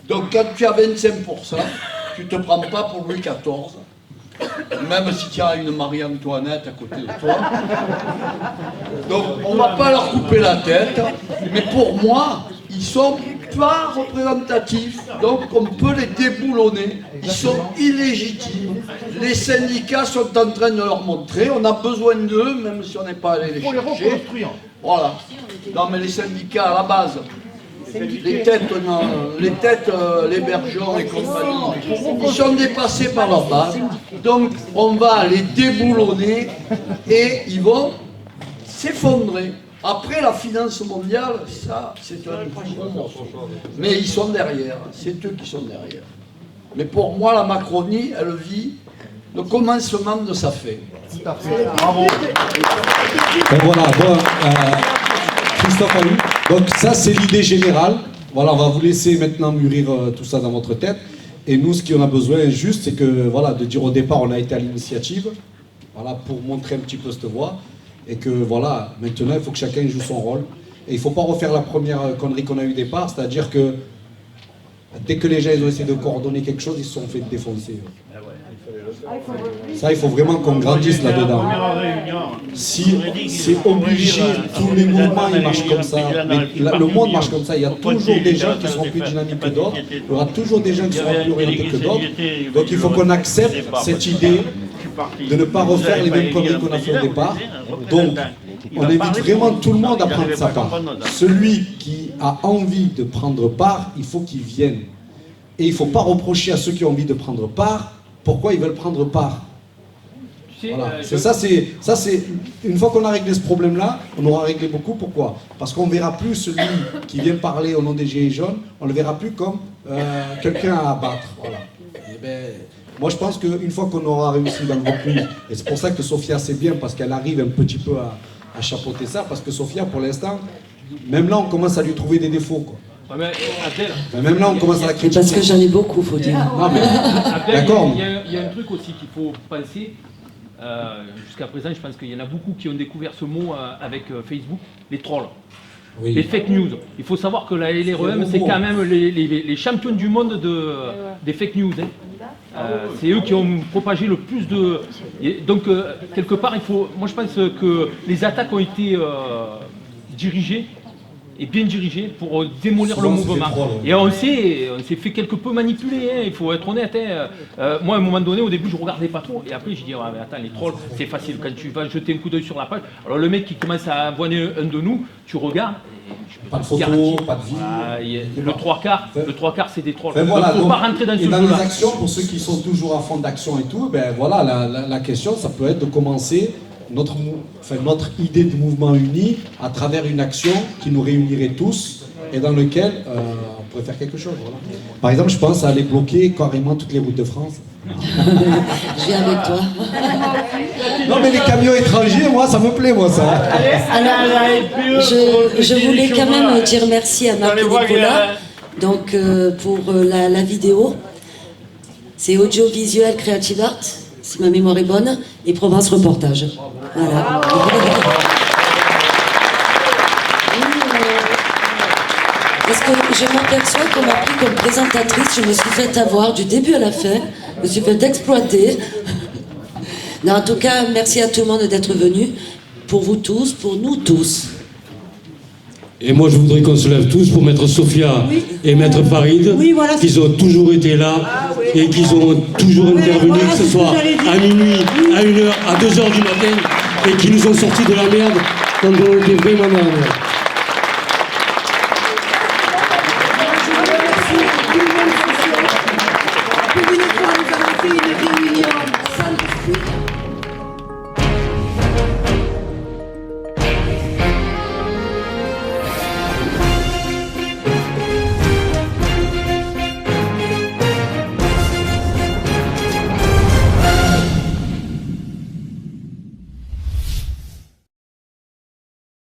Speaker 16: Donc quand tu as 25%, tu ne te prends pas pour Louis XIV, même si tu as une Marie-Antoinette à côté de toi. Donc on ne va pas leur couper la tête, mais pour moi, ils sont pas représentatifs, donc on peut les déboulonner. Ils sont illégitimes. Les syndicats sont en train de leur montrer, on a besoin d'eux, même si on n'est pas allé les
Speaker 15: Pour les
Speaker 16: chercher.
Speaker 15: reconstruire.
Speaker 16: Voilà. Non mais les syndicats à la base, les têtes, les Bergeons et compagnie, ils sont dépassés par leur base. Donc on va les déboulonner et ils vont s'effondrer. Après la finance mondiale, ça c'est un gros morceau. Mais ils sont derrière, c'est eux qui sont derrière. Mais pour moi, la Macronie, elle vit le commencement de sa fin.
Speaker 15: Tout à fait. Bravo.
Speaker 4: Ben voilà, bon, Christophe a eu. Donc ça c'est l'idée générale. Voilà, on va vous laisser maintenant mûrir tout ça dans votre tête. Et nous, ce qu'on a besoin juste, c'est que voilà, de dire au départ, on a été à l'initiative, voilà, pour montrer un petit peu cette voie. Et que voilà, maintenant il faut que chacun joue son rôle. Et il ne faut pas refaire la première connerie qu'on a eu au départ, c'est-à-dire que dès que les gens ils ont essayé de coordonner quelque chose, ils se sont fait défoncer. Ça, il faut vraiment qu'on grandisse là-dedans. Si c'est obligé, tous les mouvements ils marchent comme ça, le monde marche comme ça, il y a toujours des gens qui seront plus dynamiques que d'autres, il y aura toujours des gens qui seront plus orientés que d'autres. Donc il faut qu'on accepte cette idée de ne pas refaire les mêmes conneries qu'on a fait au départ. Donc, on invite vraiment tout le monde à prendre sa part. Celui qui a envie de prendre part, il faut qu'il vienne. Et il ne faut pas reprocher à ceux qui ont envie de prendre part pourquoi ils veulent prendre part. Voilà. Ça, c'est une fois qu'on a réglé ce problème-là, on aura réglé beaucoup. Pourquoi? Parce qu'on ne verra plus celui qui vient parler au nom des Gilets jaunes, on ne le verra plus comme quelqu'un à abattre. Voilà. Et ben, moi, je pense qu'une fois qu'on aura réussi dans le repli, et c'est pour ça que Sophia, c'est bien, parce qu'elle arrive un petit peu à chapeauter ça, parce que Sophia, pour l'instant, même là, on commence à lui trouver des défauts, quoi.
Speaker 2: Ouais, mais, Abdel,
Speaker 4: même là, on commence à la critiquer.
Speaker 1: Parce que j'en ai beaucoup, faut dire.
Speaker 4: Non, mais,
Speaker 2: Abdel,
Speaker 4: d'accord.
Speaker 2: il y a un truc aussi qu'il faut penser. Jusqu'à présent, je pense qu'il y en a beaucoup qui ont découvert ce mot avec Facebook, les trolls.
Speaker 4: Oui.
Speaker 2: Les fake news. Il faut savoir que la LREM, c'est quand même les champions du monde des fake news. Hein. C'est eux qui ont propagé le plus de... Donc, quelque part, moi je pense que les attaques ont été dirigées et bien dirigées pour démolir le mouvement. Et on s'est fait quelque peu manipuler, hein, il faut être honnête. Hein. Moi, à un moment donné, au début, je regardais pas trop. Et après, je dis, ah, mais attends, les trolls, c'est facile. Quand tu vas jeter un coup d'œil sur la page, alors le mec qui commence à envoyer un de nous, tu regardes.
Speaker 4: Pas de photos, pas de vie.
Speaker 2: Le trois quarts, c'est des trolls.
Speaker 4: Ben voilà,
Speaker 2: donc, faut pas rentrer dans ce
Speaker 4: dans
Speaker 2: jeu-là.
Speaker 4: les actions, pour ceux qui sont toujours à fond d'action et tout, ben voilà, la question, ça peut être de commencer notre idée de mouvement uni à travers une action qui nous réunirait tous et dans lequel on pourrait faire quelque chose. Voilà. Par exemple, je pense à aller bloquer carrément toutes les routes de France.
Speaker 1: Je viens avec toi.
Speaker 4: Non, mais les camions étrangers, moi, ça me plaît, moi, ça.
Speaker 1: Je voulais quand même dire merci à Marc et Nicolas donc, pour la vidéo. C'est Audiovisuel Creative Art, si ma mémoire est bonne, et Provence Reportage. Voilà. Parce que je m'aperçois qu'on m'a pris comme présentatrice, je me suis fait avoir du début à la fin, je me suis fait exploiter. Non, en tout cas, merci à tout le monde d'être venu, pour vous tous, pour nous tous.
Speaker 17: Et moi, je voudrais qu'on se lève tous pour Maître Sophia et Maître Farid, qui ont toujours été là et qui ont toujours intervenu, que ce soit à minuit, à 1h, à 2h du matin, et qui nous ont sortis de la merde quand on était vraiment dans la merde.